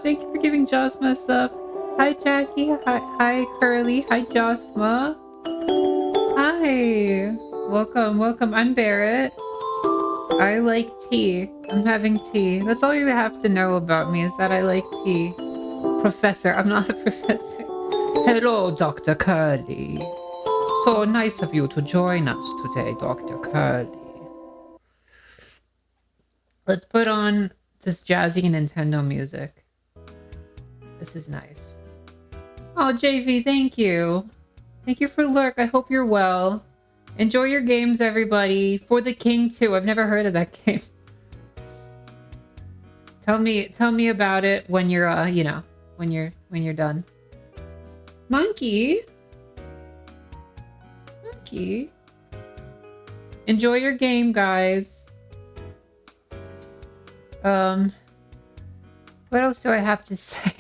thank you for giving Josma a sub. Hi, Jackie. Hi, Curly. Hi, Josma. Hi. Welcome. I'm Barrett. I like tea. I'm having tea. That's all you have to know about me is that I like tea. Professor. I'm not a professor. Hello, Dr. Curly. So nice of you to join us today, Dr. Curly. Let's put on this jazzy Nintendo music. This is nice. Oh, JV, thank you. Thank you for lurk. I hope you're well. Enjoy your games, everybody. For the King 2. I've never heard of that game. Tell me about it when you're when you're done. Monkey. Enjoy your game, guys. What else do I have to say?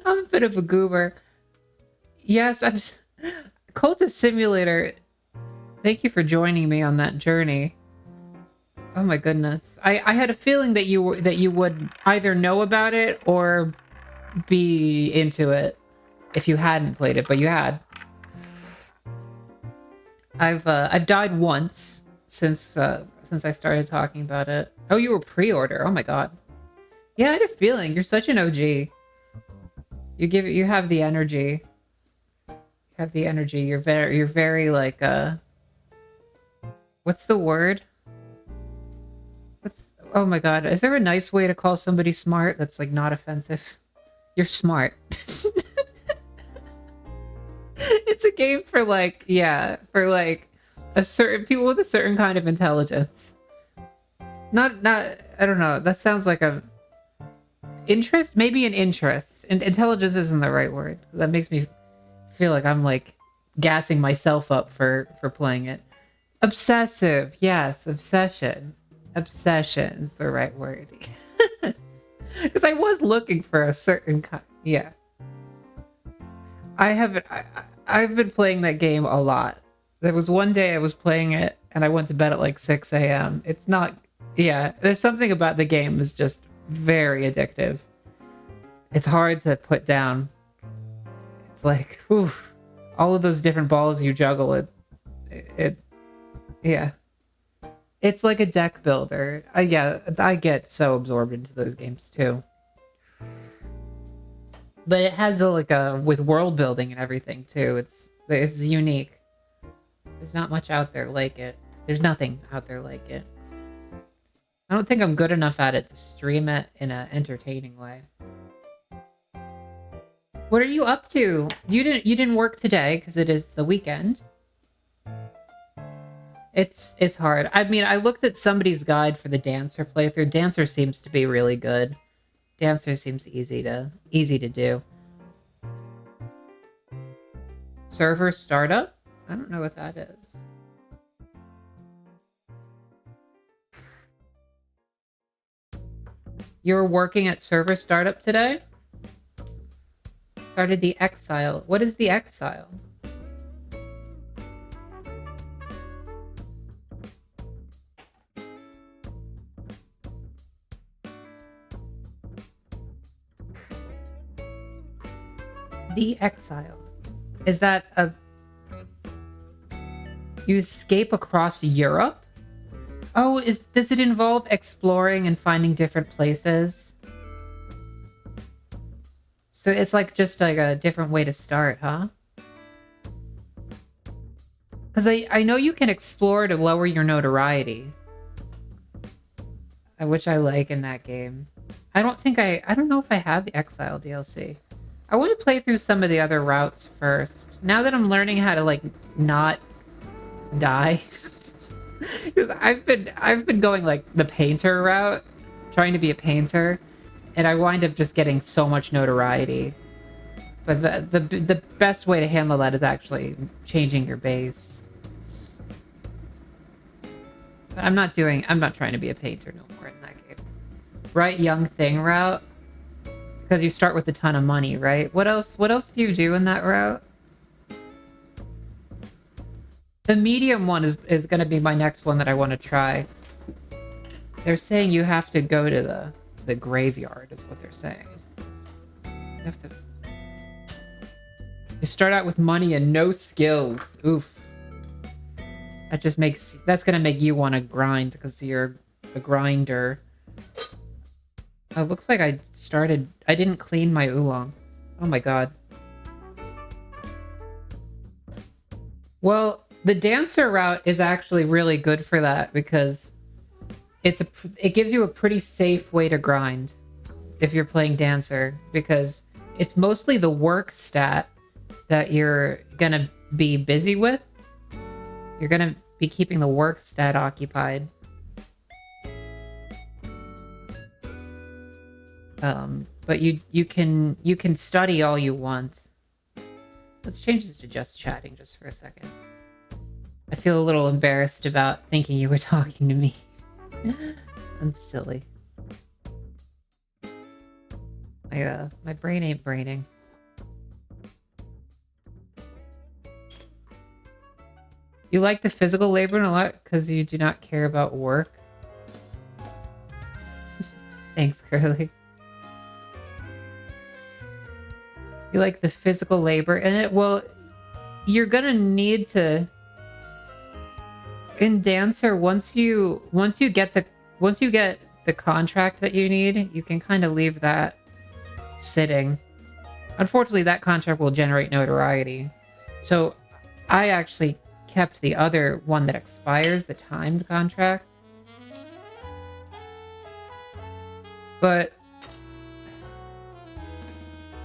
I'm a bit of a goober. Yes, I'm Cultist Simulator. Thank you for joining me on that journey. Oh my goodness. I had a feeling that you would either know about it or be into it if you hadn't played it, but you had. I've died once since I started talking about it. Oh, you were pre-order. Oh my god. Yeah, I had a feeling. You're such an OG. You have the energy. You have the energy. You're very like what's the word? Oh my god. Is there a nice way to call somebody smart that's like not offensive? You're smart. It's a game for like, yeah, for like a certain people with a certain kind of intelligence. Not I don't know. That sounds like a interest, maybe an interest. And intelligence isn't the right word. That makes me feel like I'm like gassing myself up for playing it. Obsessive. Yes, obsession. Obsession is the right word. Because I was looking for a certain kind. Yeah. I've been playing that game a lot. There was one day I was playing it and I went to bed at like 6 a.m. It's not, yeah, there's something about the game is just very addictive. It's hard to put down. It's like, whew, all of those different balls you juggle, yeah. It's like a deck builder. Yeah, I get so absorbed into those games too. But it has with world building and everything too. It's unique. There's not much out there like it. There's nothing out there like it. I don't think I'm good enough at it to stream it in an entertaining way. What are you up to? You didn't work today because it is the weekend. It's hard. I mean, I looked at somebody's guide for the Dancer playthrough. Dancer seems to be really good. Dancer seems easy to do. Server startup? I don't know what that is. You're working at server startup today? Started the Exile. What is the Exile? The Exile. Is that a... You escape across Europe? Oh, does it involve exploring and finding different places? So it's like just like a different way to start, huh? Because I know you can explore to lower your notoriety. Which I like in that game. I don't know if I have the Exile DLC. I want to play through some of the other routes first. Now that I'm learning how to like not die. Because I've been going like the painter route, trying to be a painter, and I wind up just getting so much notoriety. But the best way to handle that is actually changing your base. But I'm not trying to be a painter no more in that game. Right, young thing route. Because you start with a ton of money, right? What else do you do in that route? The medium one is going to be my next one that I want to try. They're saying you have to go to the graveyard, is what they're saying. have to... You start out with money and no skills. Oof. That just makes... That's gonna make you want to grind because you're a grinder. Oh, it looks like I didn't clean my oolong. Oh my god. Well, the dancer route is actually really good for that because it gives you a pretty safe way to grind if you're playing dancer, because it's mostly the work stat that you're gonna be busy with. You're gonna be keeping the work stat occupied. But you can study all you want. Let's change this to just chatting just for a second. I feel a little embarrassed about thinking you were talking to me. I'm silly. My brain ain't braining. You like the physical labor a lot because you do not care about work? Thanks, Curly. You like the physical labor in it? Well, you're gonna need to... In Dancer, once you get the contract that you need, you can kind of leave that sitting. Unfortunately, that contract will generate notoriety. So I actually kept the other one that expires, the timed contract. But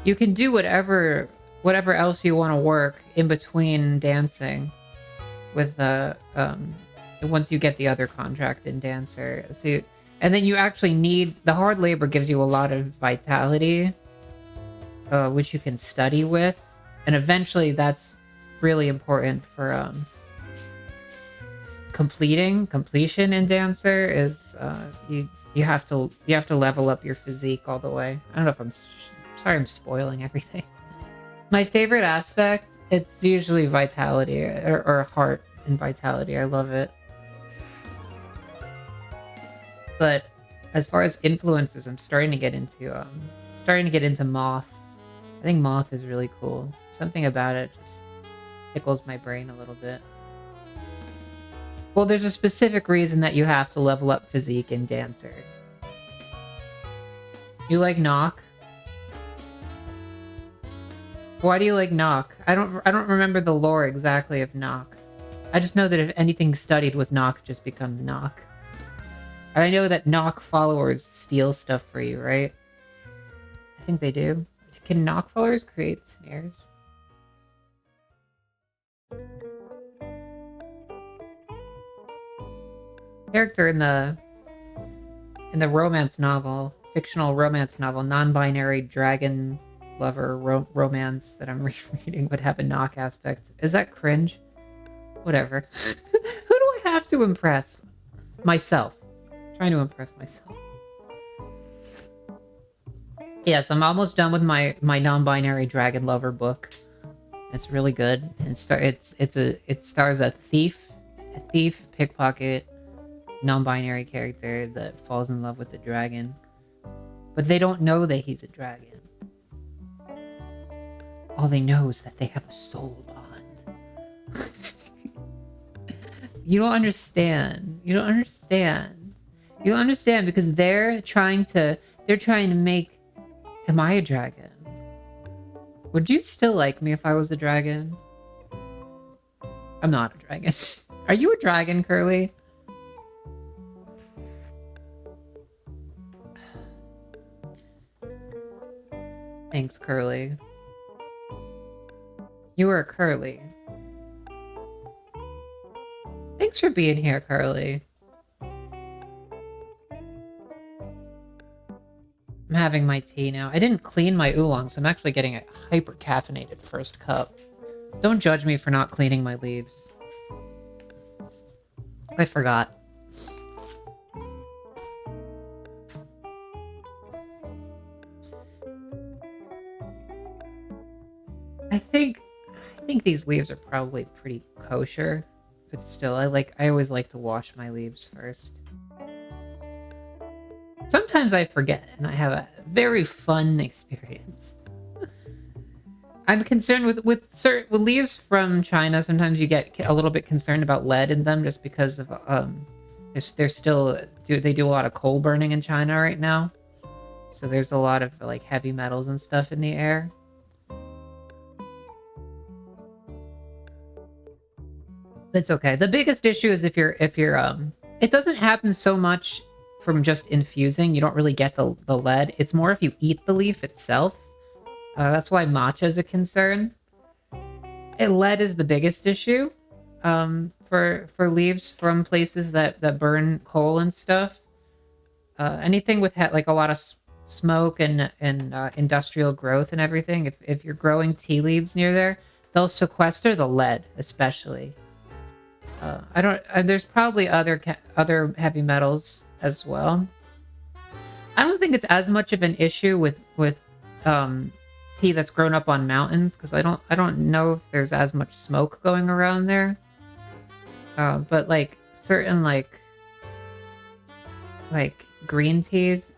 you can do whatever else you want to work in between dancing with the once you get the other contract in Dancer. So and then you actually need the hard labor gives you a lot of vitality, which you can study with, and eventually that's really important for completion in Dancer. Is you have to level up your physique all the way. I don't know if sorry I'm spoiling everything. My favorite aspect, it's usually vitality or heart and vitality. I love it. But as far as influences, I'm starting to get into Moth. I think Moth is really cool. Something about it just tickles my brain a little bit. Well, there's a specific reason that you have to level up physique in Dancer. You like Knock? Why do you like Knock? I don't remember the lore exactly of Knock. I just know that if anything studied with Knock, it just becomes Knock. And I know that Knock followers steal stuff for you, right? I think they do. Can Knock followers create snares? Character in the romance novel, fictional romance novel, non-binary dragon lover romance that I'm rereading would have a Knock aspect. Is that cringe? Whatever. Who do I have to impress? Myself. I'm trying to impress myself. Yes, I'm almost done with my non-binary dragon lover book. It's really good. It stars a thief, pickpocket, non-binary character that falls in love with the dragon, but they don't know that he's a dragon. All they know is that they have a soul bond. You don't understand. You don't understand. You don't understand because they're trying to make... Am I a dragon? Would you still like me if I was a dragon? I'm not a dragon. Are you a dragon, Curly? Thanks, Curly. You are Curly. Thanks for being here, Curly. I'm having my tea now. I didn't clean my oolong, so I'm actually getting a hyper caffeinated first cup. Don't judge me for not cleaning my leaves. I forgot. I think these leaves are probably pretty kosher, but still, I always like to wash my leaves first. Sometimes I forget, and I have a very fun experience. I'm concerned with leaves from China. Sometimes you get a little bit concerned about lead in them just because of they're still they do a lot of coal burning in China right now. So there's a lot of like heavy metals and stuff in the air. It's okay. The biggest issue is if you're it doesn't happen so much from just infusing. You don't really get the lead. It's more if you eat the leaf itself. That's why matcha is a concern. Lead is the biggest issue for leaves from places that burn coal and stuff. Anything with like a lot of smoke and industrial growth and everything. If you're growing tea leaves near there, they'll sequester the lead, especially. I don't. There's probably other heavy metals as well. I don't think it's as much of an issue with tea that's grown up on mountains because I don't know if there's as much smoke going around there. But like certain like green teas,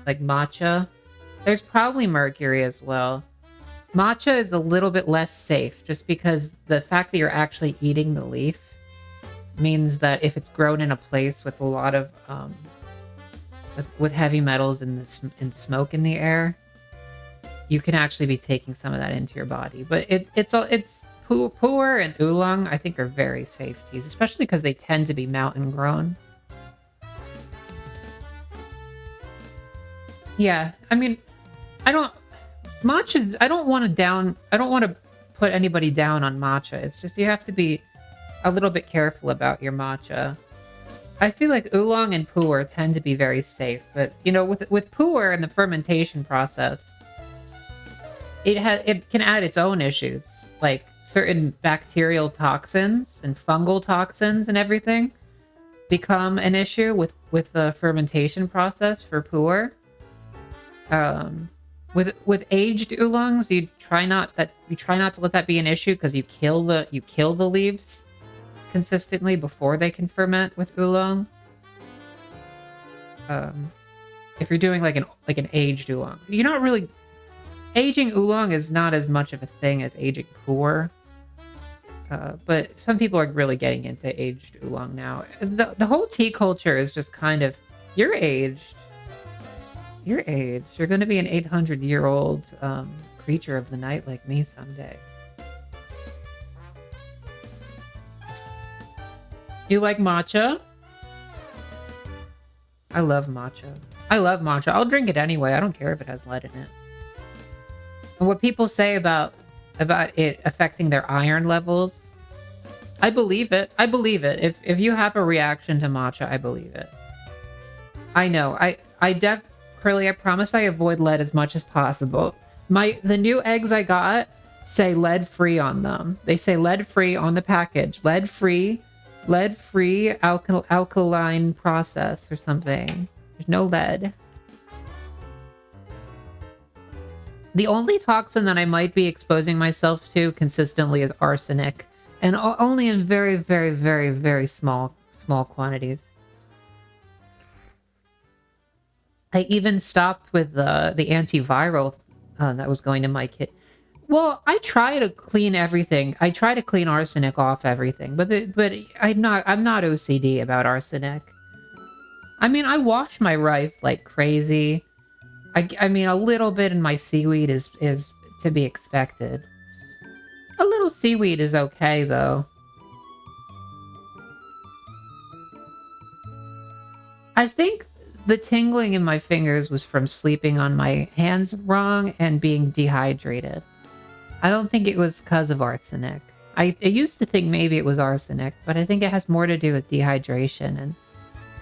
like matcha, there's probably mercury as well. Matcha is a little bit less safe just because the fact that you're actually eating the leaf means that if it's grown in a place with a lot of with heavy metals and smoke in the air, you can actually be taking some of that into your body. But it's pu'er and oolong, I think, are very safe teas, especially because they tend to be mountain grown. Yeah, I mean, I don't want to put anybody down on matcha. It's just you have to be a little bit careful about your matcha. I feel like oolong and pu'er tend to be very safe, but you know, with pu'er and the fermentation process, it can add its own issues, like certain bacterial toxins and fungal toxins and everything become an issue with the fermentation process for pu'er. With aged oolongs, you try not to let that be an issue because you kill the leaves consistently before they can ferment with oolong. If you're doing like an aged oolong, you're not really aging oolong is not as much of a thing as aging pu'er. But some people are really getting into aged oolong now. The whole tea culture is just kind of you're aged. You're aged. You're going to be an 800-year-old creature of the night like me someday. You like matcha? I love matcha. I'll drink it anyway. I don't care if it has lead in it. And what people say about it affecting their iron levels, I believe it. If you have a reaction to matcha, I believe it. I know. Curly, I promise I avoid lead as much as possible. The new eggs I got say lead free on them. They say lead free on the package. Lead free alkaline process or something. There's no lead. The only toxin that I might be exposing myself to consistently is arsenic, and only in very, very, very, very small quantities. I even stopped with the antiviral that was going to my kit. Well, I try to clean everything. I try to clean arsenic off everything, but I'm not OCD about arsenic. I mean, I wash my rice like crazy. I mean, a little bit in my seaweed is to be expected. A little seaweed is okay, though. I think the tingling in my fingers was from sleeping on my hands wrong and being dehydrated. I don't think it was because of arsenic. I used to think maybe it was arsenic, but I think it has more to do with dehydration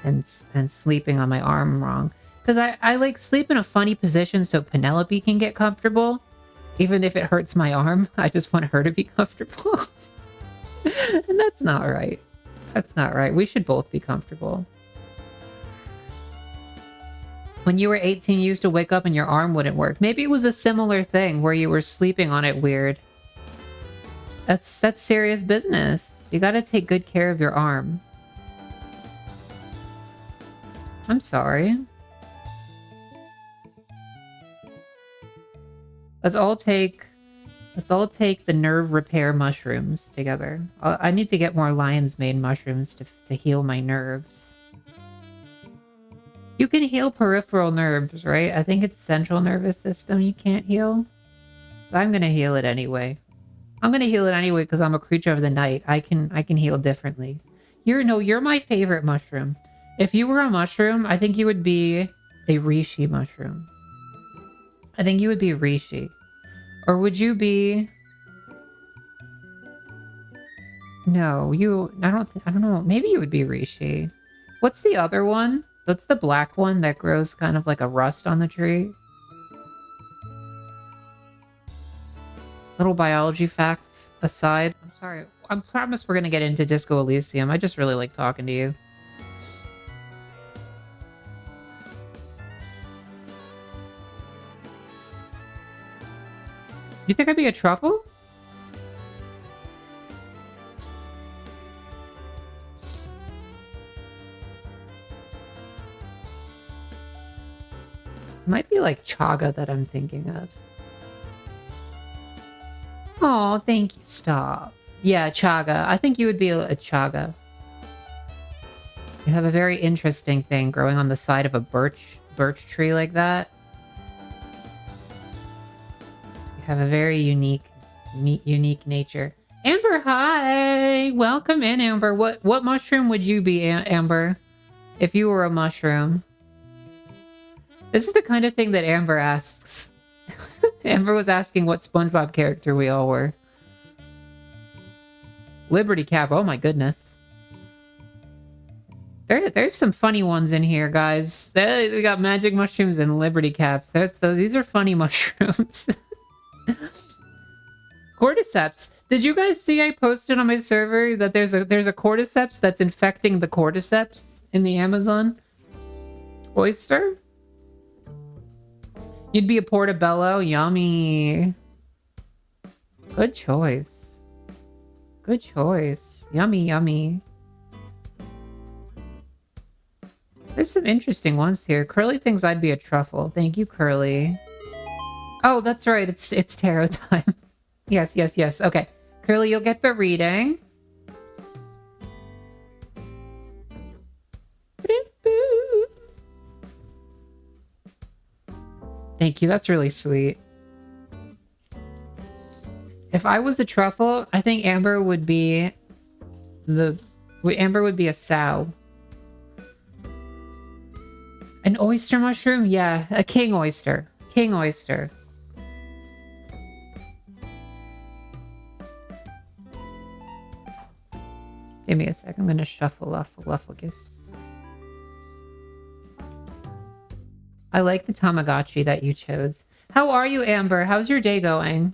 and sleeping on my arm wrong. Because I like sleep in a funny position so Penelope can get comfortable. Even if it hurts my arm, I just want her to be comfortable. And that's not right. That's not right. We should both be comfortable. When you were 18, you used to wake up and your arm wouldn't work. Maybe it was a similar thing where you were sleeping on it weird. That's serious business. You gotta take good care of your arm. I'm sorry. Let's all take Let's all take the nerve repair mushrooms together. I need to get more lion's mane mushrooms to heal my nerves. You can heal peripheral nerves, right? I think it's central nervous system you can't heal. But I'm gonna heal it anyway. I'm gonna heal it anyway because I'm a creature of the night. I can heal differently. You're my favorite mushroom. If you were a mushroom, I think you would be a reishi mushroom. I think you would be reishi. Or would you be... No, I don't know. Maybe you would be reishi. What's the other one? What's the black one that grows kind of like a rust on the tree? Little biology facts aside. I'm sorry. I promise we're going to get into Disco Elysium. I just really like talking to you. You think I'd be a truffle? Might be like chaga that I'm thinking of. Oh, thank you. Stop. Yeah, chaga. I think you would be a chaga. You have a very interesting thing growing on the side of a birch tree like that. You have a very unique nature. Amber, hi! Welcome in, Amber. What mushroom would you be, Amber? If you were a mushroom? This is the kind of thing that Amber asks. Amber was asking what SpongeBob character we all were. Liberty Cap, oh my goodness. There's some funny ones in here, guys. We got magic mushrooms and Liberty Caps. These are funny mushrooms. Cordyceps. Did you guys see I posted on my server that there's a cordyceps that's infecting the cordyceps in the Amazon? Oyster? You'd be a portobello? Yummy. Good choice. Good choice. Yummy, yummy. There's some interesting ones here. Curly thinks I'd be a truffle. Thank you, Curly. Oh, that's right. It's tarot time. Yes. Okay. Curly, you'll get the reading. Thank you. That's really sweet. If I was a truffle, I think Amber would be a sow. An oyster mushroom? Yeah, a king oyster. King oyster. Give me a sec. I'm going to shuffle Lufflegus. I like the Tamagotchi that you chose. How are you, Amber? How's your day going?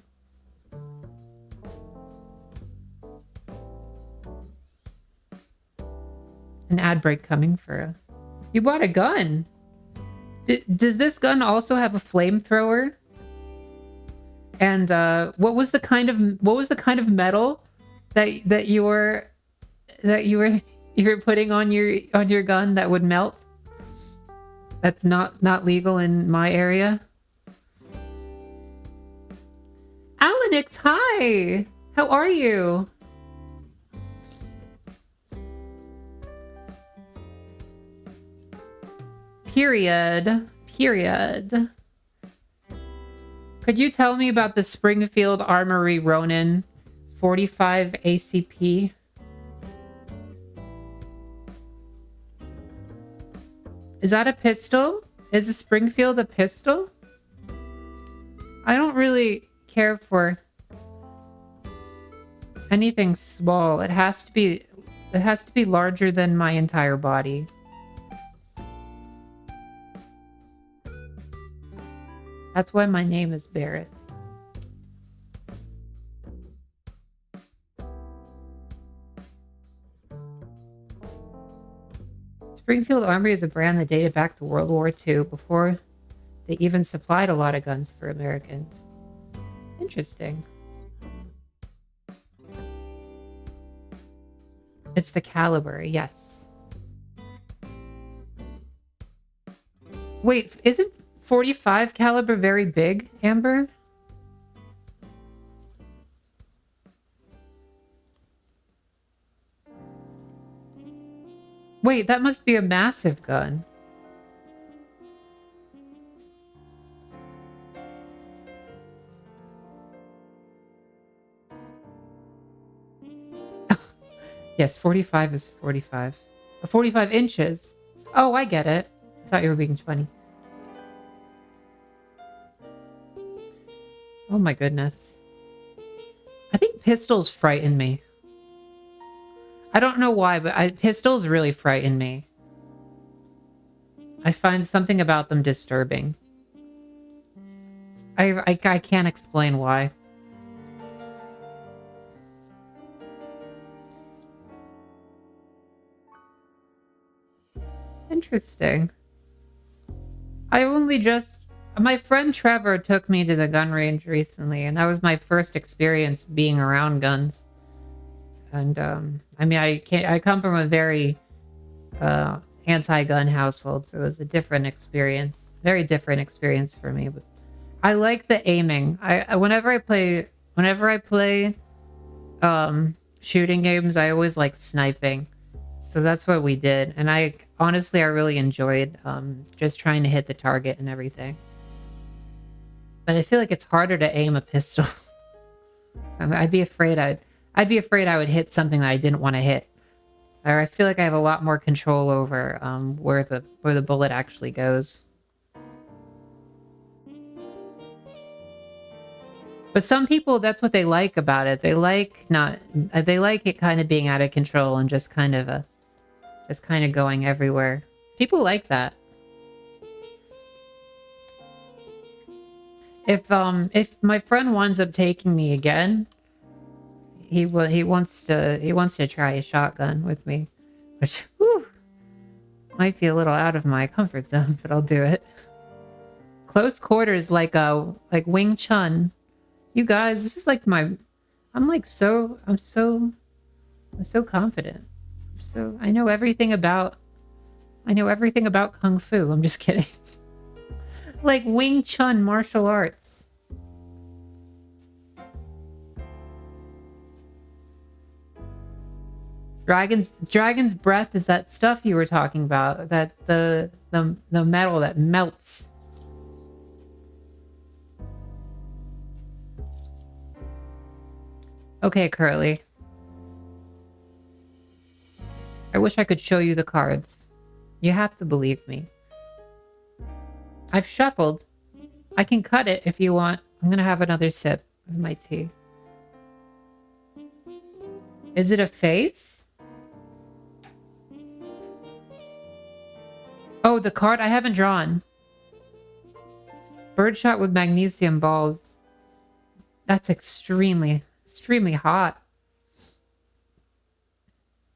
An ad break coming for... You bought a gun! Does this gun also have a flamethrower? And what was the kind of metal that you were putting on your gun that would melt? That's not legal in my area. Alanix, hi! How are you? Period. Could you tell me about the Springfield Armory Ronin 45 ACP? Is that a pistol? Is a Springfield a pistol? I don't really care for anything small. It has to be larger than my entire body. That's why my name is Barrett. Springfield Armory is a brand that dated back to World War II, before they even supplied a lot of guns for Americans. Interesting. It's the caliber, yes. Wait, isn't 45 caliber very big, Amber? Wait, that must be a massive gun. Yes, 45 is 45. 45 inches. Oh, I get it. I thought you were being funny. Oh my goodness. I think pistols frighten me. I don't know why, but pistols really frighten me. I find something about them disturbing. I can't explain why. Interesting. My friend Trevor took me to the gun range recently, and that was my first experience being around guns. And I mean, I come from a very anti-gun household, so it was a different experience, very different experience for me. But I like the aiming. Whenever I play shooting games, I always like sniping. So that's what we did, and I really enjoyed just trying to hit the target and everything. But I feel like it's harder to aim a pistol. So I'd be afraid I would hit something that I didn't want to hit. Or I feel like I have a lot more control over where the bullet actually goes. But some people, that's what they like about it. They like it kind of being out of control and just kind of going everywhere. People like that. If my friend winds up taking me again, he wants to try a shotgun with me, which might be a little out of my comfort zone, but I'll do it. Close quarters, like Wing Chun. You guys, this is like I'm so confident. I know everything about Kung Fu. I'm just kidding. Like Wing Chun martial arts. Dragon's breath is that stuff you were talking about, that the metal that melts. Okay, Curly. I wish I could show you the cards. You have to believe me. I've shuffled. I can cut it if you want. I'm gonna have another sip of my tea. Is it a face? Oh, the card I haven't drawn. Birdshot with magnesium balls. That's extremely hot.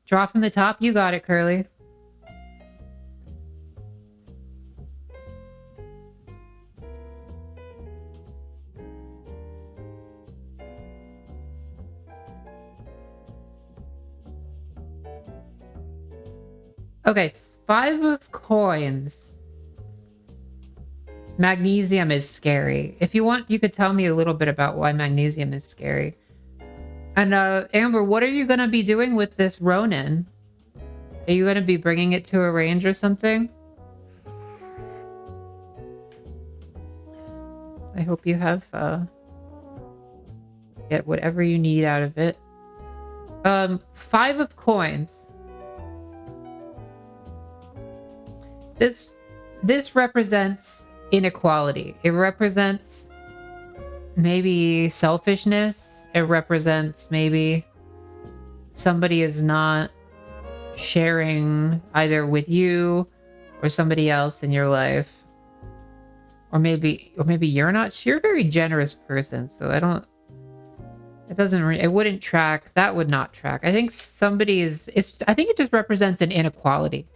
Draw from the top. You got it, Curly. Okay, 5 of coins. Magnesium is scary. If you want, you could tell me a little bit about why magnesium is scary. And Amber, what are you going to be doing with this Ronin? Are you going to be bringing it to a range or something? I hope you have get whatever you need out of it. 5 of coins. This represents inequality. It represents maybe selfishness. It represents maybe somebody is not sharing either with you or somebody else in your life. Or maybe you're not. You're a very generous person, so it wouldn't track. That would not track. I think I think it just represents an inequality.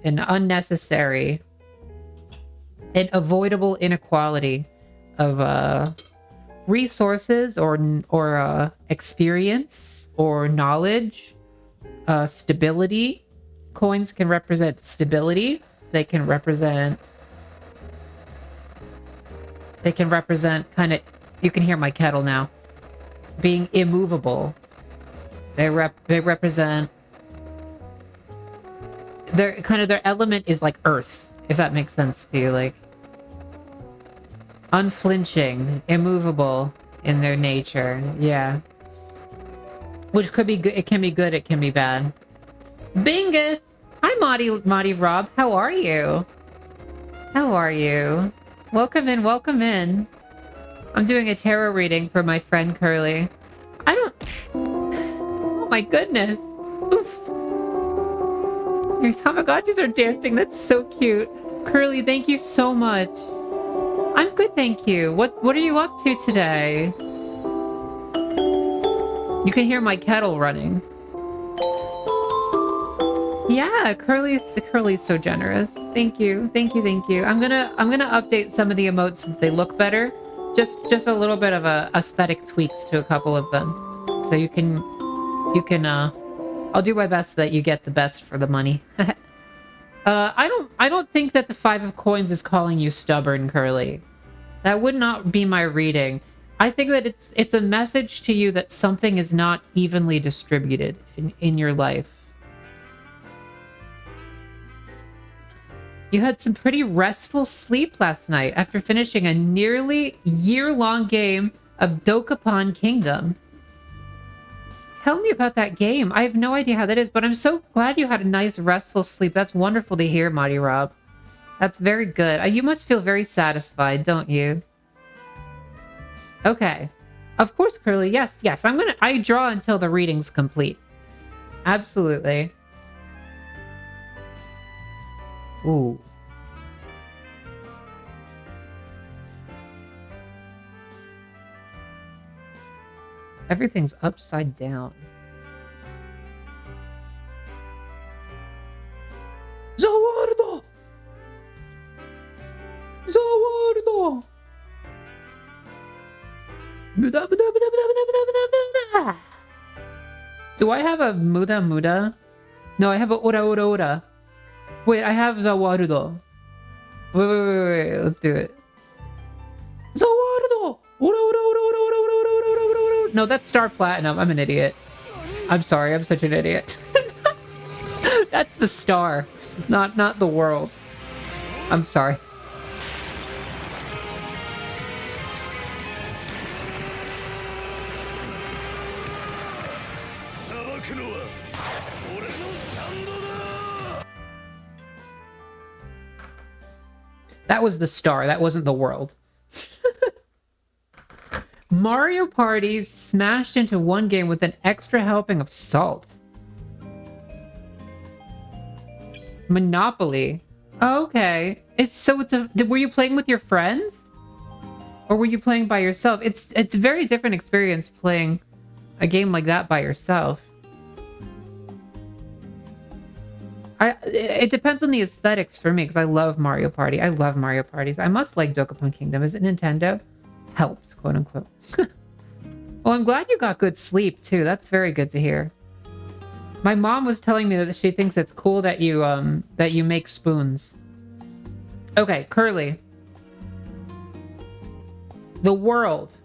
An unnecessary, an avoidable inequality of resources or experience or knowledge, stability. Coins can represent stability. They can represent kind of, you can hear my kettle now, being immovable. They represent their element is like earth, if that makes sense to you, like unflinching, immovable in their nature. Yeah. Which could be good. It can be good. It can be bad. Bingus! Hi, Marty Rob. How are you? How are you? Welcome in. Welcome in. I'm doing a tarot reading for my friend Curly. I don't... Oh my goodness. Oof. Your Tamagotchis are dancing. That's so cute. Curly, thank you so much. I'm good, thank you. What are you up to today? You can hear my kettle running. Yeah, Curly's so generous. Thank you. Thank you, thank you. I'm gonna update some of the emotes so that they look better. Just a little bit of aesthetic tweaks to a couple of them. So you can I'll do my best so that you get the best for the money. I don't think that the 5 of coins is calling you stubborn, Curly. That would not be my reading. I think that it's a message to you that something is not evenly distributed in your life. You had some pretty restful sleep last night after finishing a nearly year-long game of Dokapon Kingdom. Tell me about that game. I have no idea how that is, but I'm so glad you had a nice restful sleep. That's wonderful to hear, Marty Rob. That's very good. You must feel very satisfied, don't you? Okay. Of course, Curly. Yes. I draw until the reading's complete. Absolutely. Ooh. Everything's upside down. Zawardo! Zawardo! Do I have a Muda Muda? No, I have a Ora Ora Ora. Wait, I have Zawardo. Wait, let's do it. Zawardo! Ora Ora Ora Ora Ora Ora Ora Ora Ora Ora. No, that's Star Platinum. I'm an idiot. I'm sorry, I'm such an idiot. That's the star, not the world. I'm sorry. That was the star. That wasn't the world. Mario Party smashed into one game with an extra helping of salt. Monopoly. Oh, okay. Were you playing with your friends? Or were you playing by yourself? It's a very different experience playing a game like that by yourself. It depends on the aesthetics for me, because I love Mario Party. I love Mario Parties. I must like Dokapon Kingdom. Is it Nintendo? Helped, quote unquote. Well, I'm glad you got good sleep too. That's very good to hear. My mom was telling me that she thinks it's cool that you make spoons. Okay, Curly. The world,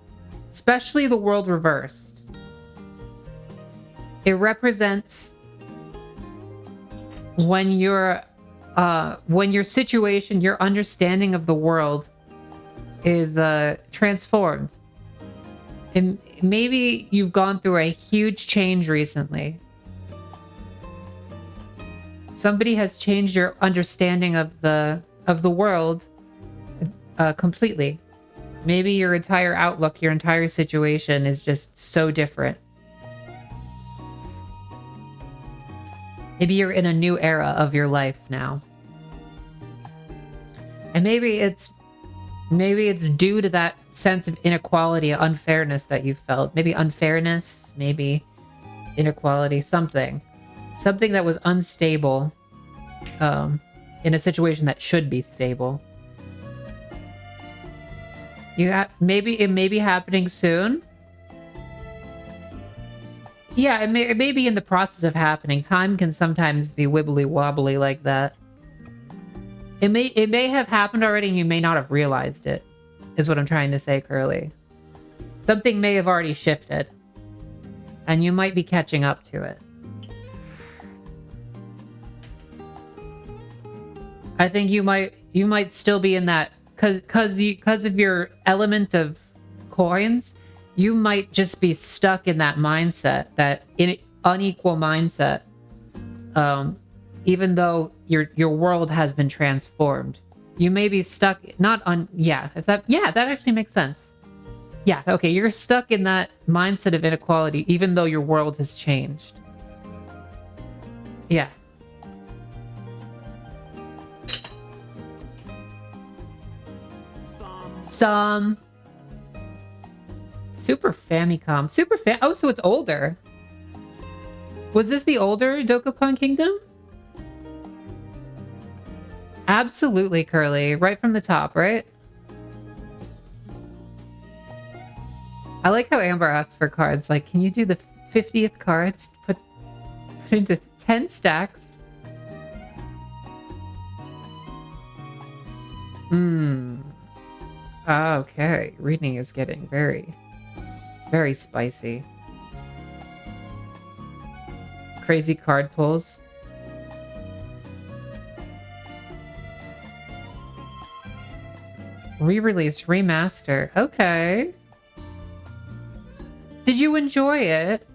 especially the world reversed, it represents when your situation, your understanding of the world is transformed. And maybe you've gone through a huge change recently. Somebody has changed your understanding of the world completely. Maybe your entire outlook, your entire situation is just so different. Maybe you're in a new era of your life now. And maybe it's due to that sense of inequality, unfairness that you felt. Maybe unfairness, maybe inequality, something that was unstable in a situation that should be stable. It may be happening soon. Yeah, it may be in the process of happening. Time can sometimes be wibbly wobbly like that. It may have happened already and you may not have realized it, is what I'm trying to say, Curly. Something may have already shifted, and you might be catching up to it. I think you might still be in that because of your element of coins, you might just be stuck in that mindset, that unequal mindset. Even though your world has been transformed, you may be stuck not on that actually makes sense. Yeah, okay, you're stuck in that mindset of inequality even though your world has changed. Yeah. Some Super Famicom. Oh, so it's older. Was this the older Dokapon Kingdom? Absolutely, Curly. Right from the top, right? I like how Amber asks for cards. Like, can you do the 50th cards? Put into 10 stacks. Okay. Reading is getting very, very spicy. Crazy card pulls. Re-release, remaster. Okay. Did you enjoy it?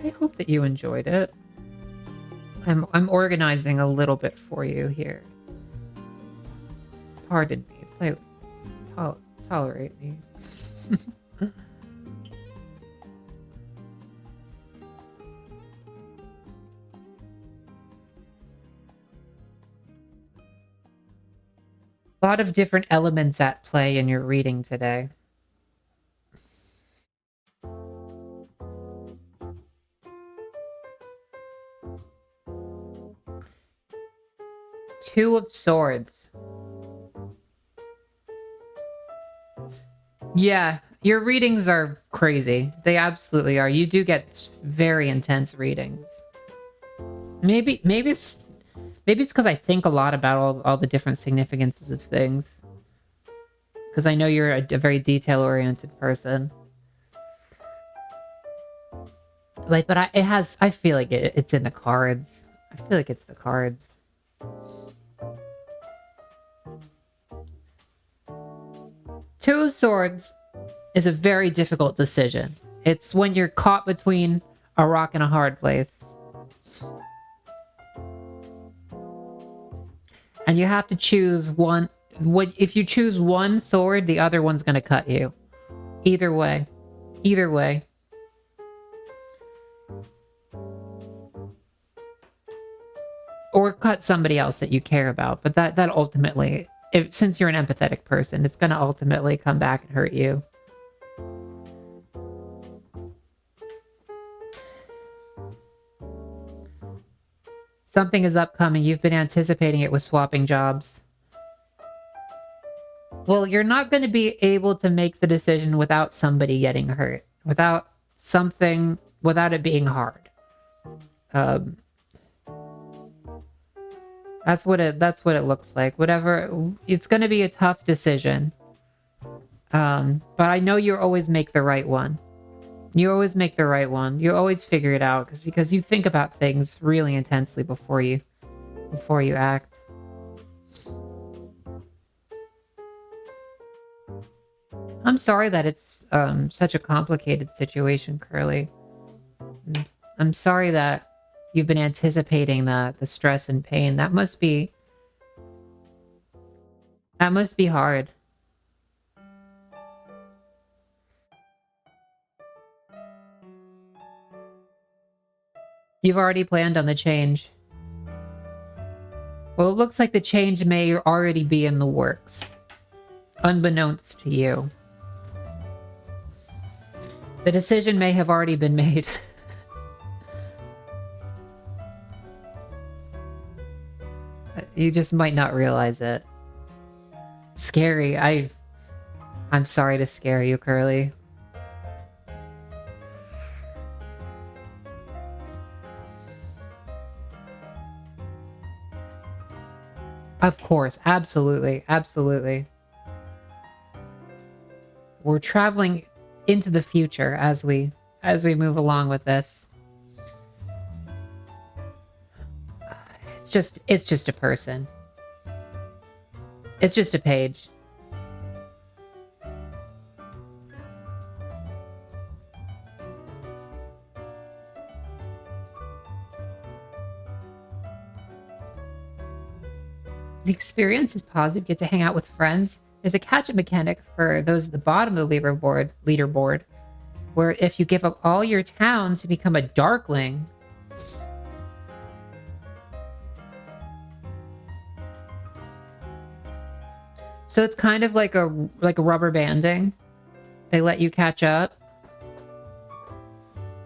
I hope that you enjoyed it. I'm organizing a little bit for you here. Pardon me. Tolerate me. A lot of different elements at play in your reading today. Two of Swords. Yeah, your readings are crazy. They absolutely are. You do get very intense readings. Maybe it's because I think a lot about all the different significances of things. Because I know you're a very detail-oriented person. Like, but I feel like it's in the cards. I feel like it's the cards. Two of Swords is a very difficult decision. It's when you're caught between a rock and a hard place. And you have to choose one. If you choose one sword, the other one's going to cut you. Either way. Either way. Or cut somebody else that you care about. But that ultimately, since you're an empathetic person, it's going to ultimately come back and hurt you. Something is upcoming. You've been anticipating it with swapping jobs. Well, you're not going to be able to make the decision without somebody getting hurt. Without it being hard. That's what it looks like. Whatever, it's going to be a tough decision. But I know you always make the right one. You always make the right one. You always figure it out because you think about things really intensely before you act. I'm sorry that it's such a complicated situation, Curly. I'm sorry that you've been anticipating the stress and pain. That must be hard. You've already planned on the change. Well, it looks like the change may already be in the works, unbeknownst to you. The decision may have already been made. You just might not realize it. Scary. I'm sorry to scare you, Curly. Of course, absolutely, absolutely. We're traveling into the future as we move along with this. It's just a person. It's just a page. The experience is positive. You get to hang out with friends. There's a catch-up mechanic for those at the bottom of the leaderboard, where if you give up all your town to become a Darkling, so it's kind of like a rubber banding. They let you catch up.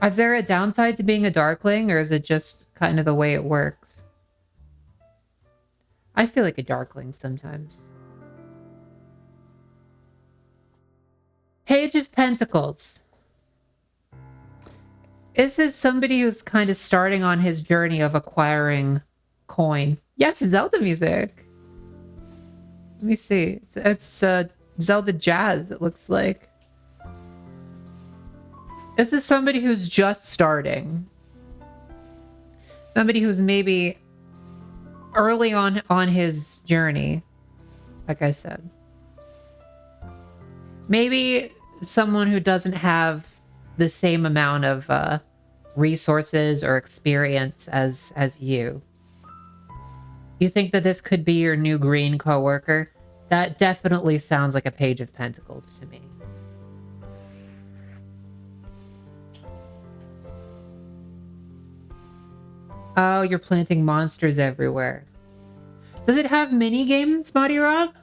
Is there a downside to being a Darkling, or is it just kind of the way it works? I feel like a Darkling sometimes. Page of Pentacles. This is somebody who's kind of starting on his journey of acquiring coin. Yes, Zelda music. Let me see. It's Zelda jazz, it looks like. This is somebody who's just starting. Somebody who's maybe early on his journey, like I said. Maybe someone who doesn't have the same amount of resources or experience as you. You think that this could be your new green coworker? That definitely sounds like a Page of Pentacles to me. Oh, you're planting monsters everywhere. Does it have mini games, Marty Rob?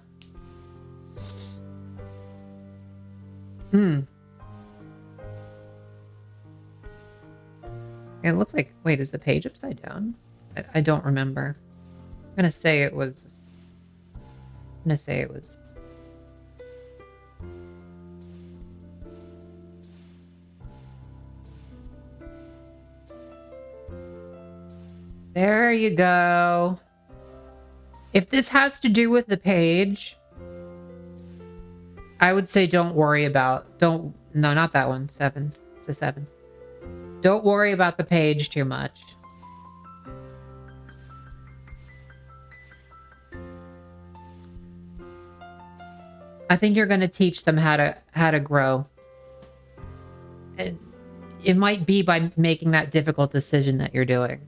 It looks like... Wait, is the page upside down? I don't remember. I'm gonna say it was... There you go. If this has to do with the page, I would say don't worry about... No, not that one. 7. It's a 7. Don't worry about the page too much. I think you're going to teach them how to grow. It might be by making that difficult decision that you're doing.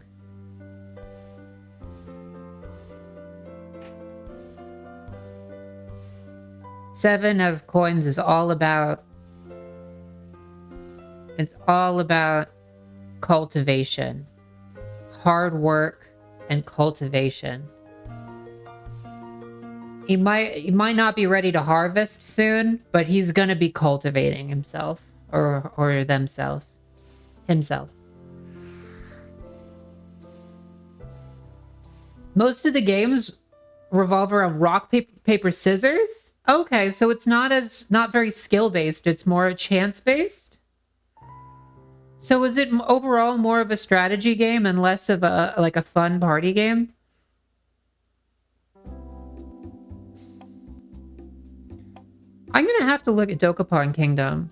Seven of Coins is all about... It's all about cultivation. Hard work and cultivation. He might not be ready to harvest soon, but he's going to be cultivating himself or themselves. Himself. Most of the games revolve around rock, paper, scissors. Okay, so it's not very skill-based. It's more chance-based. So is it overall more of a strategy game and less of a fun party game? I'm gonna have to look at Dokapon Kingdom.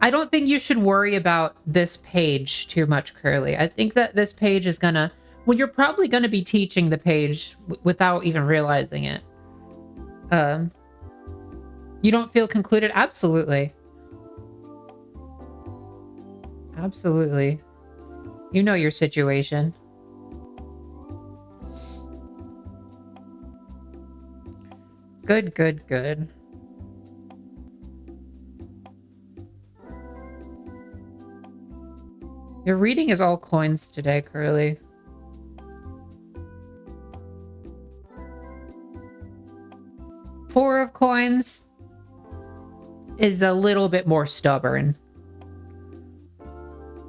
I don't think you should worry about this page too much, Curly. I think that this page is gonna... Well, you're probably gonna be teaching the page without even realizing it. You don't feel concluded? Absolutely. Absolutely. You know your situation. Good, good, good. Your reading is all coins today, Curly. Four of Coins is a little bit more stubborn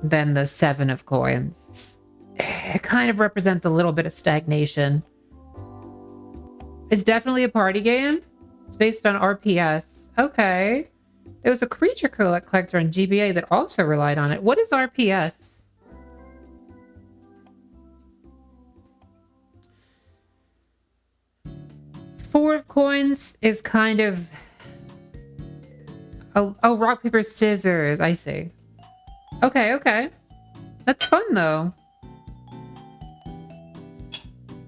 than the Seven of Coins. It kind of represents a little bit of stagnation. It's definitely a party game. It's based on RPS. Okay. There was a creature collector on GBA that also relied on it. What is RPS? Four of Coins is kind of... Oh, rock, paper, scissors. I see. Okay, okay. That's fun, though.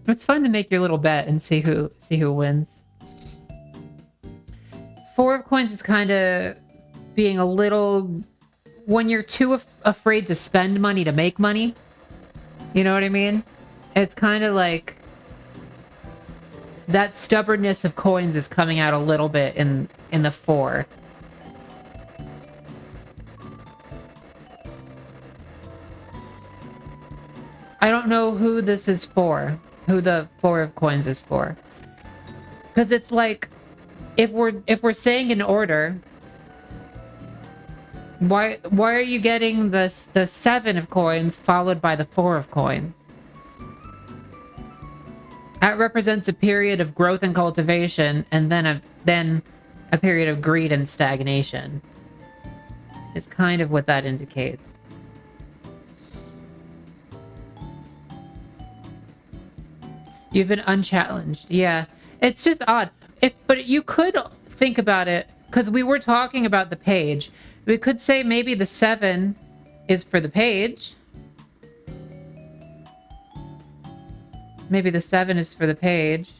It's fun to make your little bet and see who wins. Four of coins is kind of being a little, when you're too afraid to spend money to make money. You know what I mean? It's kind of like that stubbornness of coins is coming out a little bit in the four. I don't know who this is for, who the four of coins is for. Because it's like, if we're saying in order, why are you getting the seven of coins followed by the four of coins? That represents a period of growth and cultivation, and then a period of greed and stagnation. It's kind of what that indicates. You've been unchallenged. Yeah. It's just odd. But you could think about it, because we were talking about the page. We could say maybe the 7 is for the page. Maybe the 7 is for the page.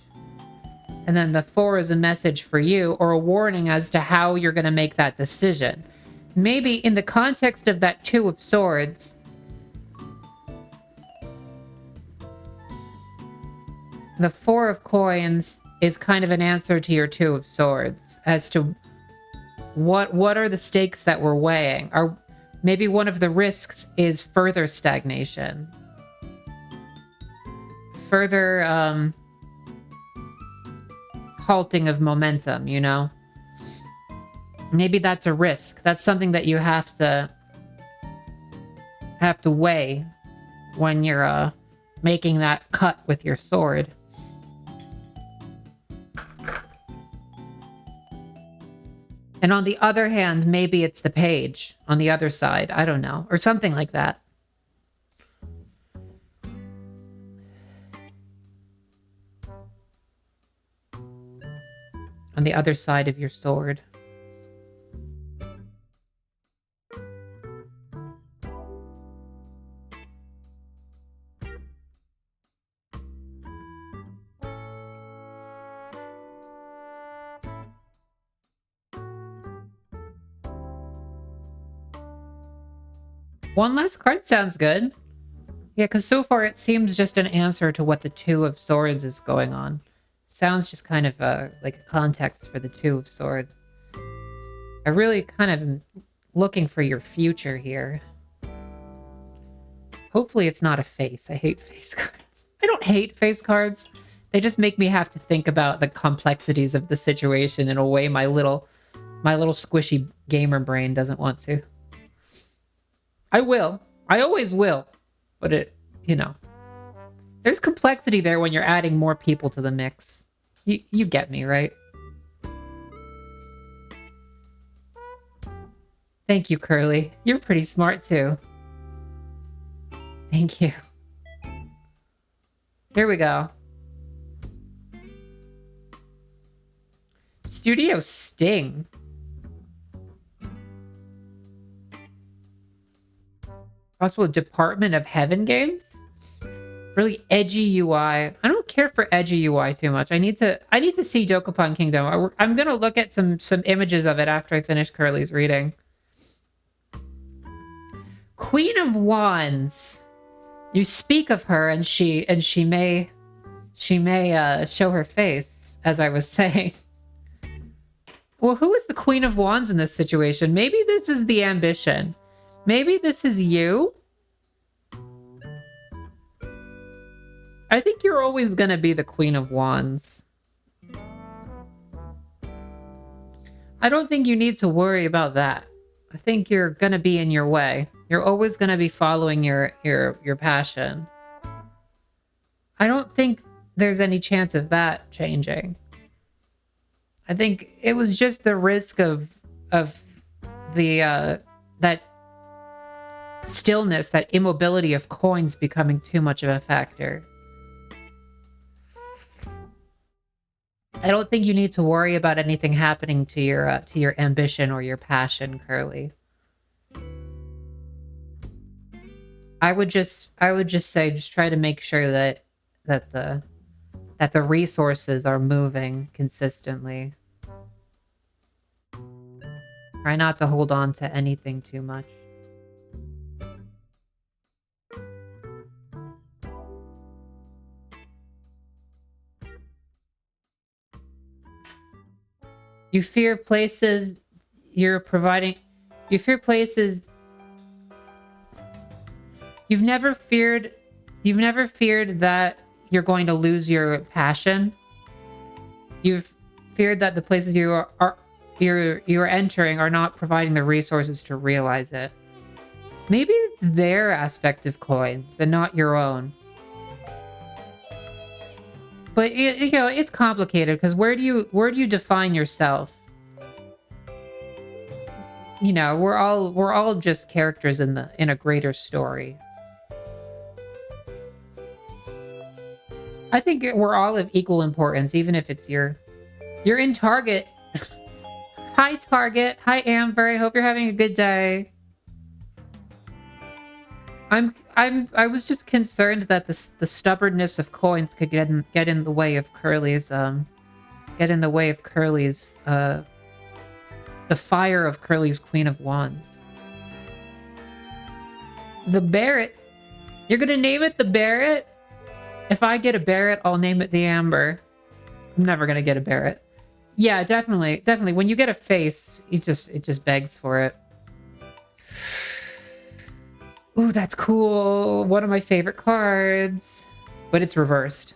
And then the 4 is a message for you, or a warning as to how you're going to make that decision. Maybe in the context of that 2 of swords, the 4 of coins is kind of an answer to your 2 of swords as to what are the stakes that we're weighing. Or maybe one of the risks is further stagnation. Further halting of momentum, you know? Maybe that's a risk. That's something that you have to weigh when you're making that cut with your sword. And on the other hand, maybe it's the page on the other side. I don't know. Or something like that. On the other side of your sword. One last card sounds good. Yeah, because so far it seems just an answer to what the 2 of swords is going on. Sounds just kind of like a context for the 2 of swords. I really kind of am looking for your future here. Hopefully it's not a face. I hate face cards. I don't hate face cards. They just make me have to think about the complexities of the situation in a way my little squishy gamer brain doesn't want to. I will. I always will. But it, you know, there's complexity there when you're adding more people to the mix. You get me, right? Thank you, Curly. You're pretty smart too. Thank you. Here we go. Studio Sting. Also, Department of Heaven games. Really edgy UI. I don't care for edgy UI too much. I need to see Dokapon Kingdom. I'm gonna look at some images of it after I finish Curly's reading. Queen of Wands. You speak of her, and she may show her face, as I was saying. Well, who is the Queen of Wands in this situation? Maybe this is the ambition. Maybe this is you? I think you're always going to be the Queen of Wands. I don't think you need to worry about that. I think you're going to be in your way. You're always going to be following your passion. I don't think there's any chance of that changing. I think it was just the risk of the that stillness, that immobility of coins becoming too much of a factor. I don't think you need to worry about anything happening to your ambition or your passion, Curly. I would just say, just try to make sure that that the resources are moving consistently. Try not to hold on to anything too much. You fear places you're providing. You fear places. You've never feared that you're going to lose your passion. You've feared that the places you're entering are not providing the resources to realize it. Maybe it's their aspect of coins and not your own. But you know, it's complicated because where do you define yourself? You know, we're all just characters in a greater story. I think we're all of equal importance, even if it's you're in Target. Hi Target. Hi Amber. I hope you're having a good day. I was just concerned that the stubbornness of coins could get in the way of Curly's the fire of Curly's Queen of Wands. The Barret. You're gonna name it the Barret? If I get a Barret, I'll name it the Amber. I'm never gonna get a Barret. Yeah, definitely. When you get a face, it just begs for it. Ooh, that's cool. One of my favorite cards. But it's reversed.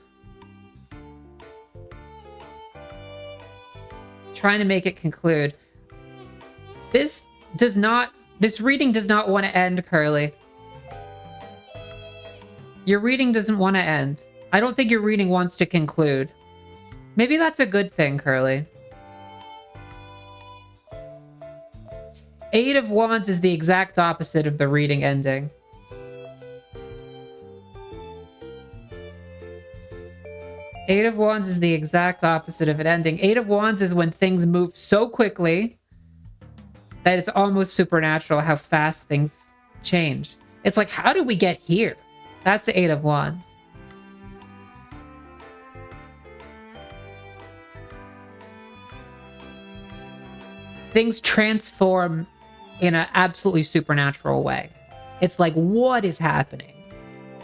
Trying to make it conclude. This reading does not want to end, Curly. Your reading doesn't want to end. I don't think your reading wants to conclude. Maybe that's a good thing, Curly. Eight of Wands is the exact opposite of the reading ending. Eight of Wands is the exact opposite of it ending. Eight of Wands is when things move so quickly that it's almost supernatural how fast things change. It's like, how did we get here? That's the Eight of Wands. Things transform in an absolutely supernatural way. It's like, what is happening?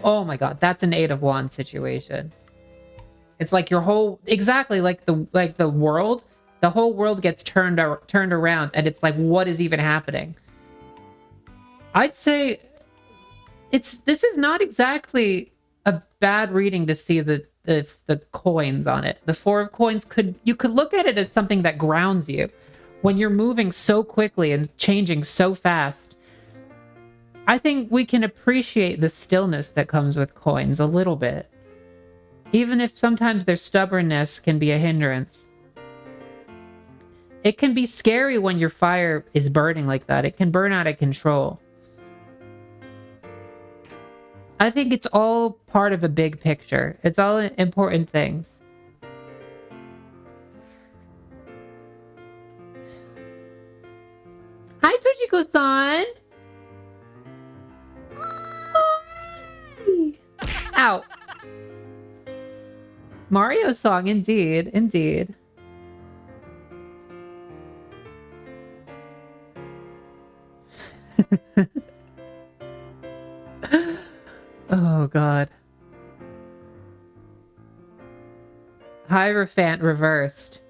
Oh my god, that's an Eight of Wands situation. It's like your whole, exactly like the world, the whole world gets turned around, and it's like, what is even happening? I'd say this is not exactly a bad reading to see the coins on it. The Four of Coins you could look at it as something that grounds you. When you're moving so quickly and changing so fast, I think we can appreciate the stillness that comes with coins a little bit. Even if sometimes their stubbornness can be a hindrance. It can be scary when your fire is burning like that. It can burn out of control. I think it's all part of a big picture. It's all important things. Hi, Toshiko-san! Ow. Mario song, indeed. Indeed. Oh, God. Hierophant reversed.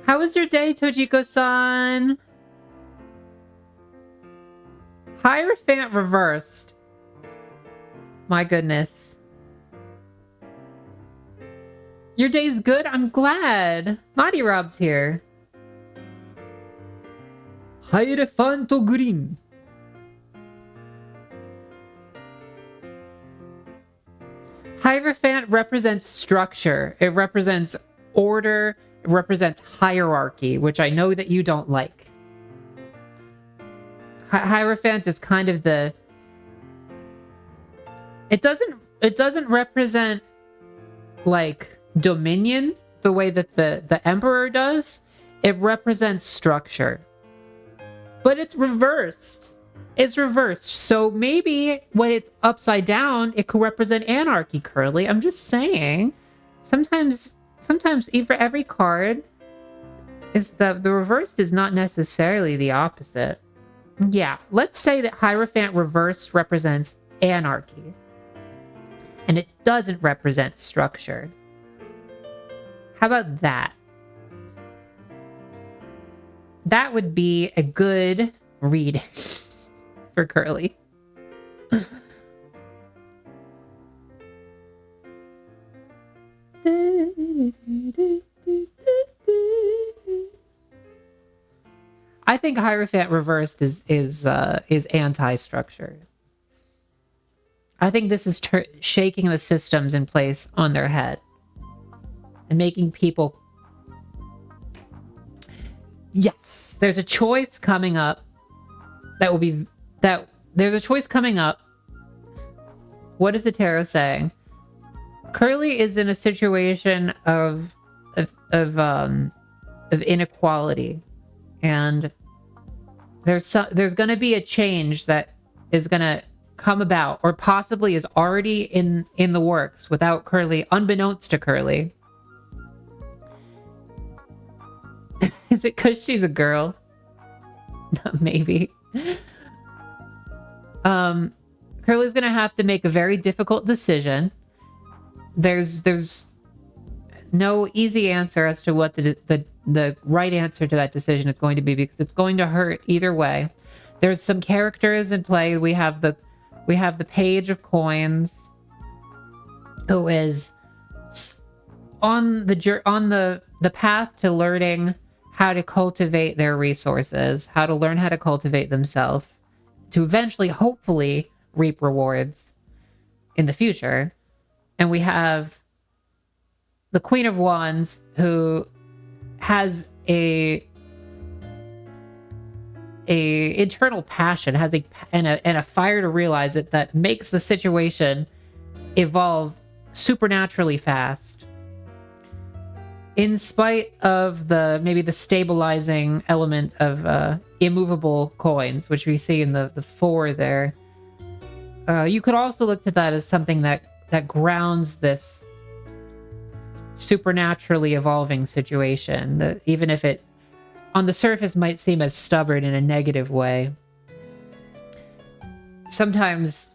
How was your day, Tojiko-san? Hierophant reversed. My goodness. Your day's good? I'm glad. Mighty Rob's here. Hierophant green. Hierophant represents structure. It represents order. It represents hierarchy, which I know that you don't like. Hierophant is kind of the... It doesn't represent, like, dominion the way that the Emperor does. It represents structure. But it's reversed. It's reversed. So maybe when it's upside down, it could represent anarchy, Curly. I'm just saying. Sometimes for every card, is the reversed is not necessarily the opposite. Yeah, let's say that Hierophant reversed represents anarchy. And it doesn't represent structure. How about that? That would be a good read for Curly. I think Hierophant reversed is anti-structure. I think this is shaking the systems in place on their head and making people. Yes, there's a choice coming up that will be that. There's a choice coming up. What is the tarot saying? Curly is in a situation of inequality, and there's going to be a change that is going to come about, or possibly is already in the works without Curly, unbeknownst to Curly. Is it because she's a girl? Maybe. Curly's gonna have to make a very difficult decision. There's no easy answer as to what the right answer to that decision is going to be, because it's going to hurt either way. There's some characters in play. We have the Page of Coins, who is on the path to learning how to cultivate their resources, how to learn how to cultivate themselves, to eventually, hopefully, reap rewards in the future. And we have the Queen of Wands, who has a internal passion, has a fire to realize it, that makes the situation evolve supernaturally fast, in spite of maybe the stabilizing element of immovable coins, which we see in the 4 there. You could also look at that as something that grounds this supernaturally evolving situation, that even if it on the surface might seem as stubborn in a negative way, sometimes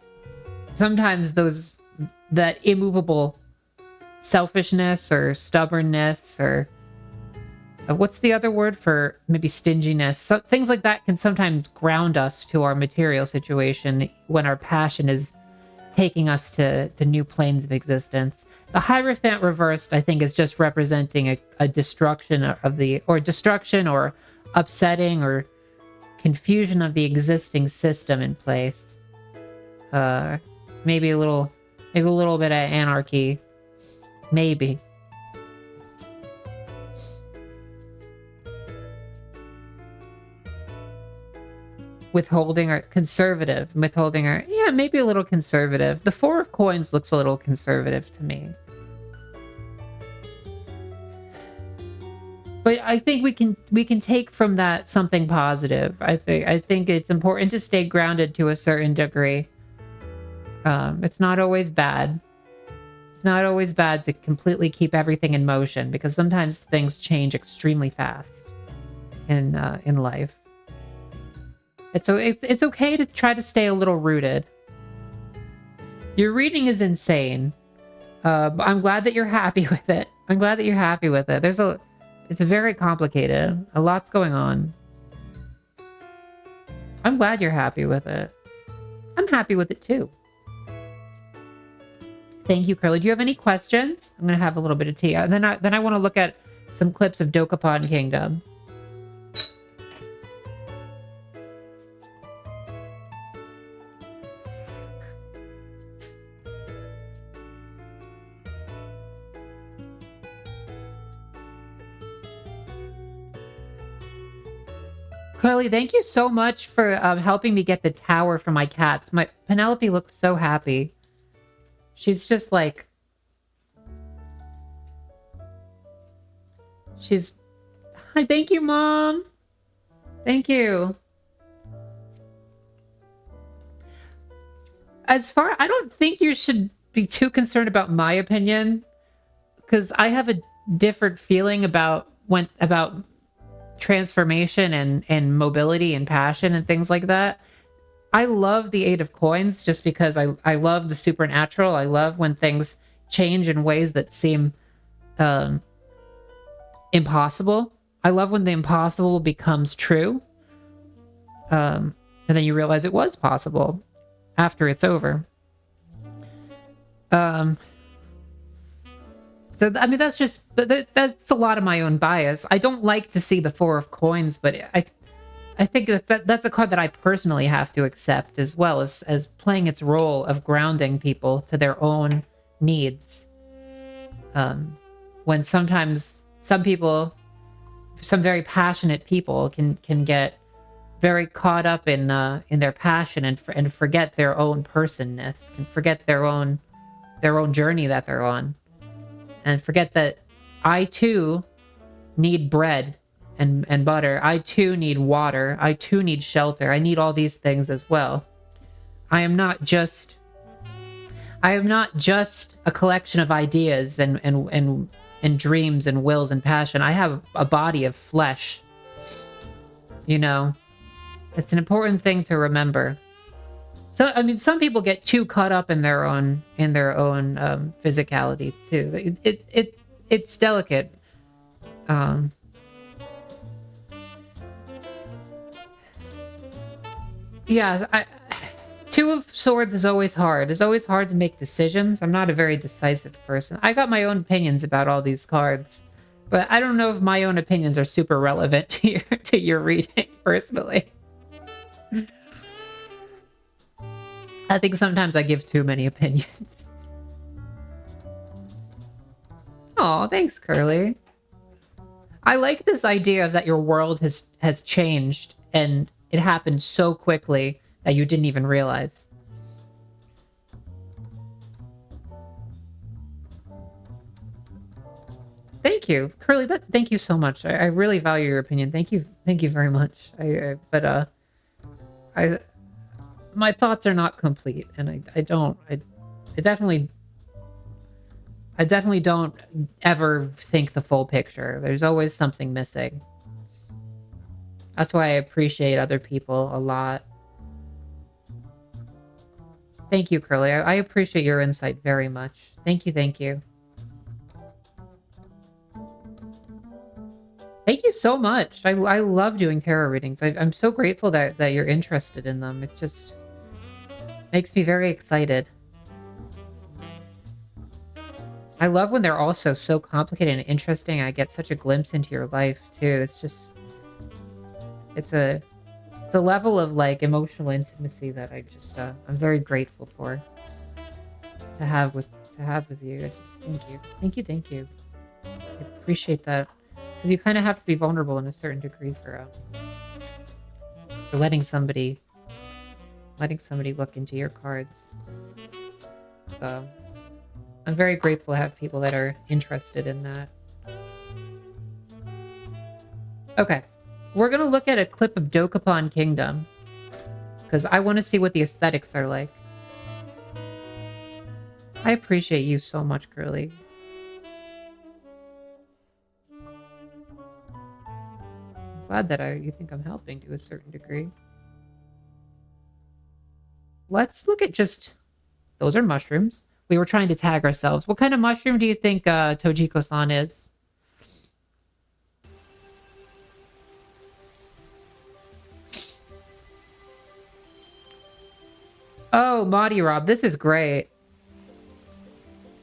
that immovable selfishness or stubbornness, or what's the other word for maybe stinginess, things like that can sometimes ground us to our material situation when our passion is taking us to new planes of existence. The Hierophant reversed, I think, is just representing a destruction destruction or upsetting or confusion of the existing system in place. Maybe a little bit of anarchy. Maybe. Withholding or yeah, maybe a little conservative. The 4 of Coins looks a little conservative to me. But I think we can take from that something positive. I think it's important to stay grounded to a certain degree. It's not always bad. It's not always bad to completely keep everything in motion, because sometimes things change extremely fast in life. It's okay to try to stay a little rooted. Your reading is insane. I'm glad that you're happy with it. It's very complicated. A lot's going on. I'm glad you're happy with it. I'm happy with it too. Thank you, Curly. Do you have any questions? I'm gonna have a little bit of tea. And then I want to look at some clips of Dokapon Kingdom. Curly, thank you so much for helping me get the tower for my cats. My Penelope looks so happy. She's just like... Hi, thank you, Mom. Thank you. I don't think you should be too concerned about my opinion, because I have a different feeling about transformation and mobility and passion and things like that. I love the Eight of Coins just because I love the supernatural. I love when things change in ways that seem um, impossible. I love when the impossible becomes true. And then you realize it was possible after it's over. So, I mean, that's a lot of my own bias. I don't like to see the Four of Coins, but I think that's a card that I personally have to accept, as well as playing its role of grounding people to their own needs. When sometimes some people, some very passionate people, can get very caught up in their passion and forget their own personness, can forget their own journey that they're on, and forget that I too need bread and butter. I too need water. I too need shelter. I need all these things as well. I am not just a collection of ideas and dreams and wills and passion. I have a body of flesh. You know, it's an important thing to remember. So, I mean, some people get too caught up in their own physicality too. It's delicate. Yeah, Two of Swords is always hard. It's always hard to make decisions. I'm not a very decisive person. I got my own opinions about all these cards, but I don't know if my own opinions are super relevant to your reading personally. I think sometimes I give too many opinions. Oh, thanks, Curly. I like this idea of that your world has changed and it happened so quickly that you didn't even realize. Thank you, Curly. Thank you so much. I really value your opinion. Thank you very much. I my thoughts are not complete, and I definitely don't ever think the full picture. There's always something missing. That's why I appreciate other people a lot. Thank you, Curly. I appreciate your insight very much. Thank you, thank you. Thank you so much. I love doing tarot readings. I'm so grateful that you're interested in them. It just makes me very excited. I love when they're also so complicated and interesting. I get such a glimpse into your life too. It's just, it's a level of like emotional intimacy that I just I'm very grateful for to have with you. I just thank you. I appreciate that, because you kind of have to be vulnerable in a certain degree for letting somebody look into your cards. So I'm very grateful to have people that are interested in that. Okay. We're going to look at a clip of Dokapon Kingdom, because I want to see what the aesthetics are like. I appreciate you so much, Curly. I'm glad that you think I'm helping to a certain degree. Let's look at just... Those are mushrooms. We were trying to tag ourselves. What kind of mushroom do you think Tojiko-san is? Oh, Maudie Rob, this is great.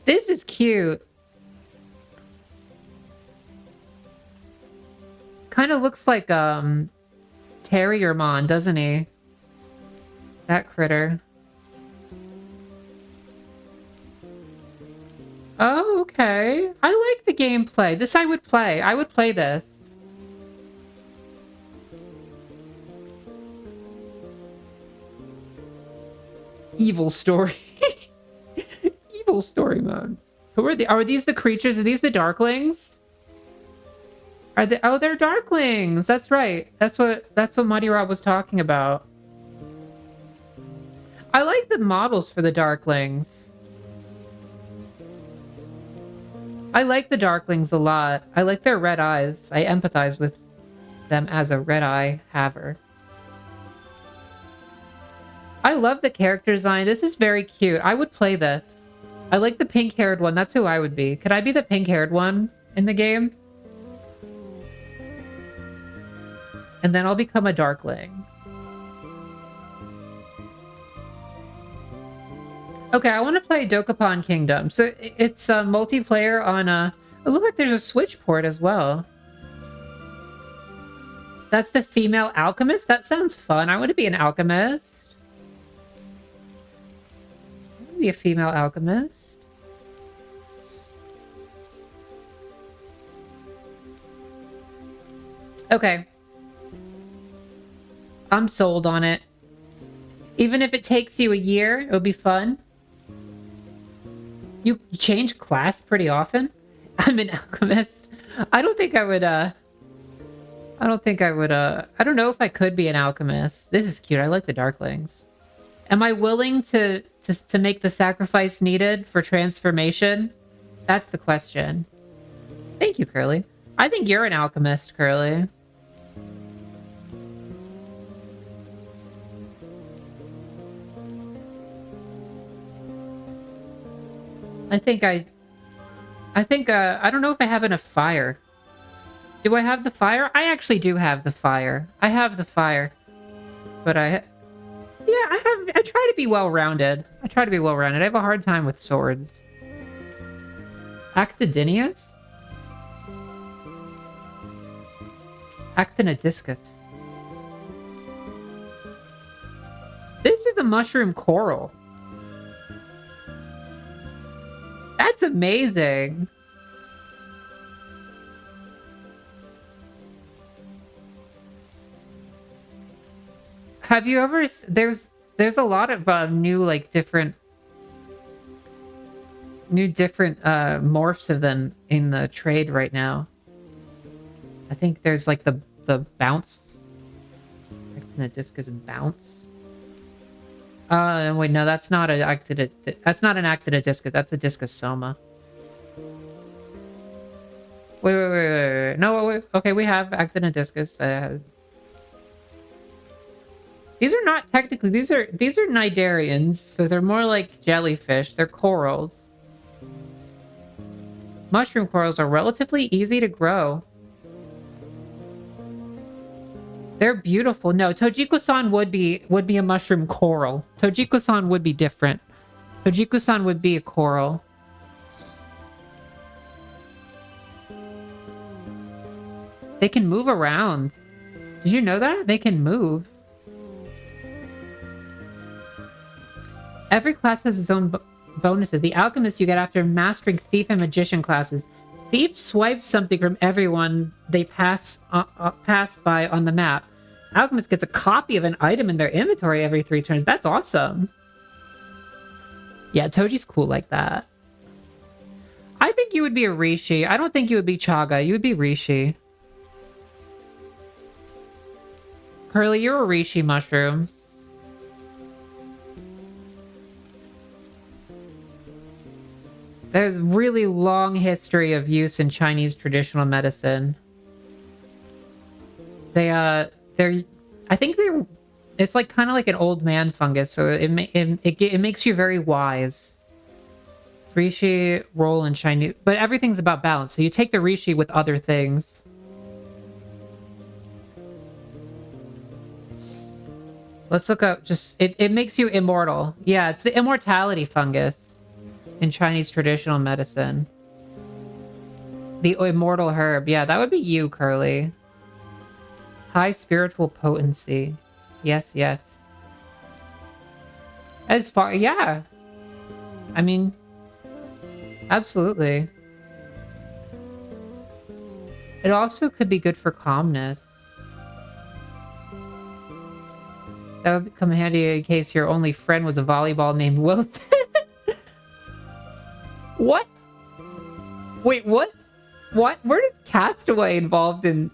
This is cute. Kind of looks like Terriermon, doesn't he? That critter. Oh, okay. I like the gameplay. This I would play. I would play this. Evil story. Evil story mode. Who are are these the creatures? Are these the darklings? Are they? Oh, they're darklings. That's right. That's what Mighty Rob was talking about. I like the models for the Darklings. I like the Darklings a lot. I like their red eyes. I empathize with them as a red eye haver. I love the character design. This is very cute. I would play this. I like the pink-haired one. That's who I would be. Could I be the pink-haired one in the game? And then I'll become a Darkling. Okay, I want to play Dokapon Kingdom. So it's multiplayer on a... It looks like there's a Switch port as well. That's the female alchemist? That sounds fun. I want to be an alchemist. I want to be a female alchemist. Okay. I'm sold on it. Even if it takes you a year, it'll be fun. You change class pretty often? I'm an alchemist. I don't think I would, I don't know if I could be an alchemist. This is cute. I like the Darklings. Am I willing to make the sacrifice needed for transformation? That's the question. Thank you, Curly. I think you're an alchemist, Curly. I don't know if I have enough fire. Do I have the fire? I actually do have the fire. I have the fire. But I try to be well-rounded. I have a hard time with swords. Actidinius? Actinodiscus. This is a mushroom coral. That's amazing. Have you ever... There's a lot of new, like, different morphs of them in the trade right now. I think there's, like, the bounce. Actinodiscus bounce. Wait, no, that's not an actidodiscus. That's a discosoma. Wait. No, wait. Okay, we have actinodiscus. These are not technically. These are cnidarians, so they're more like jellyfish. They're corals. Mushroom corals are relatively easy to grow. They're beautiful. No, Tojiko-san would be a mushroom coral. Tojiko-san would be different. Tojiko-san would be a coral. They can move around. Did you know that? They can move. Every class has its own bonuses. The alchemist you get after mastering thief and magician classes. Thief swipes something from everyone they pass by on the map. Alchemist gets a copy of an item in their inventory every 3 turns. That's awesome. Yeah, Toji's cool like that. I think you would be a Rishi. I don't think you would be Chaga. You would be Rishi. Curly, you're a Rishi mushroom. There's really long history of use in Chinese traditional medicine. It's like kind of like an old man fungus, so it makes you very wise. Rishi role in Chinese, but everything's about balance. So you take the Rishi with other things. Let's look up. It makes you immortal. Yeah, it's the immortality fungus in Chinese traditional medicine. The immortal herb. Yeah, that would be you, Curly. High spiritual potency. Yes. As far... Yeah. I mean... Absolutely. It also could be good for calmness. That would come handy in case your only friend was a volleyball named Wilson. What? Wait, what? What? Where is Castaway involved in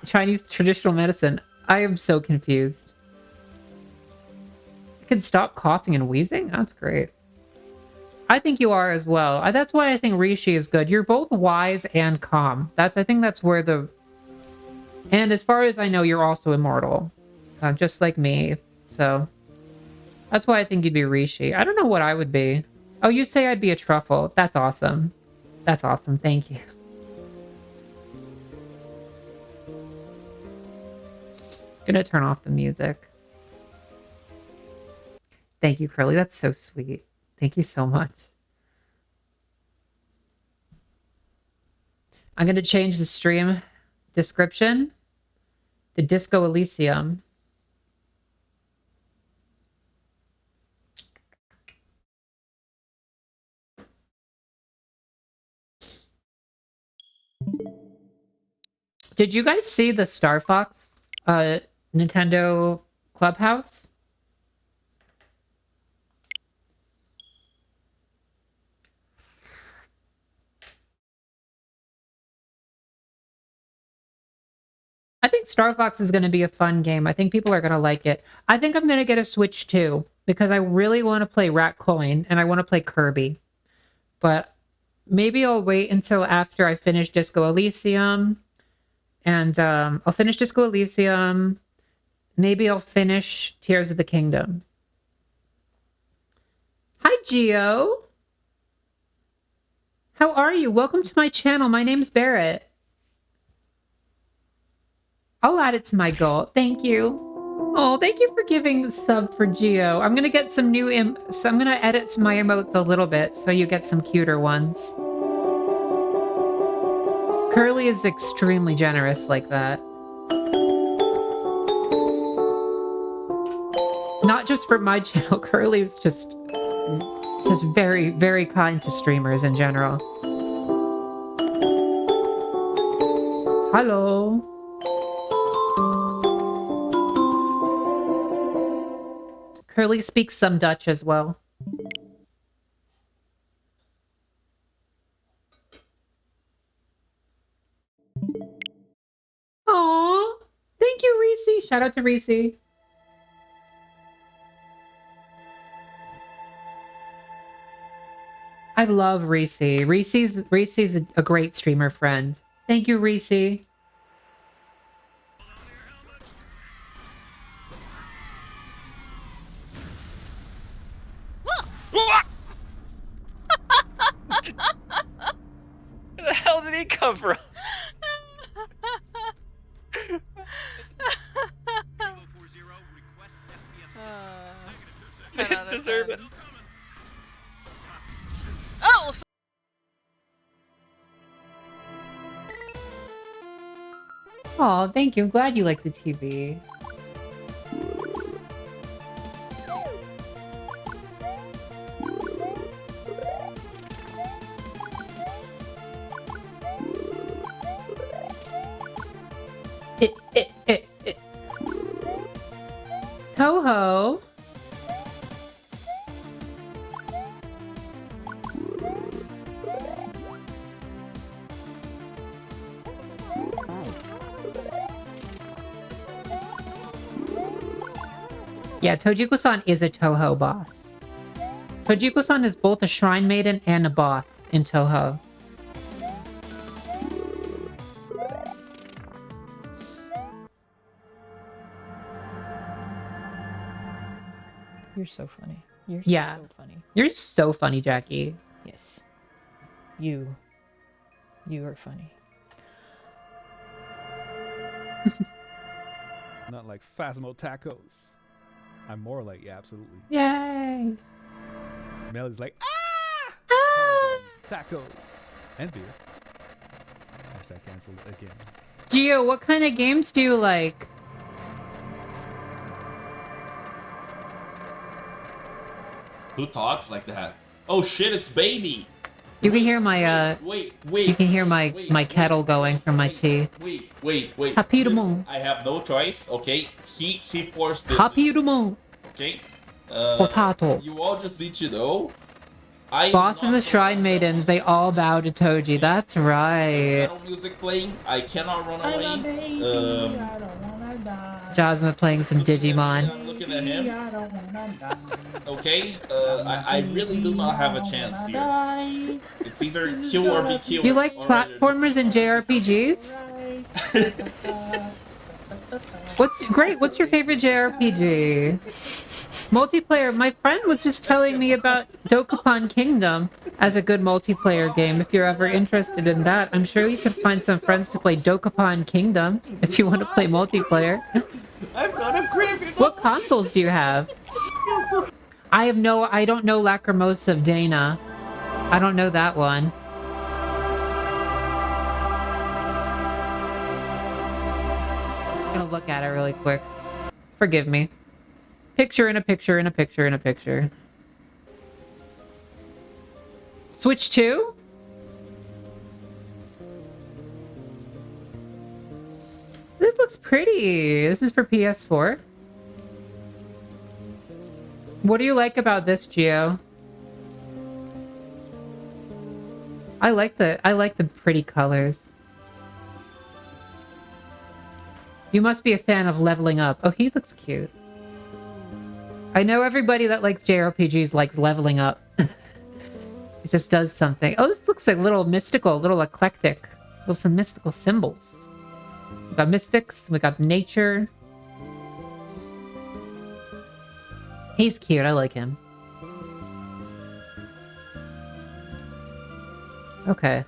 Chinese traditional medicine? I am so confused. can stop coughing and wheezing? That's great. I think you are as well. That's why I think Rishi is good. You're both wise and calm. I think that's where the... And as far as I know, you're also immortal. Just like me. So... That's why I think you'd be Rishi. I don't know what I would be. Oh, you say I'd be a truffle. That's awesome. That's awesome. Thank you. Gonna turn off the music. Thank you, Curly. That's so sweet. Thank you so much. I'm gonna change the stream description to Disco Elysium. Did you guys see the Star Fox Nintendo Clubhouse? I think Star Fox is going to be a fun game. I think people are going to like it. I think I'm going to get a Switch too, because I really want to play Rat Coin and I want to play Kirby. But maybe I'll wait until after I finish Disco Elysium. And I'll finish Disco Elysium. Maybe I'll finish Tears of the Kingdom. Hi, Gio. How are you? Welcome to my channel. My name's Barrett. I'll add it to my goal. Thank you. Oh, thank you for giving the sub for Geo. I'm going to get some new... So I'm going to edit my emotes a little bit so you get some cuter ones. Curly is extremely generous like that. Not just for my channel. Curly's just very, very kind to streamers in general. Hello. Curly speaks some Dutch as well. Aww. Thank you, Reese. Shout out to Reese. I love Reese. Reese's a great streamer friend. Thank you, Reese. Where the hell did he come from? I didn't deserve it. Oh! Oh, thank you. I'm glad you like the TV. Toho. Yeah, Tojiko-san is a Toho boss. Tojiko-san is both a Shrine Maiden and a boss in Toho. You're so funny. You're Yeah. so funny. You're so funny, Jackie. Yes. You are funny. Not like Phasmo tacos. I'm more like, yeah, absolutely. Yay! Melly's like, tacos and beer. Hashtag canceled again. Gio, what kind of games do you like? Who talks like that? Oh shit, it's baby! You can hear my Wait. you can hear my kettle going from my tea. Wait. Rapidement. I have no choice, okay? He forced this. Rapidement. Okay? Potato. You all just need to know. I Boss of the Shrine Maidens, they all bow to Toji. That's right. Metal music playing. I cannot run away. Jasmine playing some Digimon. I'm looking at him. Okay, I really do not have a chance here. It's either kill or be killed. You like or platformers and JRPGs? What's your favorite JRPG? Multiplayer. My friend was just telling me about Dokapon Kingdom as a good multiplayer game. If you're ever interested in that, I'm sure you could find some friends to play Dokapon Kingdom if you want to play multiplayer. I've got a craving. What consoles do you have? I don't know Lacrimosa of Dana. I don't know that one. I'm gonna look at it really quick. Forgive me. Picture in a picture in a picture in a picture. Switch 2? This looks pretty. This is for PS4. What do you like about this, Geo? I like the pretty colors. You must be a fan of leveling up. Oh, he looks cute. I know everybody that likes JRPGs likes leveling up. It just does something. Oh, this looks like a little mystical, a little eclectic. Some mystical symbols. We got mystics, we got nature. He's cute, I like him. Okay.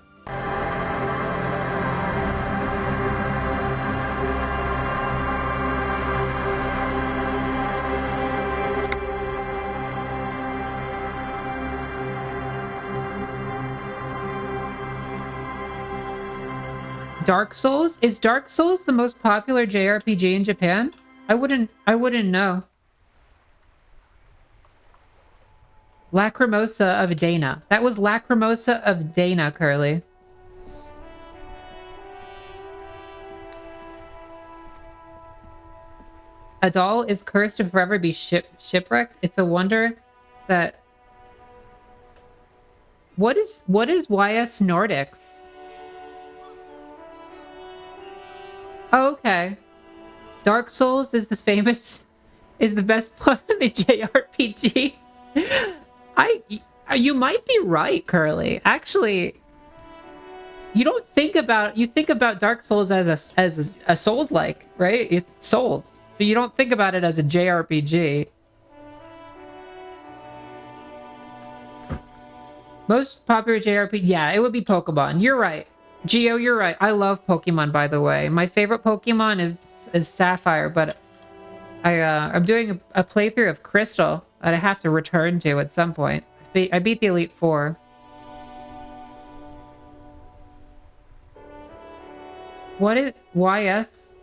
Dark Souls? Is Dark Souls the most popular JRPG in Japan? I wouldn't know. Lacrimosa of Dana. That was Lacrimosa of Dana, Curly. A doll is cursed to forever be shipwrecked. It's a wonder that... What is YS Nordics? Oh, okay. Dark Souls is the best part of the JRPG. You might be right, Curly. Actually, you think about Dark Souls as a Souls-like, right? It's Souls. But you don't think about it as a JRPG. Most popular JRPG, yeah, it would be Pokemon. You're right. Geo, you're right. I love Pokemon, by the way. My favorite Pokemon is Sapphire, but I'm doing a playthrough of Crystal that I have to return to at some point. I beat the Elite Four. What is YS?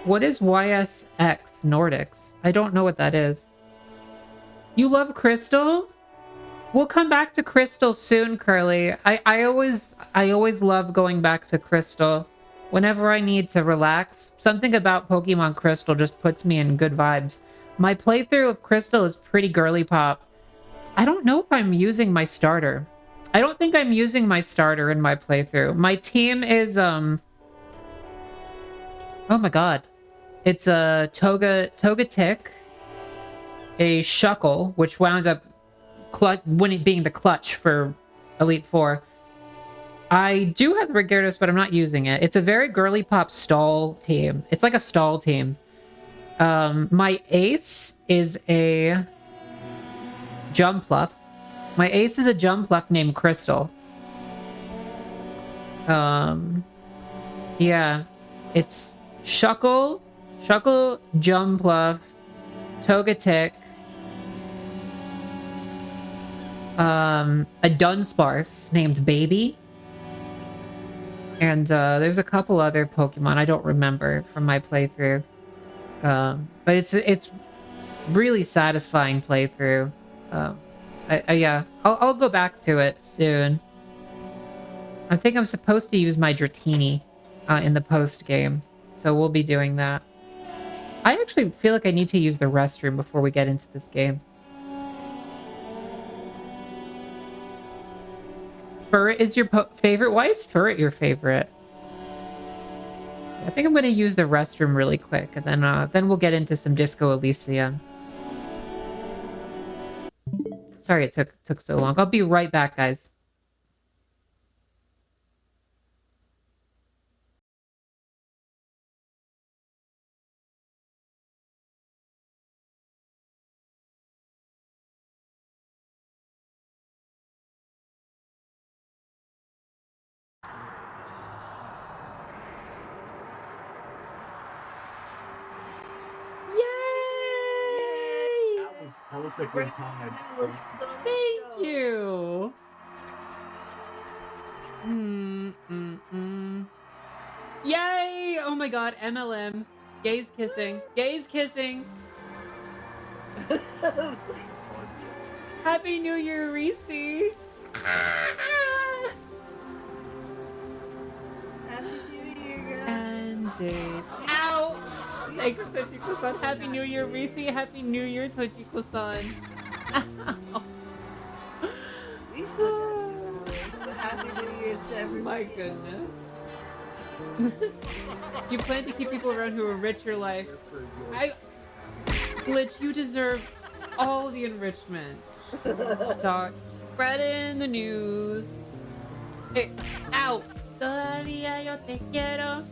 What is YSX Nordics? I don't know what that is. You love Crystal? We'll come back to Crystal soon, Curly. I always love going back to Crystal. Whenever I need to relax, something about Pokemon Crystal just puts me in good vibes. My playthrough of Crystal is pretty girly pop. I don't know if I'm using my starter. I don't think I'm using my starter in my playthrough. My team is, oh my god. It's a Togetic, a Shuckle, which wound up being the clutch for Elite Four. I do have the Gyarados, but I'm not using it. It's a very girly pop stall team. It's like a stall team. My ace is a Jumpluff. My ace is a Jumpluff named Crystal. Yeah. It's Shuckle, Jumpluff, Togetic, a Dunsparce named Baby. And there's a couple other Pokemon I don't remember from my playthrough. But it's really satisfying playthrough. Yeah, I'll go back to it soon. I think I'm supposed to use my Dratini in the post game, so we'll be doing that. I actually feel like I need to use the restroom before we get into this game. Furret is your favorite? Why is Furret your favorite? I think I'm gonna use the restroom really quick, and then we'll get into some Disco Elysium. Sorry it took so long. I'll be right back, guys. Yay! That was perfectly timed. Thank you. Yay! Oh my god, MLM. Gays kissing. Gays kissing. Happy New Year, Reese. Happy New Year, guys. And days. Ow! Thanks, Tochiko-san. Happy New Year, Reese. Happy New Year, Tochiko-san. We still got 2 hours, but Happy New Year's to everybody. My goodness. You plan to keep people around who enrich your life. Glitch, you deserve all the enrichment. Start spreading the news. Hey, ow! Todavía yo te quiero,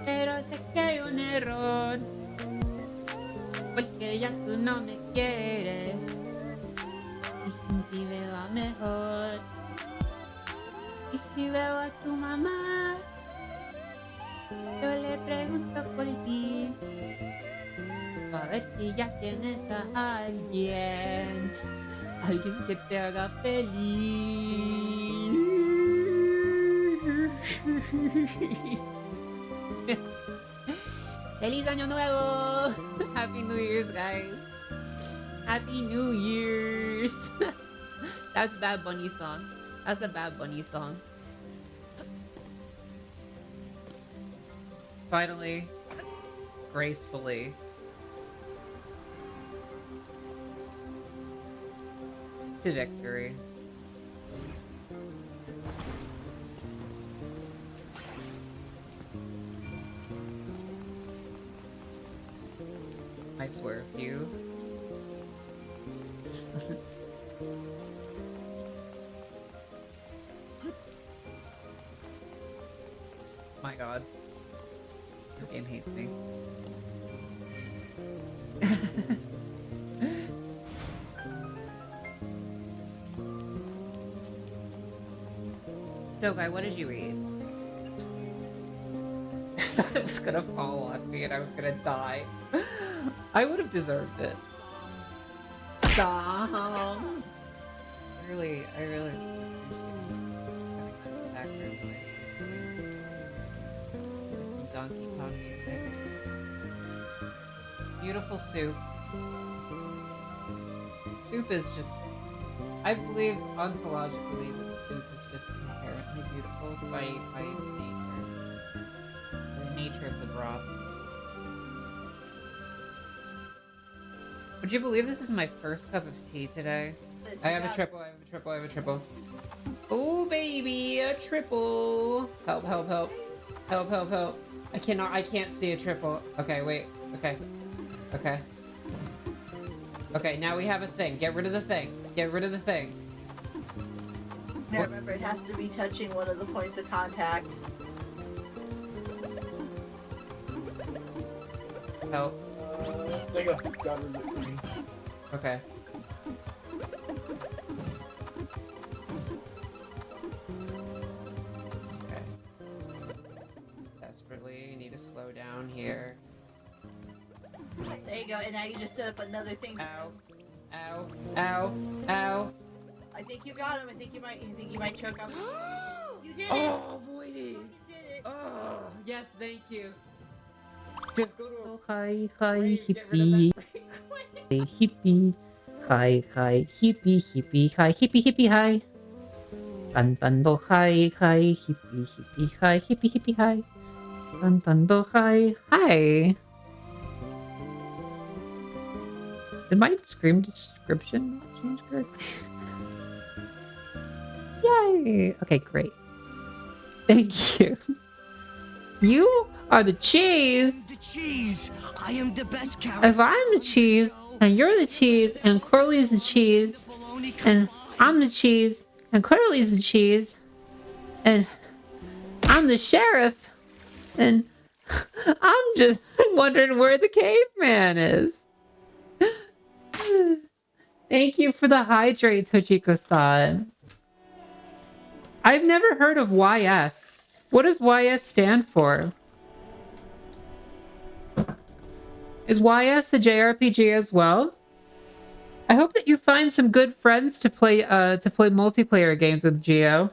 pero sé que hay un error, porque ya tú no me quieres y sin ti me va mejor. Y si veo a tu mamá, yo le pregunto por ti, a ver si ya tienes a alguien que te haga feliz. ¡Feliz Año Nuevo! Happy New Year's, guys. Happy New Year's. That's a Bad Bunny song. That's a Bad Bunny song. Finally, gracefully. To victory. I swear, if you... My god. This game hates me. So, guy, what did you eat? I thought it was gonna fall on me and I was gonna die. I would have deserved it. Stop. I really background noise. Some Donkey Kong music. Beautiful soup. Soup is just, I believe ontologically that soup is just inherently beautiful by its nature. The nature of the broth. Would you believe this is my first cup of tea today? I have a triple, I have a triple, I have a triple. Oh baby, a triple! Help, help, help. Help, help, help. I can't see a triple. Okay, wait. Okay. Okay. Okay, now we have a thing. Get rid of the thing. Get rid of the thing. Now remember, it has to be touching one of the points of contact. Help. There you go. Got rid of it. Okay. Okay. Desperately need to slow down here. There you go, and now you just set up another thing. Ow. Ow. Ow. Ow. I think you got him. I think you might choke up. You did it! Oh, Voidy! You did it! Oh, yes, thank you. Just go to a Hi, break, get rid of that break. hippie. Hi, hippie, hippie, hi, hippie, hi. Cantando hi, hippie, hi, hippie, hi. Cantando hi. Did my scream description not change correctly? Yay! Okay, great. Thank you. You are the cheese. The cheese. I am the best character. If I'm the cheese, and you're the cheese, and Curly's the cheese, and I'm the cheese, and Curly's the cheese, and I'm the sheriff, and I'm just wondering where the caveman is. Thank you for the hydrate, Tochiko-san. I've never heard of YS. What does YS stand for? Is YS a JRPG as well? I hope that you find some good friends to play multiplayer games with, Geo.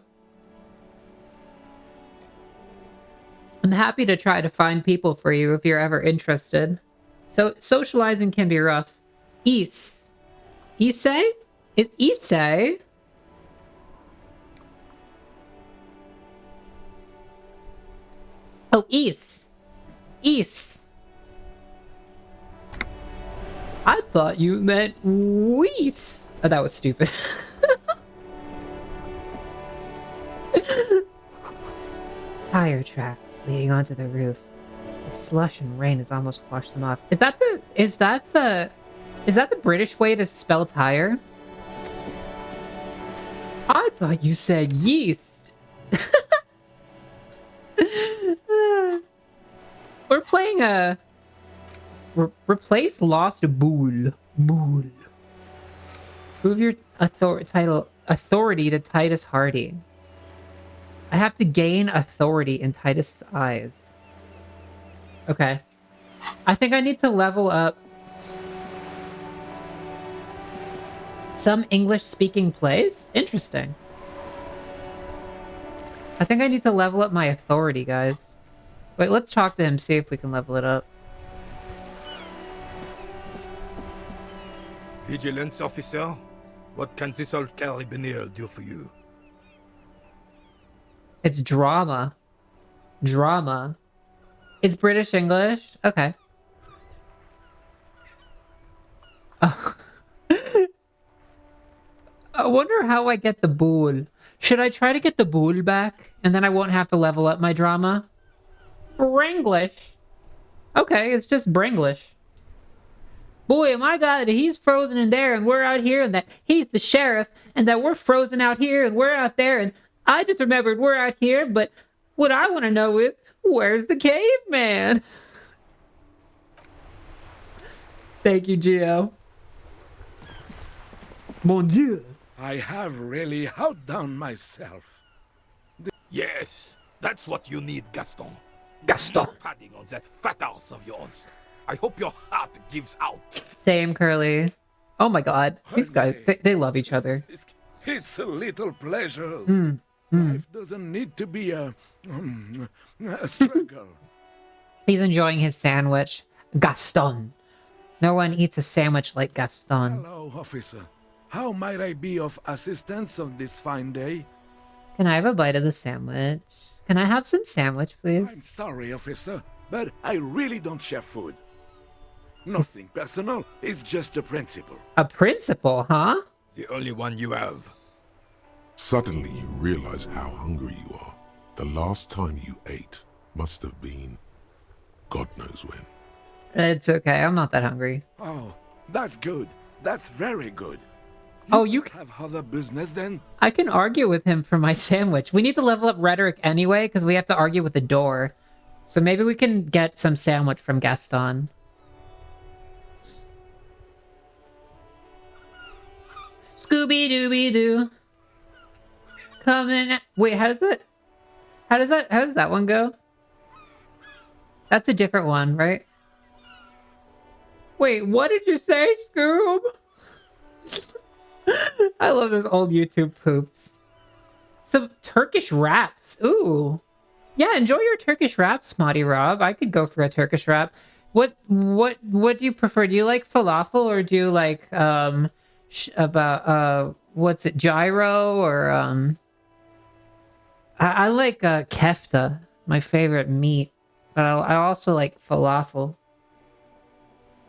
I'm happy to try to find people for you if you're ever interested. So socializing can be rough. Issei? Is Issei? Oh, Is. I thought you meant Weiss. Oh, that was stupid. Tire tracks leading onto the roof. The slush and rain has almost washed them off. Is that the British way to spell tire? I thought you said yeast. We're playing a replace lost boule. Move your authority to Titus Hardy. I have to gain authority in Titus' eyes. Okay. I think I need to level up some English-speaking plays? Interesting. I think I need to level up my authority, guys. Wait, let's talk to him, see if we can level it up. Vigilance officer, what can this old carabinier do for you? It's drama. Drama. It's British English? Okay. Oh. I wonder how I get the boule. Should I try to get the boule back? And then I won't have to level up my drama? Branglish. Okay, it's just Branglish. Boy, my God, he's frozen in there and we're out here, and that he's the sheriff, and that we're frozen out here and we're out there, and I just remembered we're out here, but what I want to know is, where's the caveman? Thank you, Gio. Mon Dieu. I have really outdone myself. Yes, that's what you need, Gaston. Gaston. Padding on that fat ass of yours. I hope your heart gives out. Same, Curly. Oh my God, these guys, they love each other. It's a little pleasure. Life doesn't need to be a struggle. He's enjoying his sandwich. Gaston. No one eats a sandwich like Gaston. Hello, officer. How might I be of assistance on this fine day? Can I have a bite of the sandwich? Can I have some sandwich, please? I'm sorry, officer, but I really don't share food. Nothing personal, it's just a principle. A principle, huh? The only one you have. Suddenly you realize how hungry you are. The last time you ate must have been God knows when. It's okay, I'm not that hungry. Oh, that's good. That's very good. You have other business then? I can argue with him for my sandwich. We need to level up rhetoric anyway, because we have to argue with the door. So maybe we can get some sandwich from Gaston. Scooby-Dooby-Doo. Coming. Wait, how does that one go? That's a different one, right? Wait, what did you say, Scoob? I love those old YouTube poops. Some Turkish raps. Ooh. Yeah, enjoy your Turkish raps, Smotty Rob. I could go for a Turkish rap. What do you prefer? Do you like falafel, or do you like what's it, gyro, or I like kefta, my favorite meat, but I also like falafel.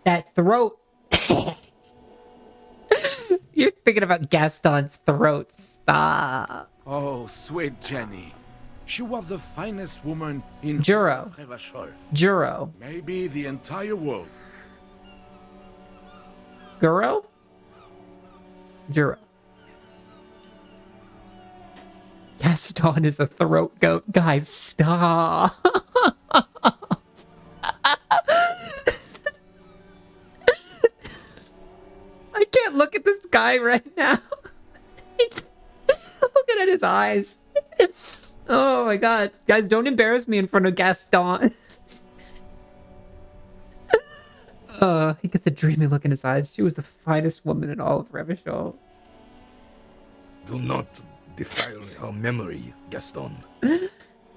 That throat. You're thinking about Gaston's throat. Stop. Oh, sweet Jenny. She was the finest woman in Juro. Revachol. Juro. Maybe the entire world. Guro? Juro. Gaston is a throat goat. Guys, stop. I can't look at this guy right now. It's looking at his eyes. Oh my god. Guys, don't embarrass me in front of Gaston. He gets a dreamy look in his eyes. She was the finest woman in all of Revachol. Do not defile her memory, Gaston.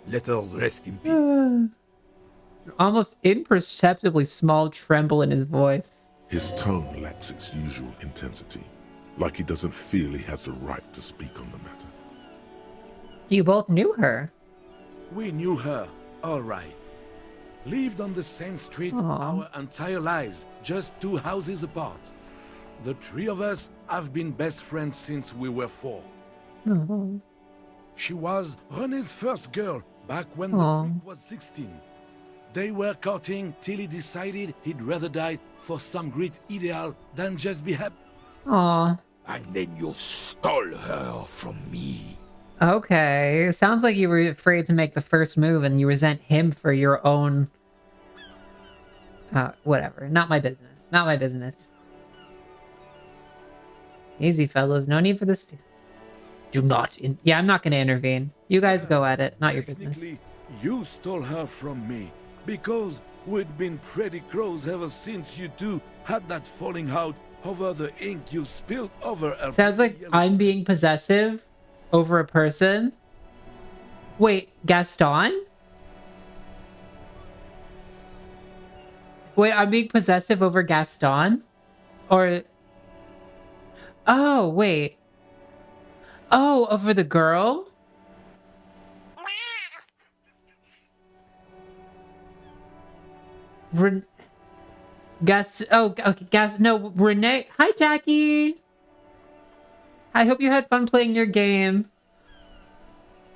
Let her rest in peace. Almost imperceptibly small tremble in his voice. His tone lacks its usual intensity, like he doesn't feel he has the right to speak on the matter. You both knew her. We knew her, all right. Lived on the same street our entire lives, just 2 houses apart. The 3 of us have been best friends since we were 4. She was René's first girl back when the prick was 16. They were courting till he decided he'd rather die for some great ideal than just be happy. Aww. And then you stole her from me. Okay. Sounds like you were afraid to make the first move and you resent him for your own... whatever. Not my business. Not my business. Easy, fellas. No need for this to... Do not... Yeah, I'm not going to intervene. You guys go at it. Not your business. Technically, you stole her from me, because we'd been pretty close ever since you two had that falling out over the ink you spilled over her. Sounds like I'm being possessive over a person. Wait, Gaston? Wait, I'm being possessive over Gaston? Or... Oh, wait. Oh, over the girl? Oh, okay, no, Renee. Hi, Jackie. I hope you had fun playing your game.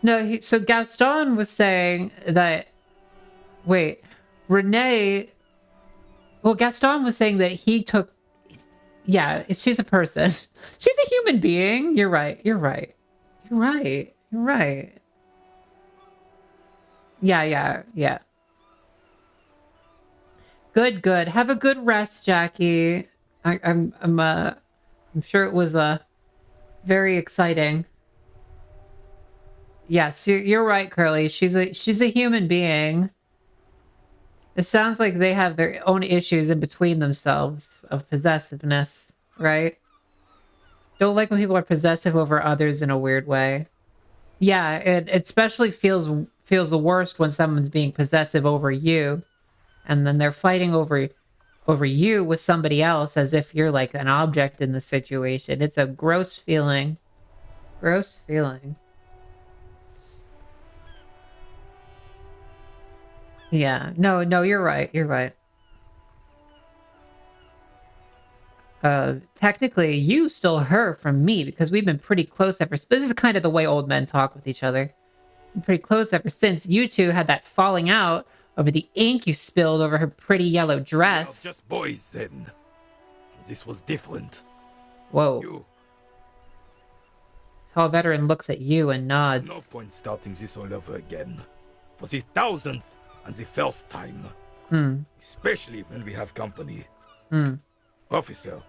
No, so Gaston was saying that... Wait, Renee... Well, Gaston was saying that he took... Yeah, she's a person. She's a human being. You're right. You're right. You're right. You're right. Yeah. Good. Have a good rest, Jackie. I'm sure it was very exciting. Yes, you're right, Curly. She's a human being. It sounds like they have their own issues in between themselves of possessiveness, right? Don't like when people are possessive over others in a weird way. Yeah, it especially feels the worst when someone's being possessive over you, and then they're fighting over you with somebody else as if you're like an object in the situation. It's a gross feeling. Gross feeling. Yeah. No, you're right. You're right. Technically, you stole her from me because we've been pretty close ever since. This is kind of the way old men talk with each other. Been pretty close ever since you two had that falling out over the ink you spilled over her pretty yellow dress. Just boys then. This was different. Whoa. You. Tall veteran looks at you and nods. No point starting this all over again. For the 1000th and the first time. Especially when we have company. Officer.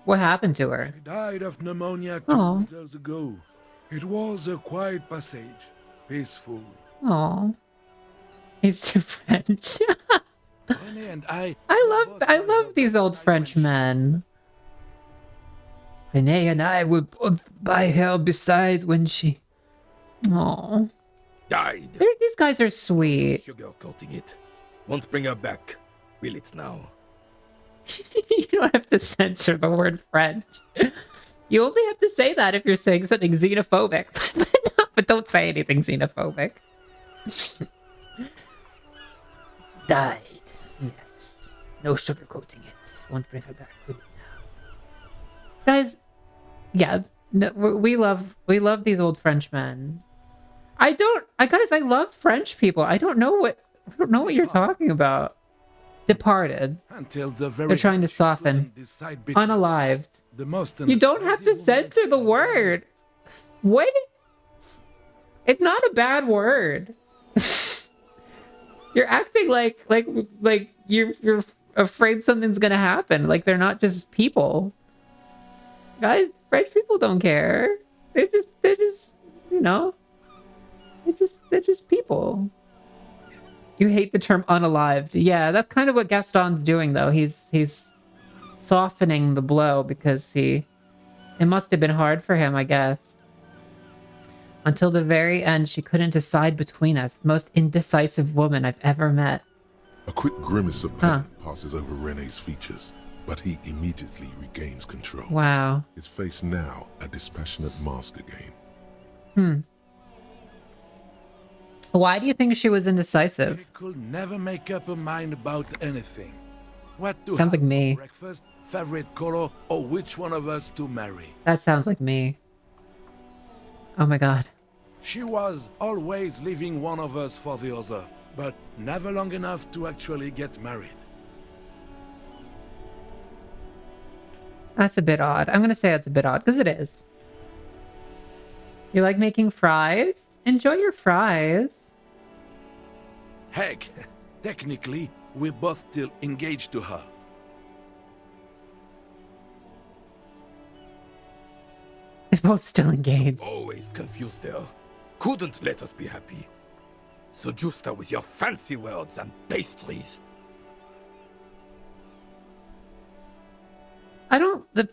What happened to her? She died of pneumonia 2 years ago. It was a quiet passage. Peaceful. Aw. He's too French. René and I love these old French men. René and I were both by her beside when she... Aw. Died. These guys are sweet. Sugarcoating it. Won't bring her back. Will it now? You don't have to censor the word French. You only have to say that if you're saying something xenophobic. But don't say anything xenophobic. Died. Yes. No sugarcoating it. Won't bring her back. Will it now? Guys, yeah, No, we love these old Frenchmen. Guys, I love French people. I don't know what you're talking about. Departed. Until the very They're trying to end, she soften. couldn't decide between Unalived. the most You don't have to indecisive woman censor the she word. What? It's not a bad word. You're acting like you're afraid something's gonna happen. Like they're not just people. Guys, French people don't care. They're just you know, they're just people. You hate the term unalived. Yeah, that's kind of what Gaston's doing though. He's softening the blow because it must have been hard for him, I guess. Until the very end, she couldn't decide between us. The most indecisive woman I've ever met. A quick grimace of pain passes over Rene's features, but he immediately regains control. Wow. His face now a dispassionate mask again. Why do you think she was indecisive? She could never make up her mind about anything. What to Sounds have like me. for breakfast, favorite color, or which one of us to marry. That sounds like me. Oh my god. She was always leaving one of us for the other, but never long enough to actually get married. That's a bit odd. I'm gonna say that's a bit odd, because it is. You like making fries? Enjoy your fries. Heck, technically, we're both still engaged to her. They're both still engaged. Always confused there. Couldn't let us be happy. Seduced her with your fancy words and pastries.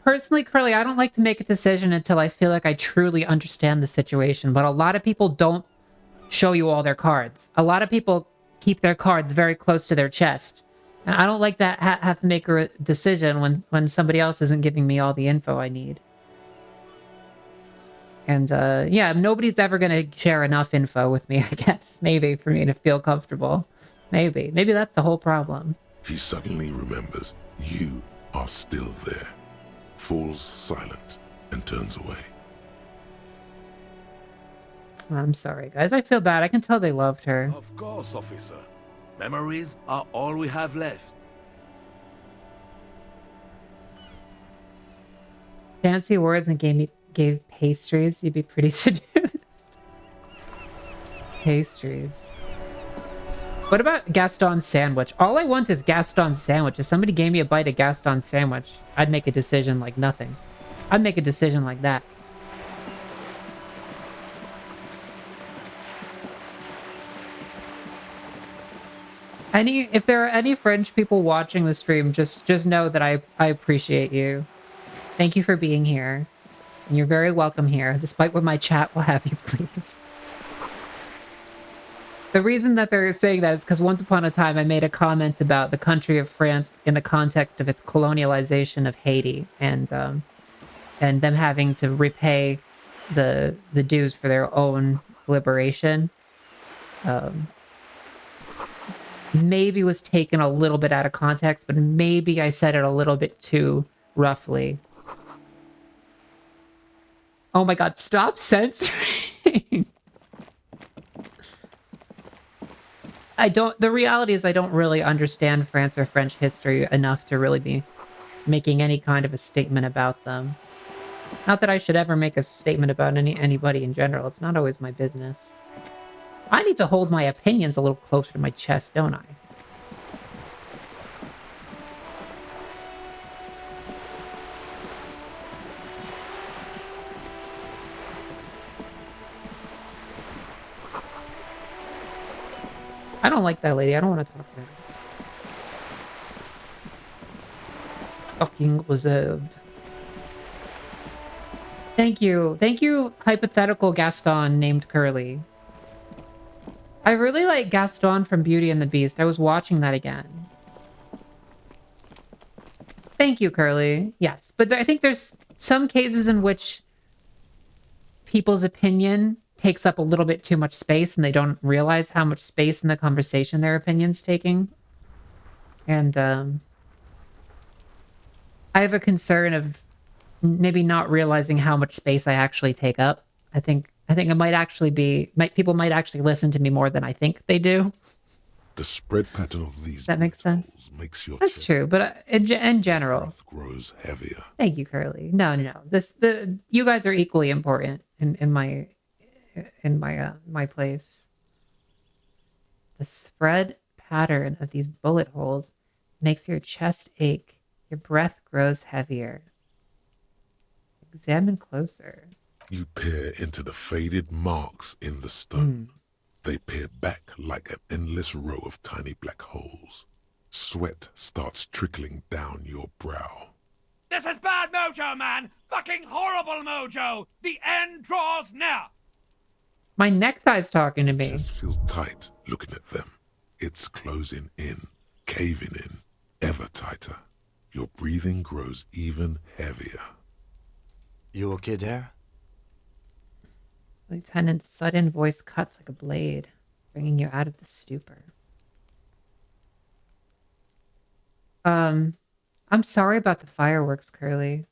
Personally, Curly, I don't like to make a decision until I feel like I truly understand the situation, but a lot of people don't show you all their cards. A lot of people keep their cards very close to their chest. And I don't like to have to make a decision when somebody else isn't giving me all the info I need. And yeah, nobody's ever going to share enough info with me, I guess. Maybe for me to feel comfortable. Maybe that's the whole problem. He suddenly remembers you are still there, falls silent, and turns away. I'm sorry, guys. I feel bad. I can tell they loved her. Of course, officer. Memories are all we have left. Fancy words and gave pastries. You'd be pretty seduced. Pastries. What about Gaston's sandwich? All I want is Gaston's sandwich. If somebody gave me a bite of Gaston's sandwich, I'd make a decision like nothing. I'd make a decision like that. If there are any French people watching the stream, just know that I appreciate you. Thank you for being here. And you're very welcome here, despite what my chat will have you believe. The reason that they're saying that is because once upon a time I made a comment about the country of France in the context of its colonialization of Haiti and them having to repay the dues for their own liberation. Maybe was taken a little bit out of context, but maybe I said it a little bit too roughly. Oh my god, stop censoring! The reality is I don't really understand France or French history enough to really be making any kind of a statement about them. Not that I should ever make a statement about anybody in general. It's not always my business. I need to hold my opinions a little closer to my chest, don't I? I don't like that lady. I don't want to talk to her. Fucking reserved. Thank you. Thank you, hypothetical Gaston named Curly. I really like Gaston from Beauty and the Beast. I was watching that again. Thank you, Curly. Yes, but I think there's some cases in which people's opinion takes up a little bit too much space and they don't realize how much space in the conversation their opinion's taking. And I have a concern of maybe not realizing how much space I actually take up. I think it might actually be people might actually listen to me more than I think they do. The spread pattern of these that makes sense. Makes your That's true, but in general, grows heavier. Thank you, Curly. No. You guys are equally important in my my place. The spread pattern of these bullet holes makes your chest ache. Your breath grows heavier. Examine closer. You peer into the faded marks in the stone. They peer back like an endless row of tiny black holes. Sweat starts trickling down your brow. This is bad mojo, man! Fucking horrible mojo! The end draws near! My necktie's talking to me. Chest feels tight looking at them. It's closing in, caving in, ever tighter. Your breathing grows even heavier. You okay there? Lieutenant's sudden voice cuts like a blade, bringing you out of the stupor. I'm sorry about the fireworks, Curly.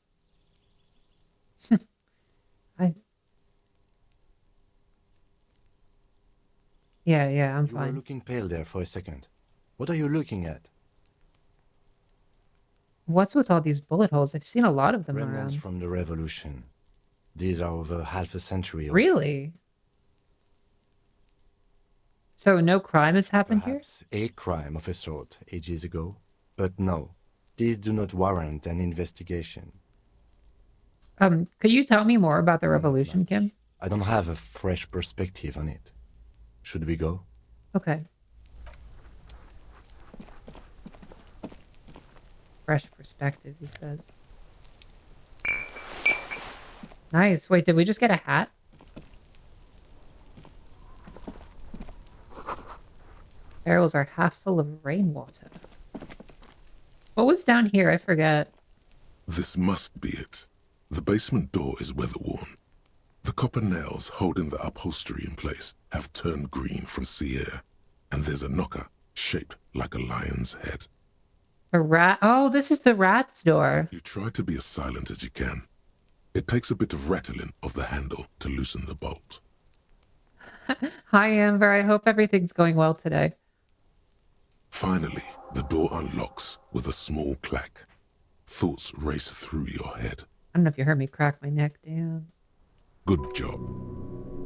Yeah, I'm fine. You were looking pale there for a second. What are you looking at? What's with all these bullet holes? I've seen a lot of them Remnants around. from the revolution. These are over half a century old. Really? So no crime has happened Perhaps a crime of a sort ages ago. But no, these do not warrant an investigation. here? Could you tell me more about the revolution, Kim? I don't have a fresh perspective on it. Should we go? Okay. Fresh perspective, he says. Nice. Wait, did we just get a hat? Barrels are half full of rainwater. What was down here? I forget. This must be it. The basement door is weather-worn. The copper nails holding the upholstery in place have turned green from sea air, and there's a knocker shaped like a lion's head. A rat? Oh, this is the rat's door. You try to be as silent as you can. It takes a bit of rattling of the handle to loosen the bolt. Hi, Amber. I hope everything's going well today. Finally, the door unlocks with a small clack. Thoughts race through your head. I don't know if you heard me crack my neck. Damn. Good job.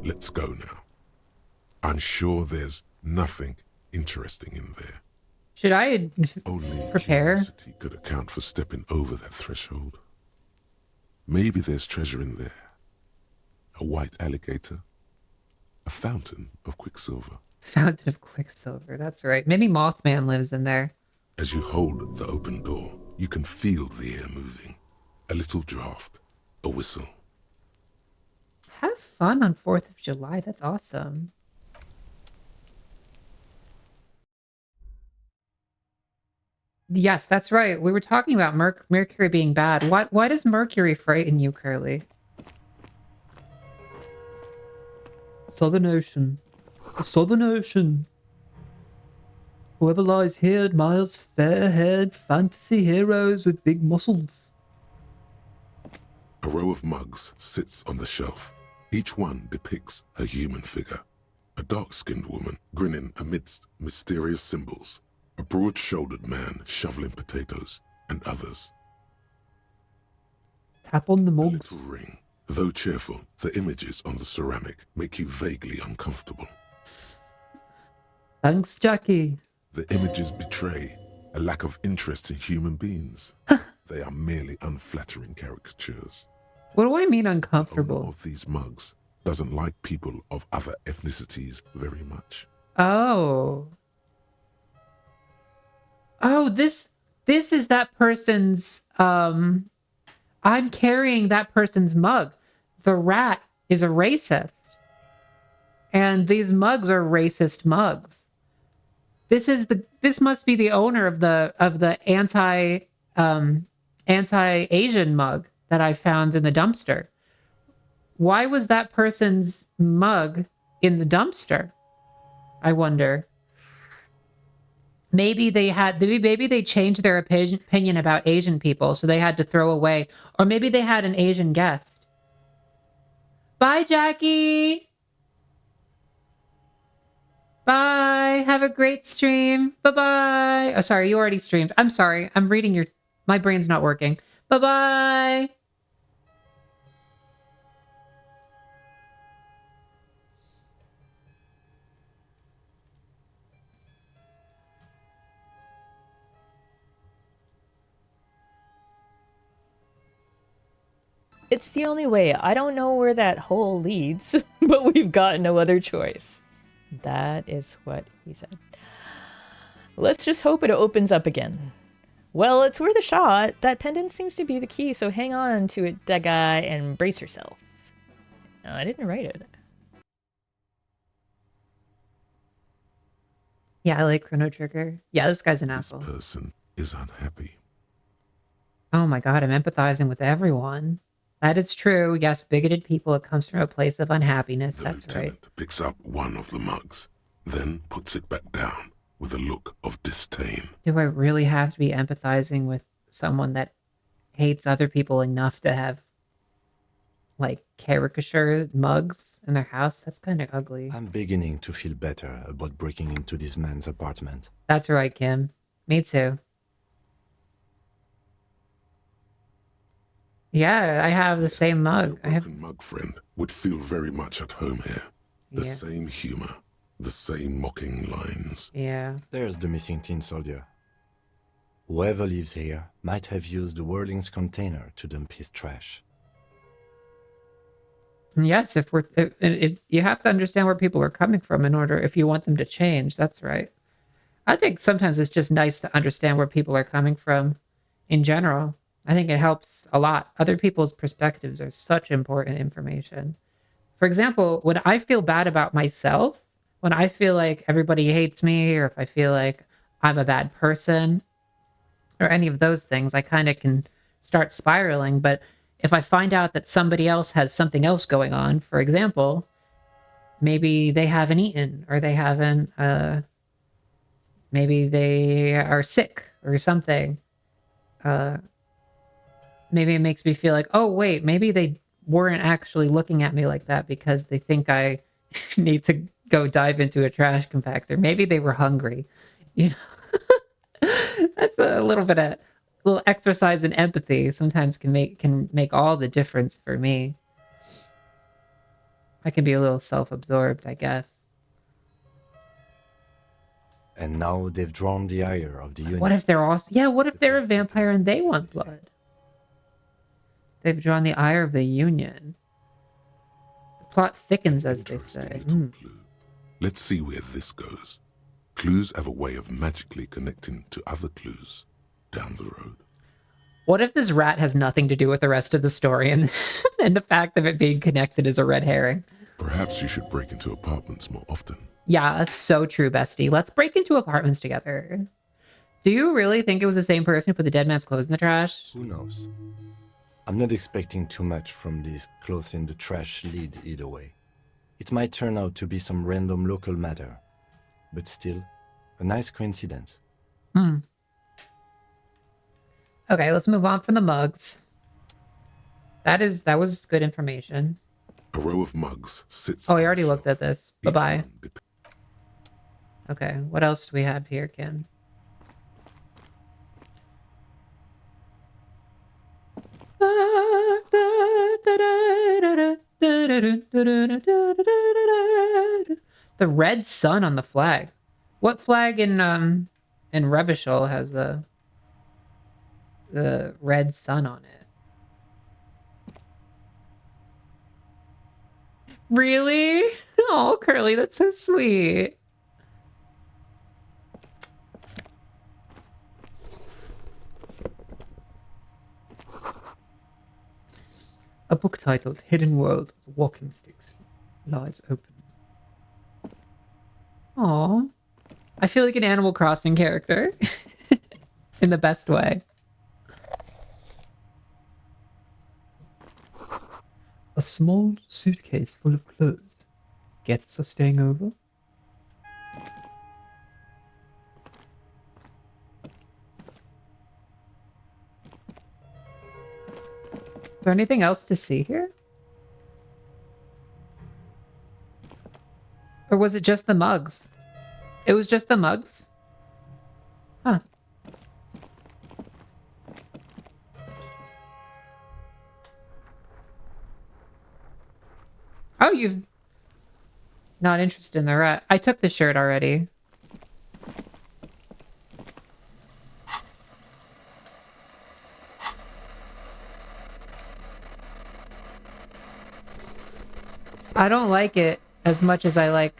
Let's go now. I'm sure there's nothing interesting in there. Should I prepare? Curiosity could account for stepping over that threshold. Maybe there's treasure in there. A white alligator. A fountain of quicksilver. Fountain of quicksilver. That's right. Maybe Mothman lives in there. As you hold the open door, you can feel the air moving. A little draft. A whistle. Have fun on 4th of July. That's awesome. Yes, that's right. We were talking about Mercury being bad. Why does Mercury frighten you, Curly? Southern Ocean. The Southern Ocean. Whoever lies here admires fair-haired fantasy heroes with big muscles. A row of mugs sits on the shelf. Each one depicts a human figure. A dark-skinned woman grinning amidst mysterious symbols. A broad-shouldered man shoveling potatoes, and others. Tap on the mugs. A little ring. Though cheerful, the images on the ceramic make you vaguely uncomfortable. Thanks, Jackie. The images betray a lack of interest in human beings. They are merely unflattering caricatures. What do I mean The uncomfortable? owner of these mugs doesn't like people of other ethnicities very much. Oh. Oh, this is that person's I'm carrying that person's mug. The rat is a racist. And these mugs are racist mugs. This must be the owner of the anti-Asian mug that I found in the dumpster. Why was that person's mug in the dumpster? I wonder. Maybe they changed their opinion about Asian people, so they had to throw away. Or maybe they had an Asian guest. Bye, Jackie! Bye! Have a great stream. Bye-bye! Oh, sorry, you already streamed. I'm sorry. I'm reading your... My brain's not working. Bye-bye! It's the only way. I don't know where that hole leads, but we've got no other choice. That is what he said. Let's just hope it opens up again. Well, it's worth a shot. That pendant seems to be the key, so hang on to it, that guy, and brace yourself. No, I didn't write it. Yeah, I like Chrono Trigger. Yeah, this guy's an asshole. This person is unhappy. Oh my god, I'm empathizing with everyone. That is true. Yes, bigoted people, it comes from a place of unhappiness. That's right. Picks up one of the mugs, then puts it back down with a look of disdain. Do I really have to be empathizing with someone that hates other people enough to have, like, caricature mugs in their house? That's kind of ugly. I'm beginning to feel better about breaking into this man's apartment. That's right, Kim. Me too. Yeah, I have the same mug. I have mug friend would feel very much at home here. The same humor, the same mocking lines. Yeah. There's the missing tin soldier. Whoever lives here might have used the Whirling's container to dump his trash. Yes, if you have to understand where people are coming from in order, if you want them to change. That's right. I think sometimes it's just nice to understand where people are coming from in general. I think it helps a lot. Other people's perspectives are such important information. For example, when I feel bad about myself, when I feel like everybody hates me, or if I feel like I'm a bad person, or any of those things, I kind of can start spiraling. But if I find out that somebody else has something else going on, for example, maybe they haven't eaten, or they haven't, maybe they are sick or something, maybe it makes me feel like, oh, wait, maybe they weren't actually looking at me like that because they think I need to go dive into a trash compactor. Maybe they were hungry. You know, that's a little exercise in empathy sometimes can make all the difference for me. I can be a little self-absorbed, I guess. And now they've drawn the ire of the Union. What if they're also... Yeah, what if they're a vampire and they want blood? They've drawn the ire of the Union. The plot thickens, as they say. Let's see where this goes. Clues have a way of magically connecting to other clues down the road. What if this rat has nothing to do with the rest of the story and, and the fact of it being connected is a red herring? Perhaps you should break into apartments more often. Yeah, that's so true, bestie. Let's break into apartments together. Do you really think it was the same person who put the dead man's clothes in the trash? Who knows? I'm not expecting too much from this clothes in the trash lead either way. It might turn out to be some random local matter, but still, a nice coincidence. Okay, let's move on from the mugs. That was good information. A row of mugs sits. Oh, we already looked at this. Bye-bye. Okay, what else do we have here, Kim? The red sun on the flag. What flag in Revachol has the red sun on it? Really? Oh, Curly, that's so sweet. A book titled Hidden World of the Walking Sticks lies open. Aww. I feel like an Animal Crossing character. In the best way. A small suitcase full of clothes. Guests are staying over? there anything else to see here? Or was it just the mugs? It was just the mugs? Huh. Oh, you've... Not interested in the rat. I took the shirt already. I don't like it as much as I like,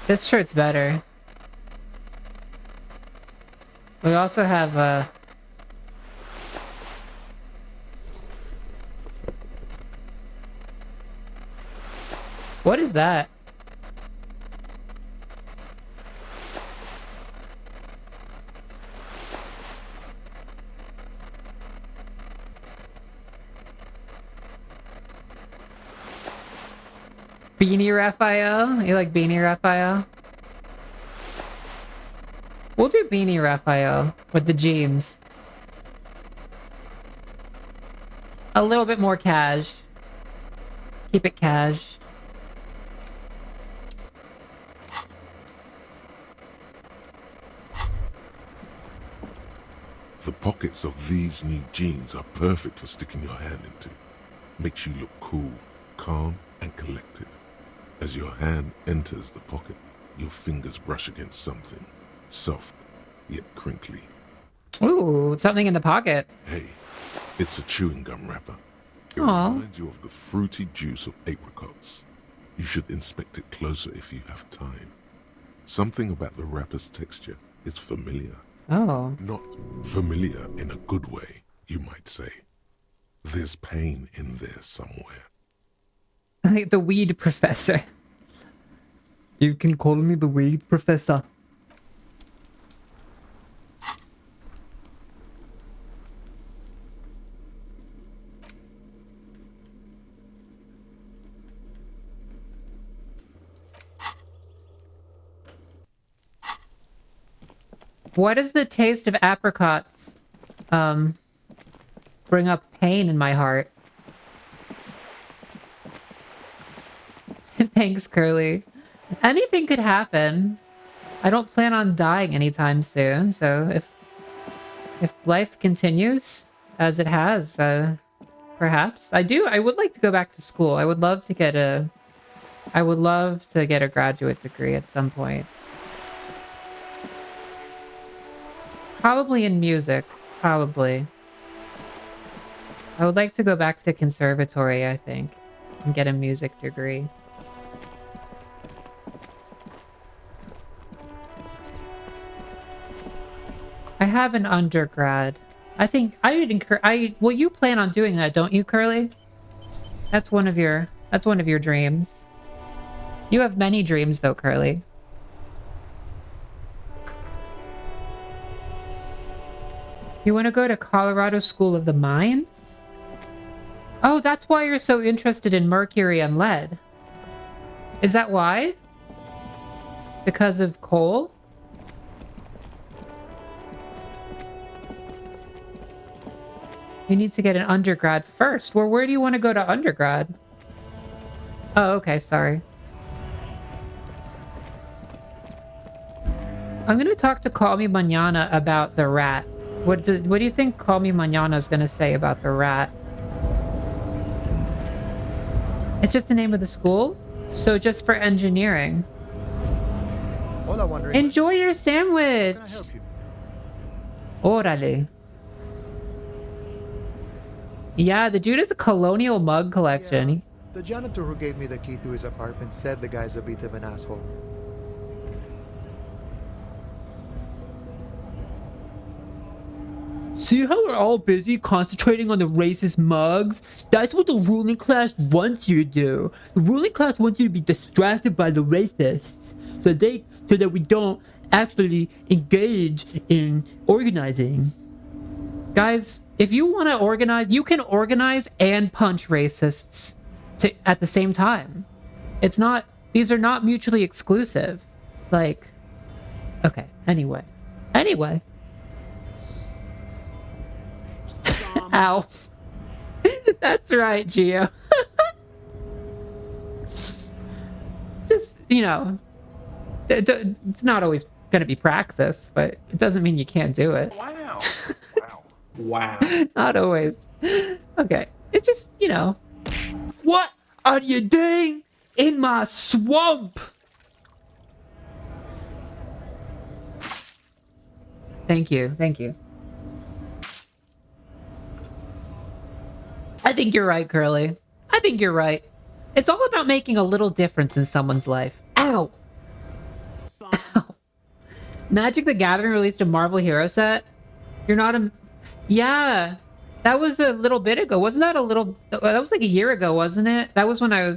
this shirt's better. We also have, what is that? Beanie Raphael? You like Beanie Raphael? We'll do Beanie Raphael with the jeans. A little bit more cash. Keep it cash. The pockets of these new jeans are perfect for sticking your hand into. Makes you look cool, calm, and collected. As your hand enters the pocket, your fingers brush against something. Soft, yet crinkly. Ooh, something in the pocket. Hey, it's a chewing gum wrapper. It Aw. reminds you of the fruity juice of apricots. You should inspect it closer if you have time. Something about the wrapper's texture is familiar. Oh. Not familiar in a good way, you might say. There's pain in there somewhere. Like the weed professor. You can call me the weed professor. Why does the taste of apricots bring up pain in my heart? Thanks, Curly. Anything could happen. I don't plan on dying anytime soon, so if life continues as it has, perhaps. I would like to go back to school. I would love to get a graduate degree at some point. Probably in music. Probably. I would like to go back to conservatory, I think, and get a music degree. I have an undergrad. I think I would encourage. Well, you plan on doing that, don't you, Curly? That's one of your dreams. You have many dreams, though, Curly. You want to go to Colorado School of the Mines? Oh, that's why you're so interested in mercury and lead. Is that why? Because of coal? You need to get an undergrad first. Well, where do you want to go to undergrad? Oh, okay, sorry. I'm going to talk to Call Me Mañana about the rat. What do you think Call Me Mañana is going to say about the rat? It's just the name of the school? So just for engineering. Hola, wondering. Enjoy your sandwich! How can I help you? Órale. Yeah, the dude has a colonial mug collection. Yeah. The janitor who gave me the key to his apartment said the guy's a bit of an asshole. See how we're all busy concentrating on the racist mugs? That's what the ruling class wants you to do. The ruling class wants you to be distracted by the racists, so that we don't actually engage in organizing. Guys, if you want to organize, you can organize and punch racists at the same time. These are not mutually exclusive. Like, okay, anyway. Ow. That's right, Gio. Just, you know, it's not always going to be practice, but it doesn't mean you can't do it. Wow. Wow. Not always. Okay. It's just, you know. What are you doing in my swamp? Thank you. Thank you. I think you're right, Curly. I think you're right. It's all about making a little difference in someone's life. Ow! Ow. Magic the Gathering released a Marvel Hero set. You're not a... Yeah. That was a little bit ago. Wasn't that a little... That was like a year ago, wasn't it? That was when I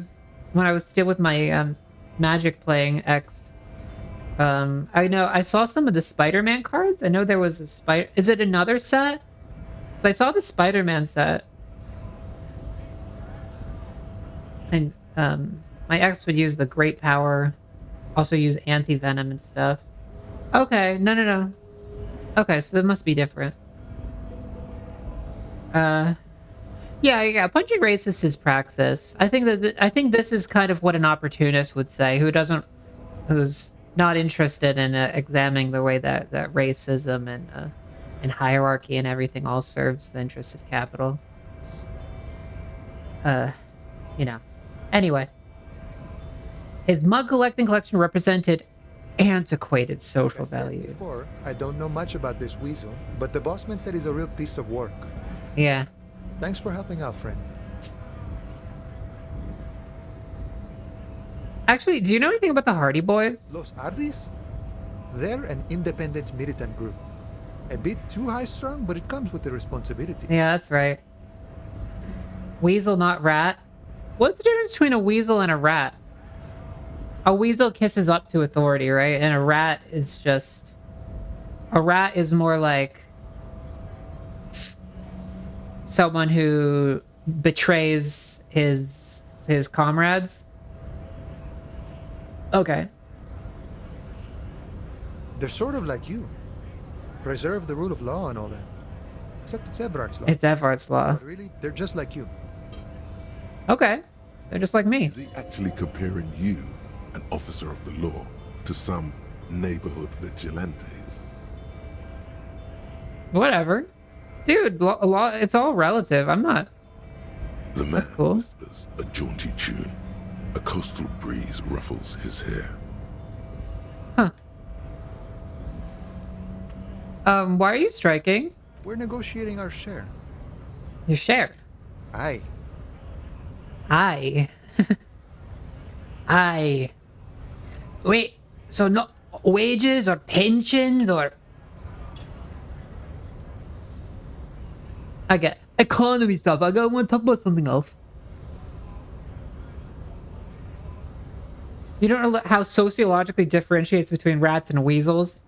was still with my Magic playing ex. I know I saw some of the Spider-Man cards. I know there was a Spider... Is it another set? 'Cause I saw the Spider-Man set. And my ex would use the Great Power, also use Anti-Venom and stuff. Okay, no. Okay, so that must be different. Yeah, punching racist is praxis. I think I think this is kind of what an opportunist would say, who's not interested in examining the way that racism and hierarchy and everything all serves the interests of capital. You know. Anyway, his mug collecting collection represented antiquated social values. Before, I don't know much about this weasel, but the bossman said he's a real piece of work. Yeah. Thanks for helping out, friend. Actually, do you know anything about the Hardy Boys? Los Hardys? They're an independent militant group. A bit too high-strung, but it comes with the responsibility. Yeah, that's right. Weasel, not rat. What's the difference between a weasel and a rat? A weasel kisses up to authority, right? And a rat is just... A rat is more like... someone who betrays his comrades. Okay. They're sort of like you. Preserve the rule of law and all that. Except it's Everard's law. It's Everard's law. But really, they're just like you. Okay. They're just like me. Is he actually comparing you, an officer of the law, to some neighborhood vigilantes? Whatever. Dude, law, it's all relative. I'm not... The man cool. whispers a jaunty tune. A coastal breeze ruffles his hair. Huh. Why are you striking? We're negotiating our share. Your share? Aye. Aye. Aye. Wait, so no wages or pensions or... I get economy stuff. I want to talk about something else. You don't know how sociologically differentiates between rats and weasels?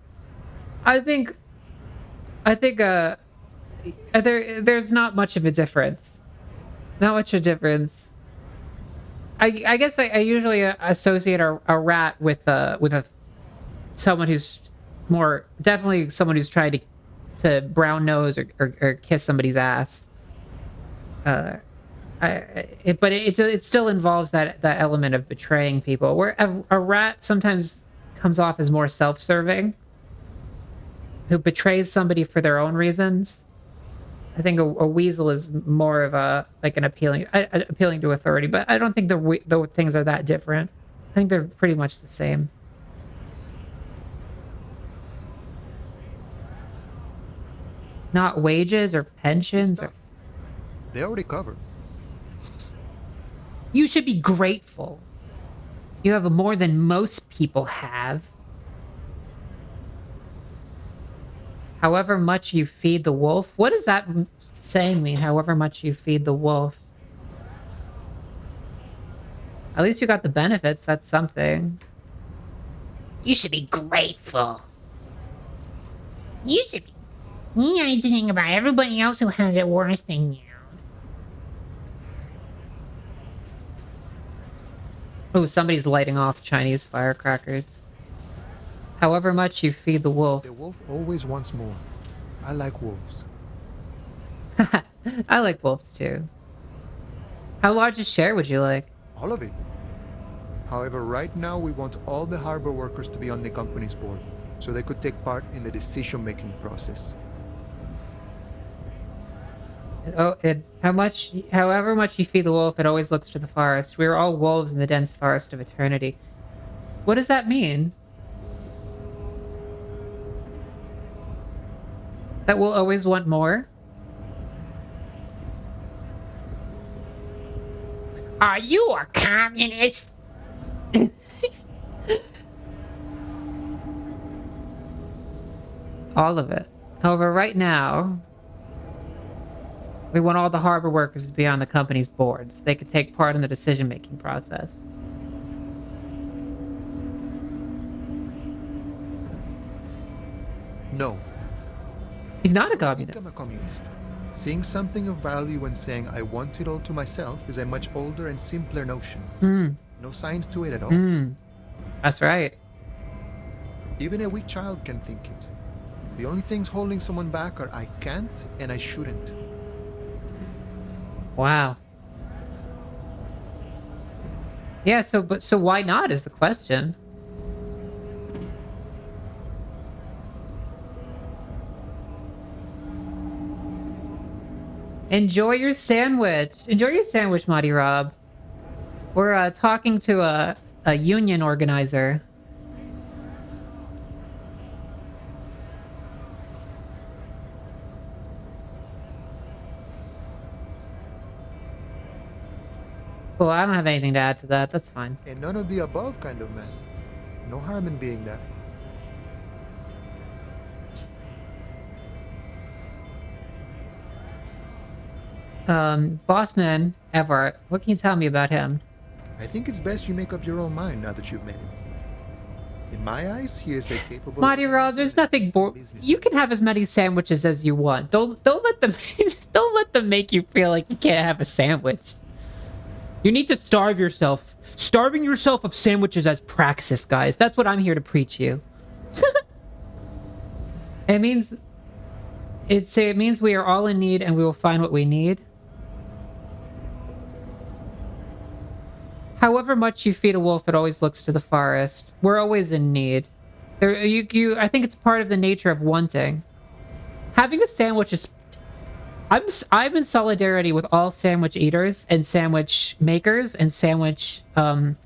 I think there's not much of a difference. Not much of a difference. I guess I usually associate a rat with someone who's more definitely someone who's trying to brown nose or kiss somebody's ass. But it still involves that element of betraying people. Where a rat sometimes comes off as more self-serving, who betrays somebody for their own reasons. I think a weasel is more of an appealing to authority, but I don't think the things are that different. I think they're pretty much the same. Not wages or pensions or... They already covered. You should be grateful. You have more than most people have. However much you feed the wolf. What does that saying mean? However much you feed the wolf. At least you got the benefits. That's something. You should be grateful. You should be... You need to think about everybody else who has it worse than you. Oh, somebody's lighting off Chinese firecrackers. However much you feed the wolf. The wolf always wants more. I like wolves. I like wolves too. How large a share would you like? All of it. However, right now we want all the harbor workers to be on the company's board, so they could take part in the decision-making process. However much you feed the wolf, it always looks to the forest. We are all wolves in the dense forest of eternity. What does that mean? That we'll always want more? Are you a communist? All of it. However, right now, we want all the harbor workers to be on the company's boards. They could take part in the decision-making process. No. He's not a I don't communist. think I'm a communist. Seeing something of value and saying I want it all to myself is a much older and simpler notion. No science to it at all. That's right. Even a weak child can think it. The only things holding someone back are I can't and I shouldn't. Wow. Yeah, so why not is the question. Enjoy your sandwich. Enjoy your sandwich, Marty Rob. We're talking to a union organizer. Well, I don't have anything to add to that. That's fine. A none of the above kind of man. No harm in being that. Bossman Everett, what can you tell me about him? I think it's best you make up your own mind now that you've met him. In my eyes, he is a capable... Marty Rob, there's nothing you can have as many sandwiches as you want. Don't let them don't let them make you feel like you can't have a sandwich. You need to starve yourself. Starving yourself of sandwiches as praxis, guys. That's what I'm here to preach you. It means we are all in need and we will find what we need. However much you feed a wolf, it always looks to the forest. We're always in need. I think it's part of the nature of wanting. Having a sandwich is... I'm in solidarity with all sandwich eaters and sandwich makers and sandwich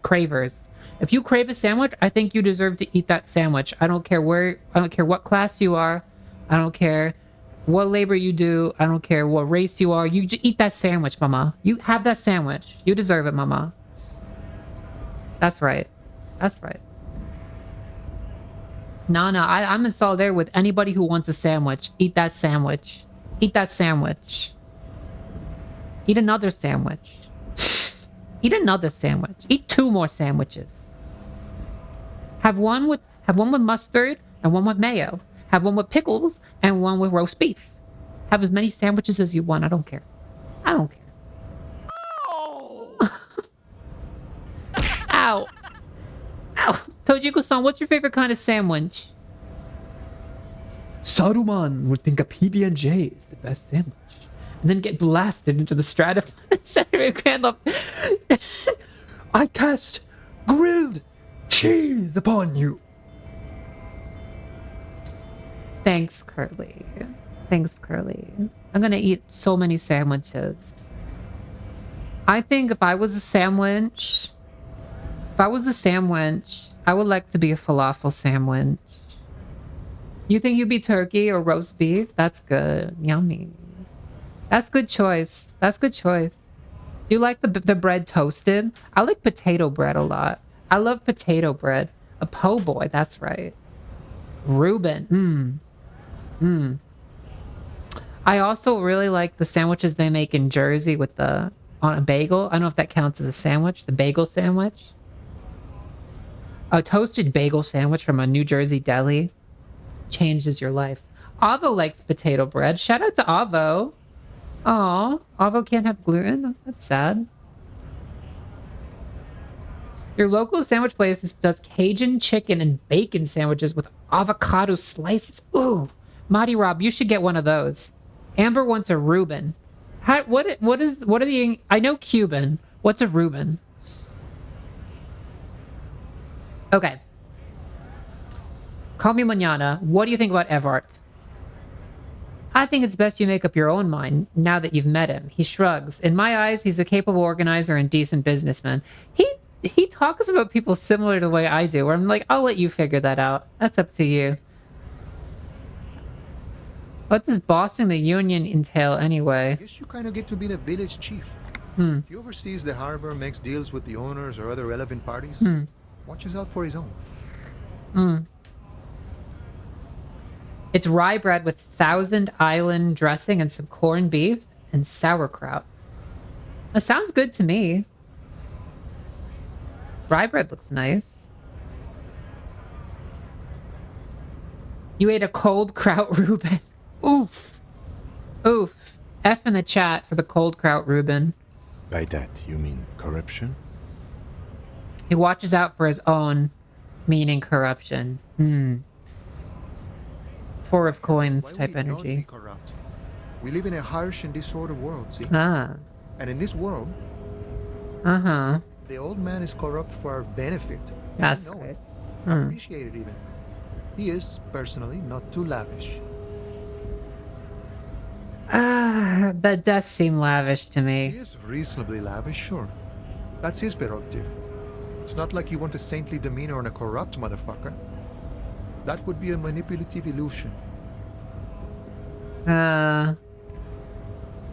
cravers. If you crave a sandwich, I think you deserve to eat that sandwich. I don't care what class you are. I don't care what labor you do. I don't care what race you are. You just eat that sandwich, mama. You have that sandwich. You deserve it, mama. That's right. That's right. No, I'm in solidarity with anybody who wants a sandwich. Eat that sandwich. Eat that sandwich. Eat another sandwich. Eat another sandwich. Eat 2 more sandwiches. Have one with mustard and one with mayo. Have one with pickles and one with roast beef. Have as many sandwiches as you want. I don't care. I don't care. Ow. Ow. Tojiko-san, what's your favorite kind of sandwich? Saruman would think a PB&J is the best sandwich. And then get blasted into the stratosphere. I cast grilled cheese upon you. Thanks, Curly. Thanks, Curly. I'm gonna eat so many sandwiches. I think if I was a sandwich, I would like to be a falafel sandwich. You think you'd be turkey or roast beef? That's good. Yummy. That's good choice. That's good choice. Do you like the bread toasted? I like potato bread a lot. I love potato bread. A po' boy, that's right. Reuben. I also really like the sandwiches they make in Jersey with on a bagel. I don't know if that counts as a sandwich. The bagel sandwich. A toasted bagel sandwich from a New Jersey deli changes your life. Avo likes potato bread. Shout out to Avo. Aw, Avo can't have gluten. That's sad. Your local sandwich place does Cajun chicken and bacon sandwiches with avocado slices. Ooh, Marty Rob, you should get one of those. Amber wants a Reuben. What are the... I know Cuban. What's a Reuben? Okay. Call me mañana. What do you think about Evart? I think it's best you make up your own mind now that you've met him. He shrugs. In my eyes, he's a capable organizer and decent businessman. He talks about people similar to the way I do, where I'm like, I'll let you figure that out. That's up to you. What does bossing the union entail anyway? I guess you kind of get to be the village chief. He oversees the harbor, makes deals with the owners or other relevant parties. Watches out for his own. It's rye bread with Thousand Island dressing and some corned beef and sauerkraut. That sounds good to me. Rye bread looks nice. You ate a cold kraut Reuben. Oof. Oof. F in the chat for the cold kraut Reuben. By that, you mean corruption? He watches out for his own, meaning corruption. Four of coins type energy. We live in a harsh and disordered world, see? Ah. And in this world, the old man is corrupt for our benefit. That's I know right. it. Appreciate it even. He is, personally, not too lavish. That does seem lavish to He me. is reasonably lavish, sure. That's his prerogative. It's not like you want a saintly demeanor on a corrupt motherfucker. That would be a manipulative illusion.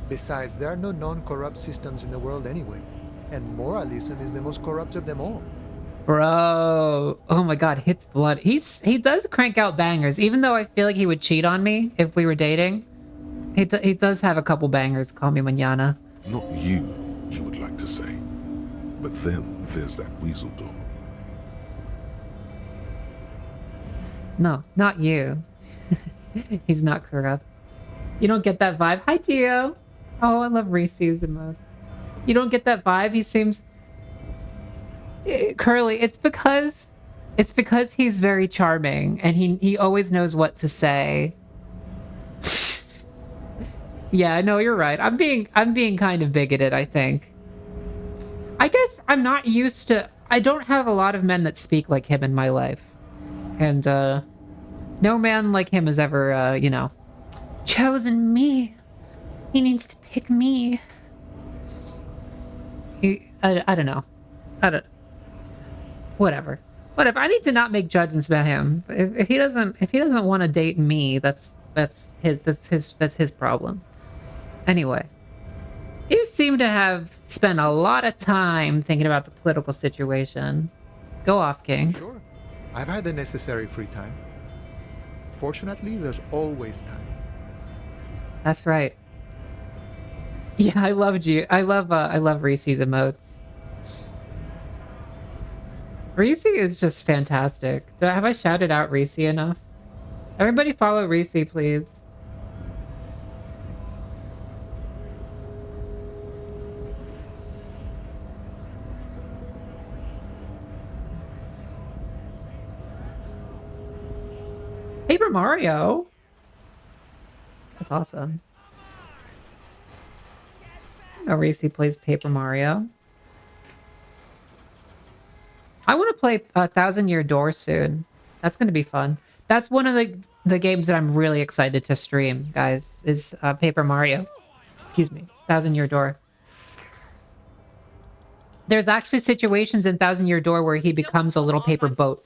Besides, there are no non-corrupt systems in the world anyway. And moralism is the most corrupt of them all. Bro. Oh my god, hits blood. He does crank out bangers, even though I feel like he would cheat on me if we were dating. He does have a couple bangers. Call me mañana. Not you would like to say. But then there's that weasel door. No, not you. He's not corrupt. You don't get that vibe. Hi, Gio. Oh, I love Reese's emotes. You don't get that vibe. He seems... Curly, it's because he's very charming and he always knows what to say. Yeah, I know, you're right. I'm being kind of bigoted, I think. I guess I'm not used to... I don't have a lot of men that speak like him in my life. And, no man like him has ever, you know, chosen me. He needs to pick me. I don't know. Whatever. I need to not make judgments about him. If he doesn't want to date me, that's his problem. Anyway, you seem to have spent a lot of time thinking about the political situation. Go off, King. Sure. I've had the necessary free time. Fortunately, there's always time. That's right. Yeah, I loved you. I love Reese's emotes. Reese is just fantastic. Have I shouted out Reese enough? Everybody follow Reese, please. Paper Mario. That's awesome. Oh, Reese plays Paper Mario. I want to play 1,000 Year Door soon. That's going to be fun. That's one of the games that I'm really excited to stream, guys, is Paper Mario. Excuse me. 1,000 Year Door. There's actually situations in 1,000 Year Door where he becomes a little paper boat.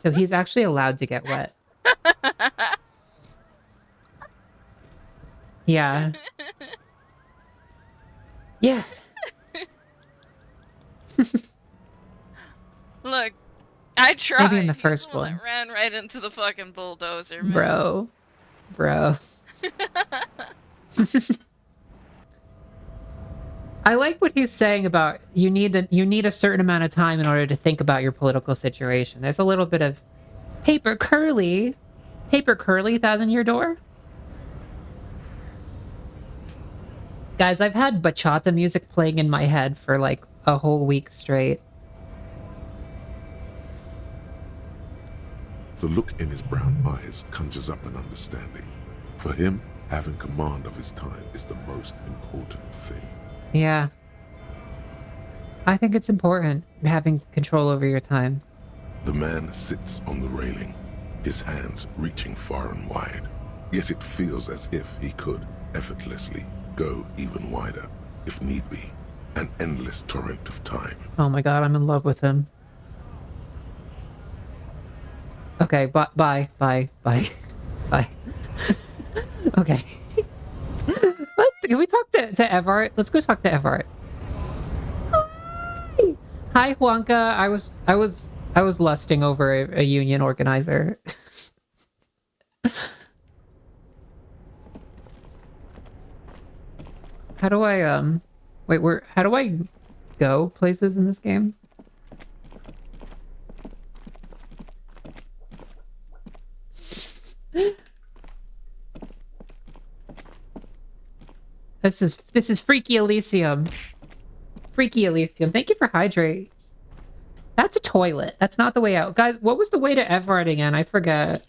So he's actually allowed to get wet. Yeah. Yeah. Look, I tried. Maybe in the first one. That ran right into the fucking bulldozer, man. Bro. I like what he's saying about you need a certain amount of time in order to think about your political situation. There's a little bit of paper curly, 1,000 Year Door. Guys, I've had bachata music playing in my head for like a whole week straight. The look in his brown eyes conjures up an understanding. For him, Having command of his time is the most important thing. Yeah. I think it's important having control over your time. The man sits on the railing, his hands reaching far and wide. Yet it feels as if he could effortlessly go even wider, if need be. An endless torrent of time. Oh my god, I'm in love with him. Okay, bye. Okay. Can we talk to Evart? Let's go talk to Evart. Hi, Juanca. I was lusting over a union organizer. How do I wait, how do I go places in this game? This is Freaky Elysium. Freaky Elysium. Thank you for hydrate. That's a toilet. That's not the way out. Guys, what was the way to Everett again? I forget.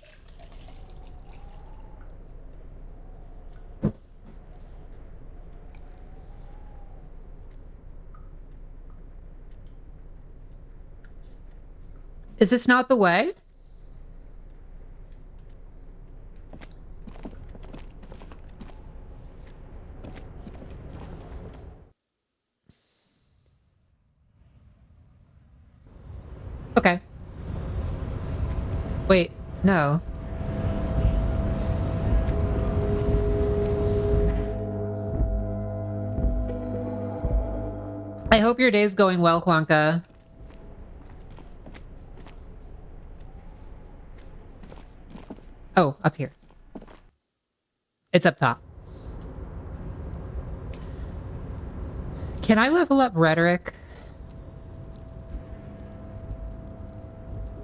Is this not the way? Okay. Wait, no. I hope your day's going well, Juanca. Oh, up here. It's up top. Can I level up rhetoric?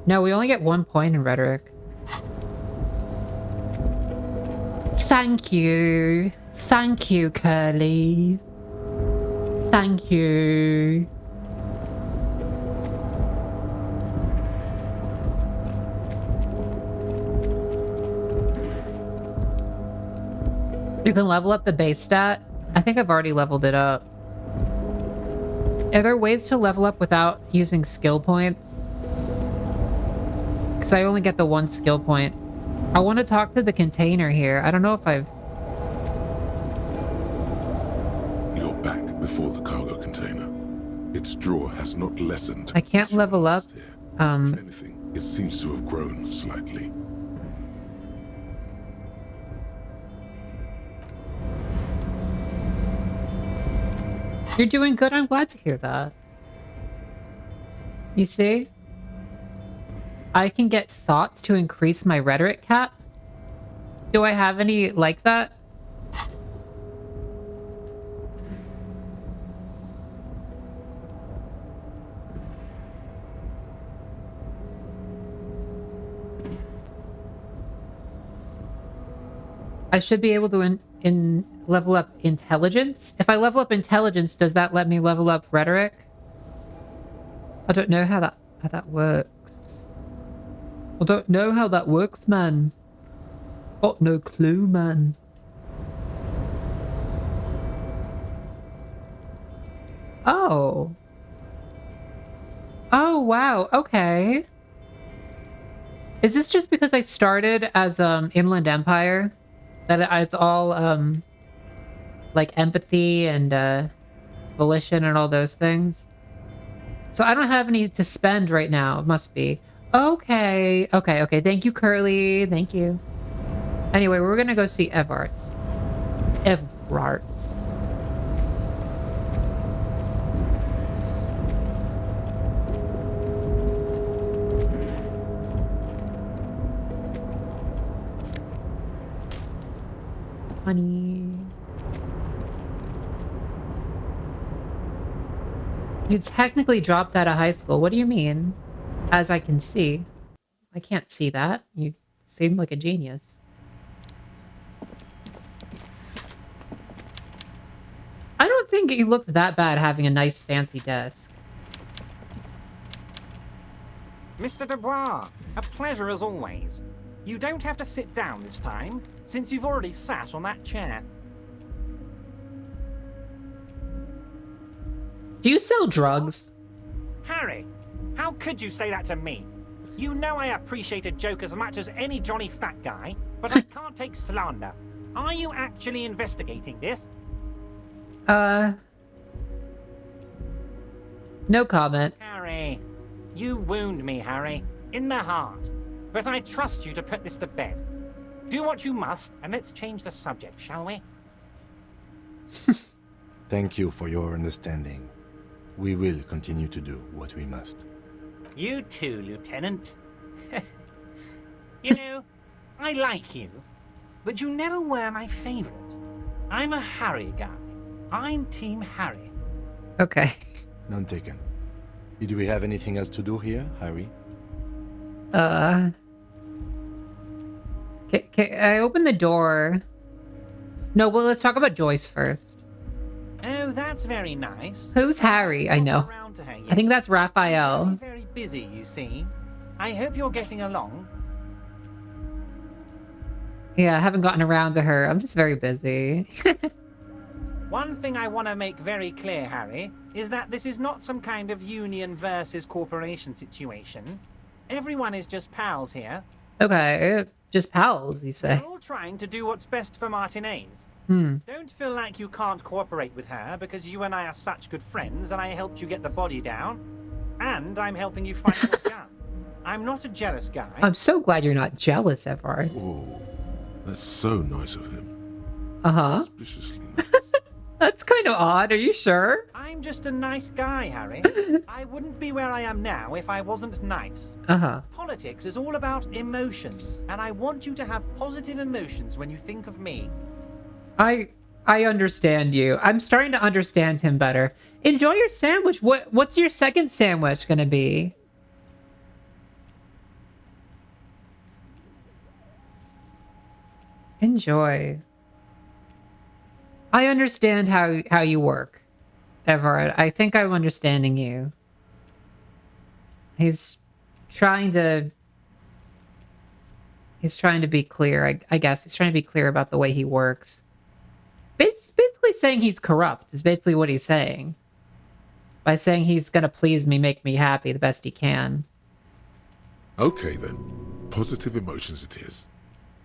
No, we only get 1 point in rhetoric. Thank you. Thank you, Curly. Thank you. You can level up the base stat. I think I've already leveled it up. Are there ways to level up without using skill points? Because I only get the 1 skill point. I want to talk to the container here. I don't know if I've... You're back before the cargo container. Its draw has not lessened. I can't level up. If anything, it seems to have grown slightly. You're doing good. I'm glad to hear that. You see? I can get thoughts to increase my rhetoric cap. Do I have any like that? I should be able to level up intelligence. If I level up intelligence, does that let me level up rhetoric? I don't know how that works. I don't know how that works, man. Got no clue, man. Oh. Oh, wow. Okay. Is this just because I started as Inland Empire? That it's all like empathy and volition and all those things? So I don't have any to spend right now. It must be. Okay. Okay. Thank you, Curly. Thank you. Anyway, we're gonna go see Evart. Evart. Honey. You technically dropped out of high school. What do you mean? As I can see. I can't see that. You seem like a genius. I don't think it looked that bad having a nice fancy desk. Mr. Dubois, a pleasure as always. You don't have to sit down this time, since you've already sat on that chair. Do you sell drugs? Harry, how could you say that to me? You know I appreciate a joke as much as any Johnny Fat Guy, but I can't take slander. Are you actually investigating this? No comment. Harry, you wound me, Harry, in the heart. But I trust you to put this to bed. Do what you must, and let's change the subject, shall we? Thank you for your understanding. We will continue to do what we must. You too, Lieutenant. You know, I like you, but you never were my favorite. I'm a Harry guy. I'm Team Harry. Okay. None taken. Do we have anything else to do here, Harry? I open the door. No, well, let's talk about Joyce first. Oh, that's very nice. Who's Harry? I know. I think that's Raphael. Very busy, you see. I hope you're getting along. Yeah, I haven't gotten around to her. I'm just very busy. One thing I want to make very clear, Harry, is that this is not some kind of union versus corporation situation. Everyone is just pals here. Okay, just pals, you say. We're all trying to do what's best for Martinez. Don't feel like you can't cooperate with her because you and I are such good friends and I helped you get the body down. And I'm helping you find your gun. I'm not a jealous guy. I'm so glad you're not jealous, Everard. Oh, that's so nice of him. Uh-huh. Suspiciously nice. That's kind of odd. Are you sure? I'm just a nice guy, Harry. I wouldn't be where I am now if I wasn't nice. Uh-huh. Politics is all about emotions, and I want you to have positive emotions when you think of me. I understand you. I'm starting to understand him better. Enjoy your sandwich. What's your second sandwich gonna be? Enjoy. I understand how you work, Everard. I think I'm understanding you. He's trying to be clear. I guess he's trying to be clear about the way he works. Basically saying he's corrupt is basically what he's saying. By saying he's gonna please me, make me happy the best he can. Okay then. Positive emotions it is.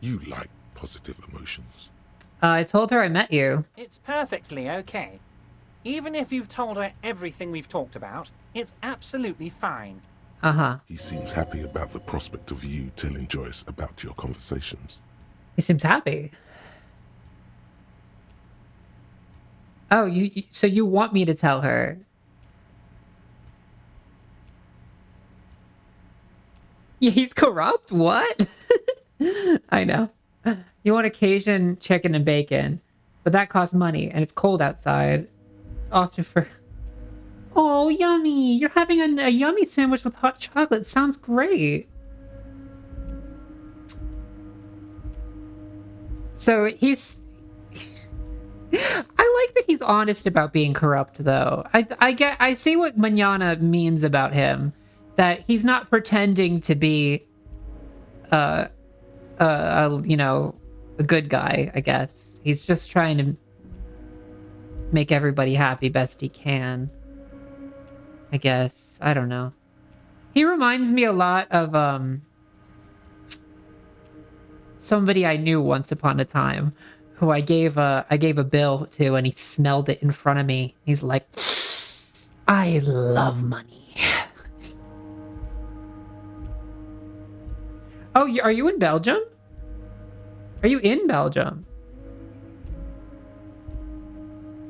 You like positive emotions. I told her I met you. It's perfectly okay. Even if you've told her everything we've talked about, it's absolutely fine. Uh-huh. He seems happy about the prospect of you telling Joyce about your conversations. He seems happy. Oh, so you want me to tell her? Yeah, he's corrupt? What? I know. You want Cajun chicken and bacon, but that costs money, and it's cold outside. Often for... Oh, yummy! You're having a yummy sandwich with hot chocolate. Sounds great. So he's... I like that he's honest about being corrupt, though. I see what Manana means about him. That he's not pretending to be, you know, a good guy, I guess. He's just trying to make everybody happy best he can. I guess. I don't know. He reminds me a lot of, somebody I knew once upon a time, who I gave a bill to, and he smelled it in front of me. He's like, I love money. Oh, are you in Belgium? Are you in Belgium?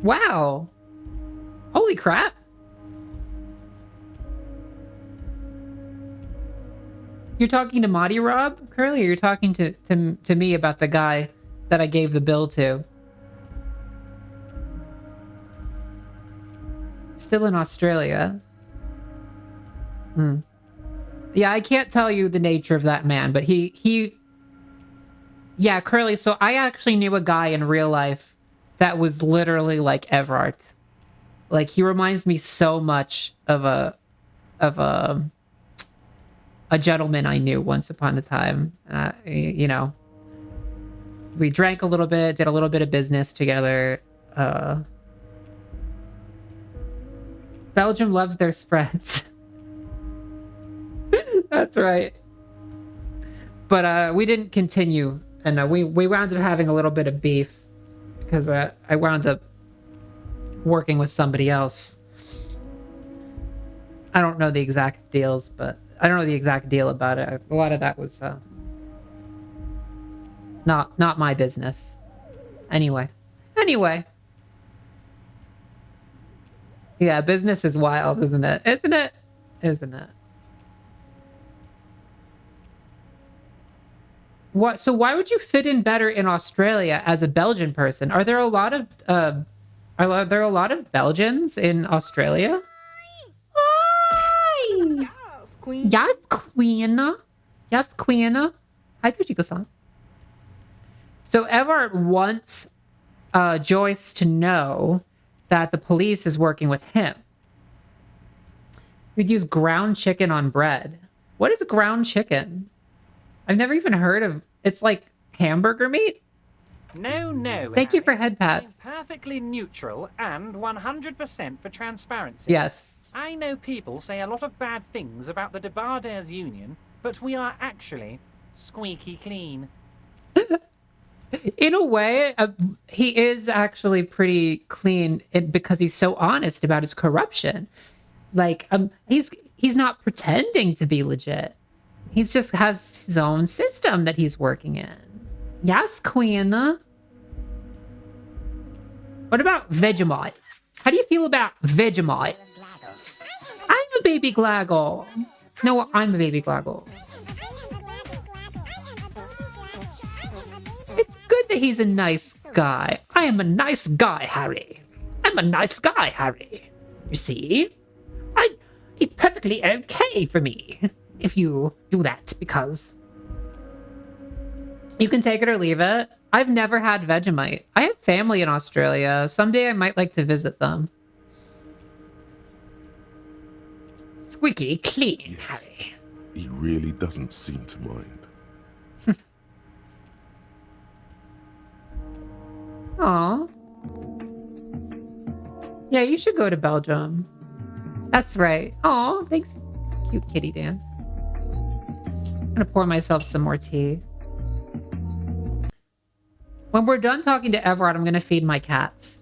Wow. Holy crap. You're talking to Marty Rob, Curly, or you're talking to me about the guy that I gave the bill to? Still in Australia. Yeah, I can't tell you the nature of that man, but he... Yeah, Curly, so I actually knew a guy in real life that was literally like Everard. Like, he reminds me so much of a a gentleman I knew once upon a time. You know, we drank a little bit, did a little bit of business together. Belgium loves their spreads. That's right. But we didn't continue, and we wound up having a little bit of beef because I wound up working with somebody else. I don't know the exact deals, but I don't know the exact deal about it. A lot of that was not my business. Anyway. Yeah, business is wild, isn't it? Isn't it? What? So why would you fit in better in Australia as a Belgian person? Are there a lot of Belgians in Australia? Hi! Yes, queen. Yes, queen. Yes, queen. Hi, Tujiko-san. So Everard wants Joyce to know that the police is working with him. We'd use ground chicken on bread. What is ground chicken? I've never even heard of. It's like hamburger meat? No. Thank you for head pats. I'm perfectly neutral and 100% for transparency. Yes. I know people say a lot of bad things about the Debarders Union, but we are actually squeaky clean. In a way, he is actually pretty clean because he's so honest about his corruption. Like, he's not pretending to be legit. He just has his own system that he's working in. Yes, queen. What about Vegemite? How do you feel about Vegemite? I'm a baby Glaggle. No, I'm a baby Glaggle. It's good that he's a nice guy. I am a nice guy, Harry. I'm a nice guy, Harry. You see? It's perfectly okay for me if you do that, because you can take it or leave it. I've never had Vegemite. I have family in Australia. Someday I might like to visit them. Squeaky clean, Yes. Harry. He really doesn't seem to mind. Aw. Yeah, you should go to Belgium. That's right. Aw, thanks. Cute kitty dance. I'm gonna pour myself some more tea. When we're done talking to Everard, I'm gonna feed my cats.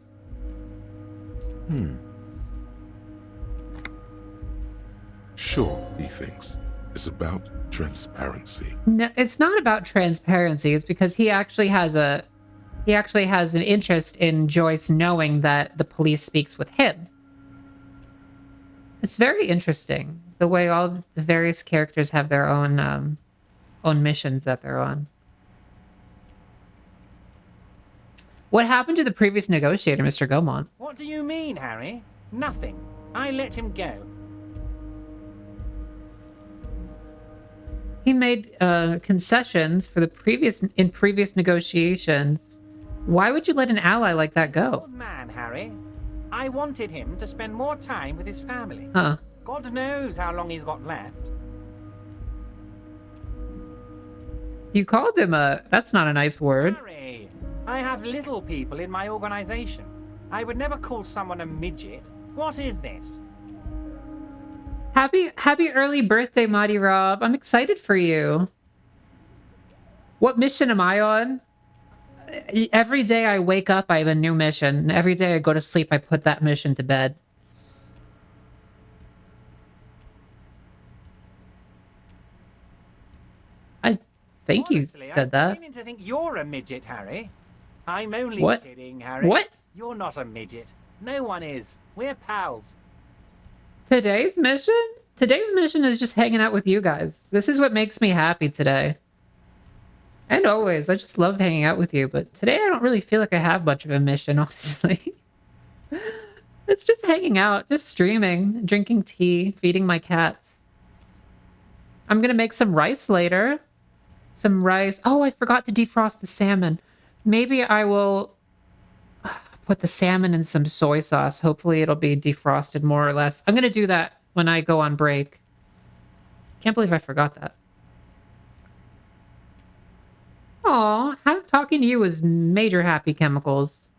Sure, he thinks. It's about transparency. No, it's not about transparency. It's because he actually has an interest in Joyce knowing that the police speaks with him. It's very interesting the way all the various characters have their own missions that they're on. What happened to the previous negotiator, Mr. Gaumont? What do you mean, Harry? Nothing. I let him go. He made concessions for the previous negotiations. Why would you let an ally like that go? Good man, Harry. I wanted him to spend more time with his family. Huh. God knows how long he's got left. You called him that's not a nice word. Harry, I have little people in my organization. I would never call someone a midget. What is this? Happy early birthday, Mighty Rob. I'm excited for you. What mission am I on? Every day I wake up, I have a new mission. Every day I go to sleep, I put that mission to bed. I think Honestly, you said I'm that. beginning to think you're a midget, Harry. I'm only What? kidding, Harry. What? You're not a midget. No one is. We're pals. Today's mission? Today's mission is just hanging out with you guys. This is what makes me happy today. And always, I just love hanging out with you. But today I don't really feel like I have much of a mission, honestly. It's just hanging out, just streaming, drinking tea, feeding my cats. I'm gonna make some rice later. Some rice. Oh, I forgot to defrost the salmon. Maybe I will put the salmon in some soy sauce. Hopefully it'll be defrosted more or less. I'm gonna do that when I go on break. Can't believe I forgot that. Aw, how talking to you is major happy chemicals.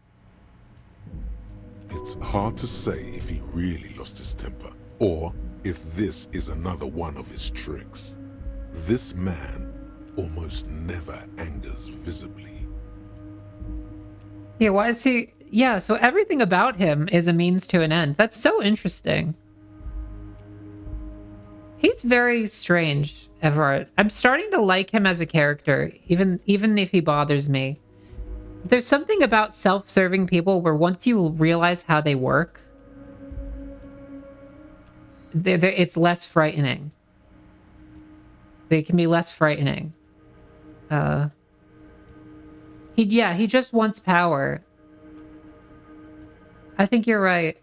It's hard to say if he really lost his temper, or if this is another one of his tricks. This man almost never angers visibly. Yeah, why is he... Yeah, so everything about him is a means to an end. That's so interesting. He's very strange, Everard. I'm starting to like him as a character, even if he bothers me. There's something about self-serving people where once you realize how they work, it's less frightening. They can be less frightening. He just wants power. I think you're right.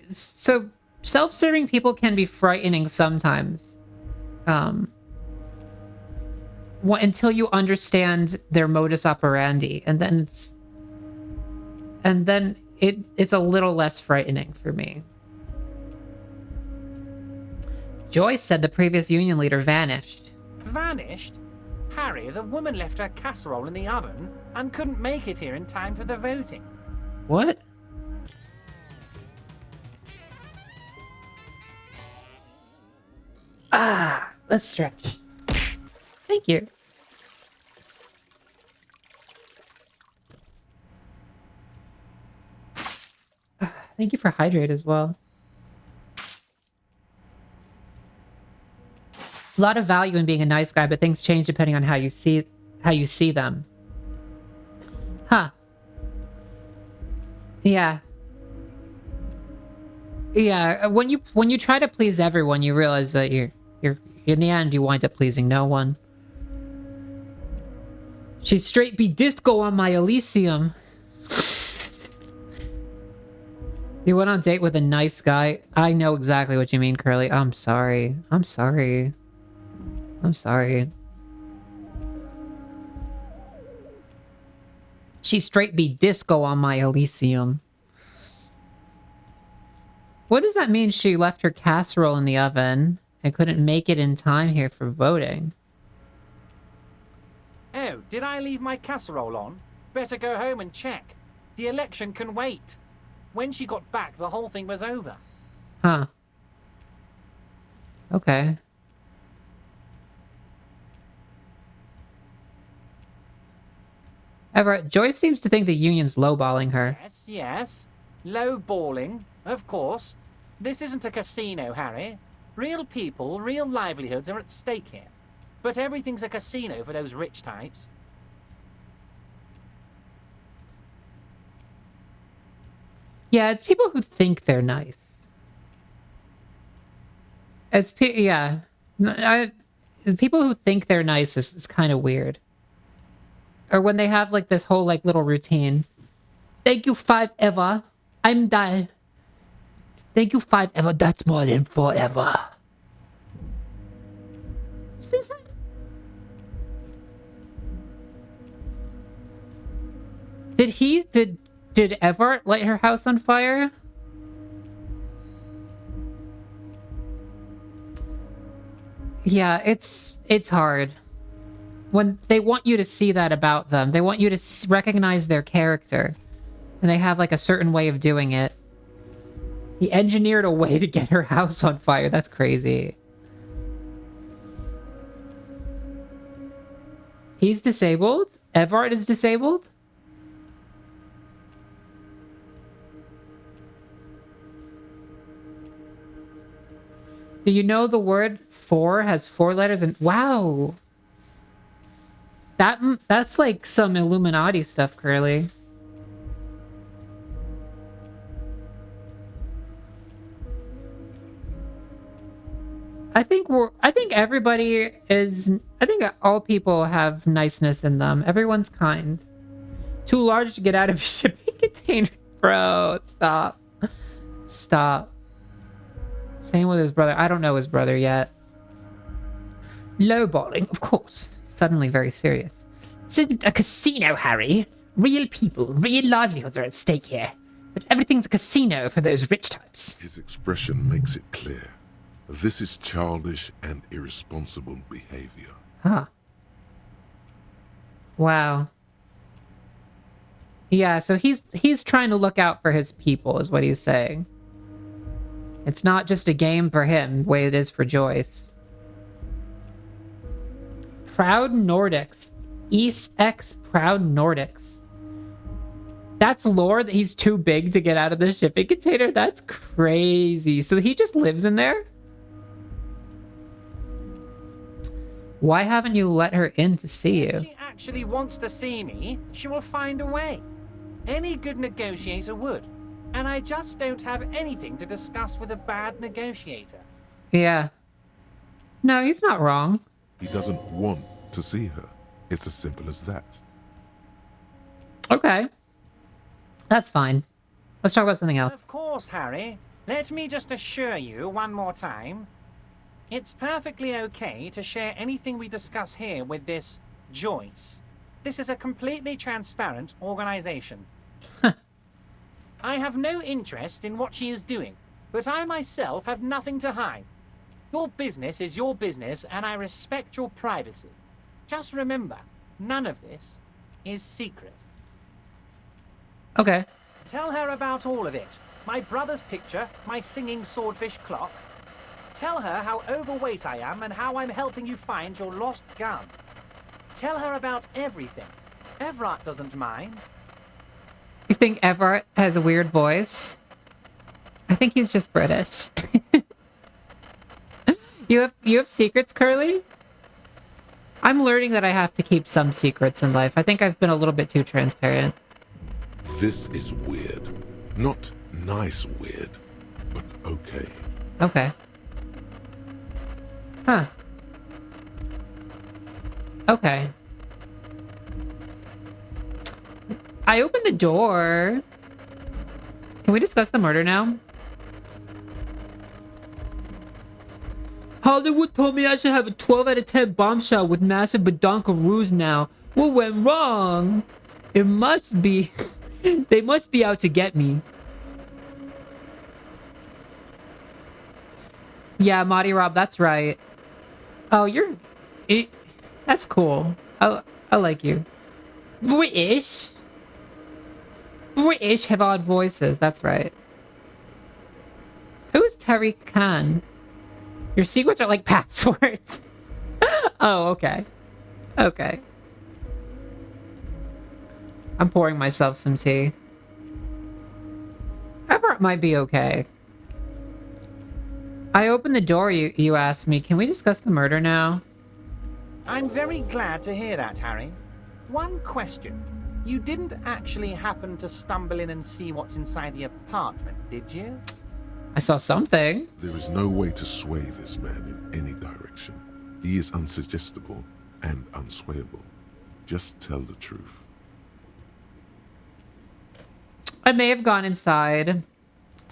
So self-serving people can be frightening sometimes. Until you understand their modus operandi, and then it's a little less frightening for me. Joyce said the previous union leader vanished. Vanished? Harry, the woman left her casserole in the oven and couldn't make it here in time for the voting. What? Ah, let's stretch. Thank you. Thank you for hydrate as well. A lot of value in being a nice guy, but things change depending on how you see them. Huh. Yeah. Yeah, when you try to please everyone, you realize that you're in the end you wind up pleasing no one. She's straight be disco on my Elysium. You went on a date with a nice guy. I know exactly what you mean, Curly. I'm sorry. I'm sorry. I'm sorry. She straight be disco on my Elysium. What does that mean? She left her casserole in the oven and couldn't make it in time here for voting. Oh, did I leave my casserole on? Better go home and check. The election can wait. When she got back, the whole thing was over. Huh. Okay. Everett, Joyce seems to think the union's lowballing her. Yes, yes. Low-balling, of course. This isn't a casino, Harry. Real people, real livelihoods are at stake here. But everything's a casino for those rich types. Yeah, it's people who think they're nice. Yeah. People who think they're nice is kind of weird. Or when they have like this whole like little routine. Thank you 5 ever. I'm done. Thank you 5 ever. That's more than forever. Did Everett light her house on fire? Yeah, it's hard. When they want you to see that about them, they want you to recognize their character. And they have like a certain way of doing it. He engineered a way to get her house on fire. That's crazy. He's disabled? Everard is disabled? Do you know the word for has 4 letters and wow. That's like some Illuminati stuff, Curly. I think everybody is... I think all people have niceness in them. Everyone's kind. Too large to get out of a shipping container. Bro, stop. Stop. Same with his brother. I don't know his brother yet. Lowballing, of course. Suddenly very serious. This isn't a casino, Harry. Real people, real livelihoods are at stake here. But everything's a casino for those rich types. His expression makes it clear. This is childish and irresponsible behavior. Huh. Wow. Yeah, so he's trying to look out for his people, is what he's saying. It's not just a game for him, the way it is for Joyce. Proud Nordics. East X Proud Nordics. That's lore that he's too big to get out of the shipping container? That's crazy. So he just lives in there? Why haven't you let her in to see you? If she actually wants to see me, she will find a way. Any good negotiator would. And I just don't have anything to discuss with a bad negotiator. Yeah. No, he's not wrong. He doesn't want to see her. It's as simple as that. Okay. That's fine. Let's talk about something else. Of course, Harry. Let me just assure you one more time. It's perfectly okay to share anything we discuss here with this Joyce. This is a completely transparent organization. I have no interest in what she is doing, but I myself have nothing to hide. Your business is your business, and I respect your privacy. Just remember, none of this is secret. Okay. Tell her about all of it. My brother's picture, my singing swordfish clock. Tell her how overweight I am and how I'm helping you find your lost gun. Tell her about everything. Everett doesn't mind. You think Everett has a weird voice? I think he's just British. You have secrets, Curly? I'm learning that I have to keep some secrets in life. I think I've been a little bit too transparent. This is weird. Not nice weird, but okay. Okay. Huh. Okay. I opened the door. Can we discuss the murder now? Hollywood told me I should have a 12 out of 10 bombshell with massive badonkaroos now. What went wrong? It must be... They must be out to get me. Yeah, Marty Rob, that's right. Oh, that's cool. I like you. British? British have odd voices, that's right. Who's Terry Khan? Your secrets are like passwords. Oh, okay. Okay. I'm pouring myself some tea. Everett might be okay. I opened the door, you asked me. Can we discuss the murder now? I'm very glad to hear that, Harry. One question. You didn't actually happen to stumble in and see what's inside the apartment, did you? I saw something. There is no way to sway this man in any direction. He is unsuggestible and unswayable. Just tell the truth. I may have gone inside,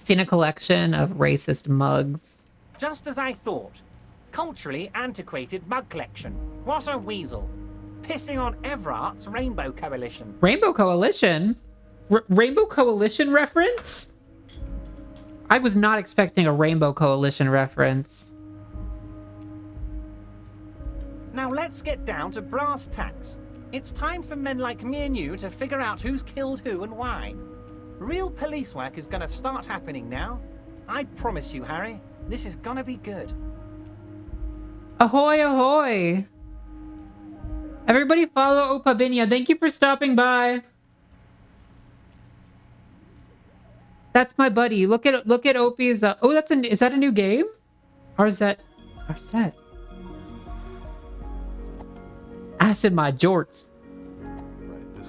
seen a collection of racist mugs. Just as I thought. Culturally antiquated mug collection. What a weasel. Pissing on Everett's Rainbow Coalition. Rainbow Coalition? Rainbow Coalition reference? I was not expecting a Rainbow Coalition reference. Now let's get down to brass tacks. It's time for men like me and you to figure out who's killed who and why. Real police work is gonna start happening now. I promise you, Harry, this is gonna be good. Ahoy, ahoy! Everybody follow Opabinia. Thank you for stopping by. That's my buddy. Look at Opie's. Oh, is that a new game? Or is that Arset? Acid my jorts.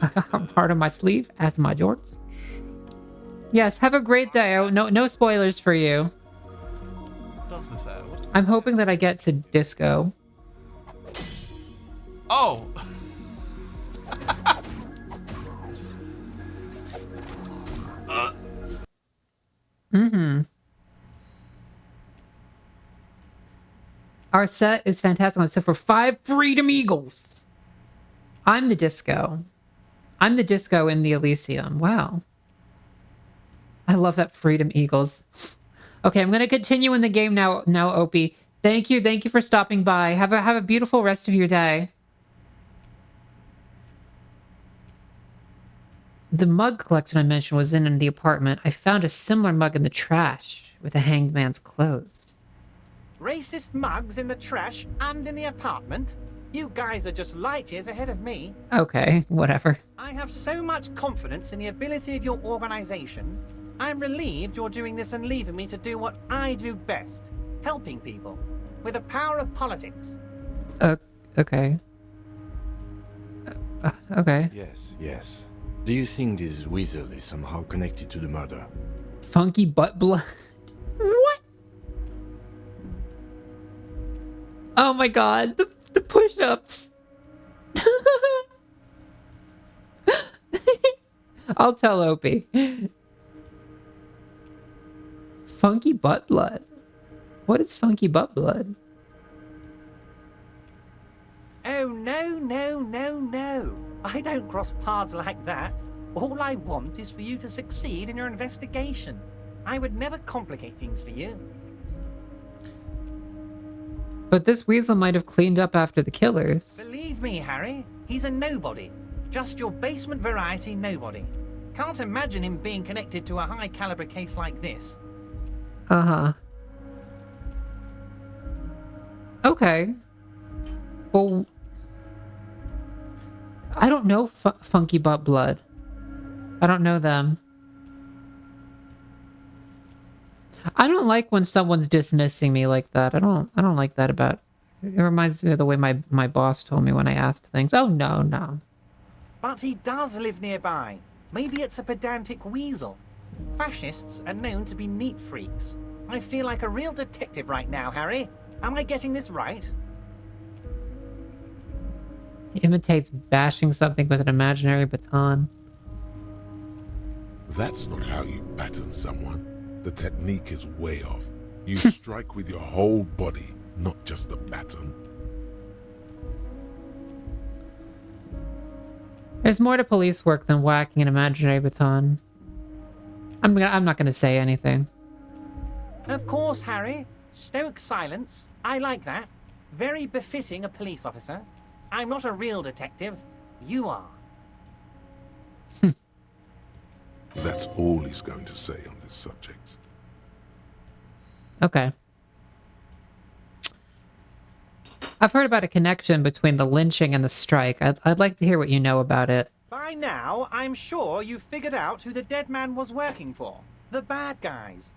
I got a part of my sleeve. Acid my jorts. Yes, have a great day. Oh, no spoilers for you. What does this add? I'm hoping that I get to disco. Oh! Mm-hmm. Our set is fantastic. Let's set for 5 Freedom Eagles. I'm the disco. I'm the disco in the Elysium. Wow. I love that Freedom Eagles. Okay, I'm gonna continue in the game now. Now, Opie. Thank you for stopping by. Have a beautiful rest of your day. The mug collection I mentioned was in the apartment. I found a similar mug in the trash with a hanged man's clothes. Racist mugs in the trash and in the apartment? You guys are just light years ahead of me. Okay, whatever. I have so much confidence in the ability of your organization. I'm relieved you're doing this and leaving me to do what I do best. Helping people. With the power of politics. Okay. Okay. Yes. Do you think this weasel is somehow connected to the murder? Funky butt blood. What? Oh my god, the push-ups. I'll tell Opie. Funky butt blood. What is funky butt blood? Oh, no. I don't cross paths like that. All I want is for you to succeed in your investigation. I would never complicate things for you. But this weasel might have cleaned up after the killers. Believe me, Harry, he's a nobody. Just your basement variety nobody. Can't imagine him being connected to a high-caliber case like this. Uh-huh. Okay. Well, I don't know Funky Butt Blood. I don't know them. I don't like when someone's dismissing me like that. I don't like that about... It reminds me of the way my boss told me when I asked things. Oh, no. But he does live nearby. Maybe it's a pedantic weasel. Fascists are known to be neat freaks. I feel like a real detective right now, Harry. Am I getting this right? He imitates bashing something with an imaginary baton. That's not how you baton someone. The technique is way off. You strike with your whole body, not just the baton. There's more to police work than whacking an imaginary baton. I'm not gonna say anything. Of course, Harry. Stoic silence. I like that. Very befitting a police officer. I'm not a real detective. You are. That's all he's going to say on this subject. Okay. I've heard about a connection between the lynching and the strike. I'd like to hear what you know about it. By now, I'm sure you've figured out who the dead man was working for. The bad guys.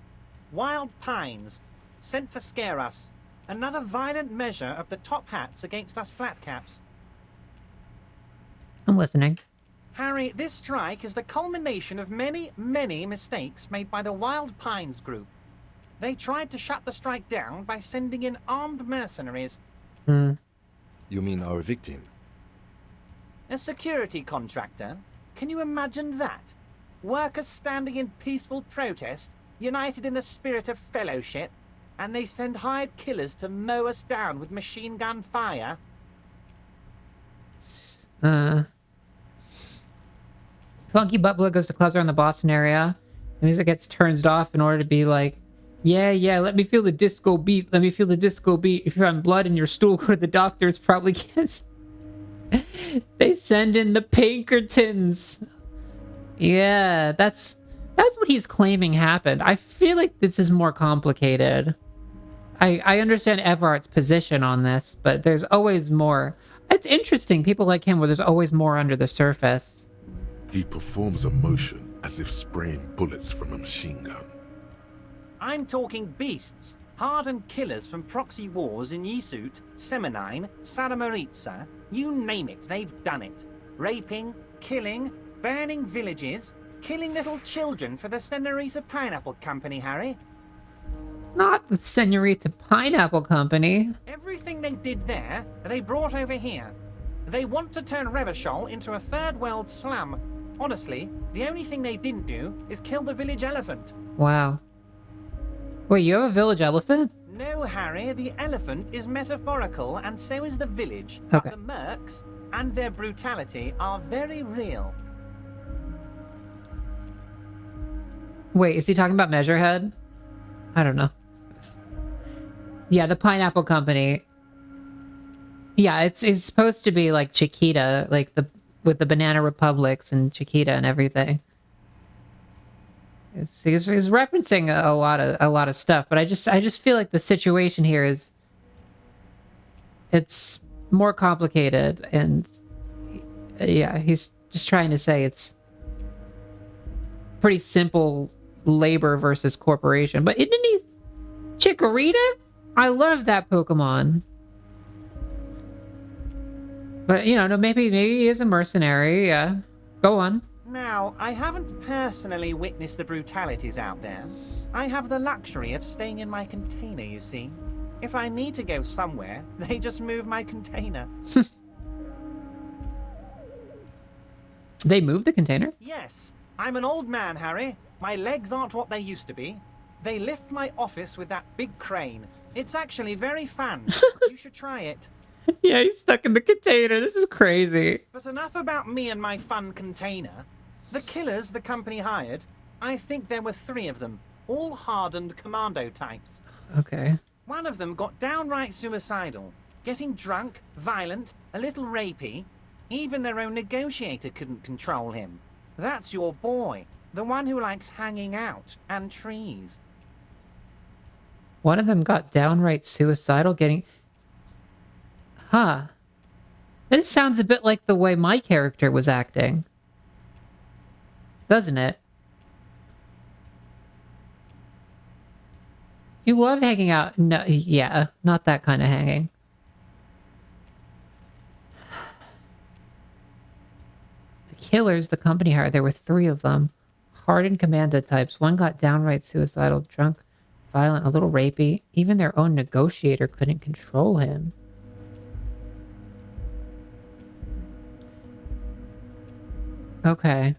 Wild Pines. Sent to scare us. Another violent measure of the top hats against us flatcaps. I'm listening. Harry, this strike is the culmination of many, many mistakes made by the Wild Pines group. They tried to shut the strike down by sending in armed mercenaries. You mean our victim? A security contractor? Can you imagine that? Workers standing in peaceful protest, united in the spirit of fellowship, and they send hired killers to mow us down with machine gun fire? Funky Butt Blood goes to clubs around the Boston area. The music gets turned off in order to be like, yeah, let me feel the disco beat. Let me feel the disco beat. If you're on blood in your stool, go to the doctor. It's probably cancer. They send in the Pinkertons. Yeah, that's what he's claiming happened. I feel like this is more complicated. I understand Everart's position on this, but there's always more. It's interesting, people like him, where there's always more under the surface. He performs a motion as if spraying bullets from a machine gun. I'm talking beasts. Hardened killers from proxy wars in Yisut, Semenine, Saramaritsa. You name it, they've done it. Raping, killing, burning villages, killing little children for the Senorita Pineapple Company, Harry. Not the Senorita Pineapple Company. Everything they did there, they brought over here. They want to turn Revachol into a third world slum. Honestly, the only thing they didn't do is kill the village elephant. Wow. Wait, you have a village elephant? No, Harry, the elephant is metaphorical, and so is the village. Okay. But the mercs and their brutality are very real. Wait, is he talking about Measurehead? I don't know. Yeah, the pineapple company. Yeah, it's supposed to be like Chiquita, like with the Banana Republics and Chiquita and everything. He's referencing a lot of stuff, but I just feel like the situation here it's more complicated, and yeah, he's just trying to say it's pretty simple labor versus corporation. But isn't he Chikorita? I love that Pokemon. But you know, no, maybe he is a mercenary. Yeah, go on. Now, I haven't personally witnessed the brutalities out there. I have the luxury of staying in my container, you see. If I need to go somewhere, they just move my container. They move the container? Yes. I'm an old man, Harry. My legs aren't what they used to be. They lift my office with that big crane. It's actually very fun. You should try it. Yeah, he's stuck in the container. This is crazy. But enough about me and my fun container. The killers the company hired, I think there were 3 of them, all hardened commando types. Okay. One of them got downright suicidal, getting drunk, violent, a little rapey. Even their own negotiator couldn't control him. That's your boy, the one who likes hanging out and trees. One of them got downright suicidal, getting... Huh. This sounds a bit like the way my character was acting. Doesn't it? You love hanging out. No, yeah, not that kind of hanging. The killers the company hired, there were 3 of them. Hardened commando types. One got downright suicidal, drunk, violent, a little rapey. Even their own negotiator couldn't control him. Okay.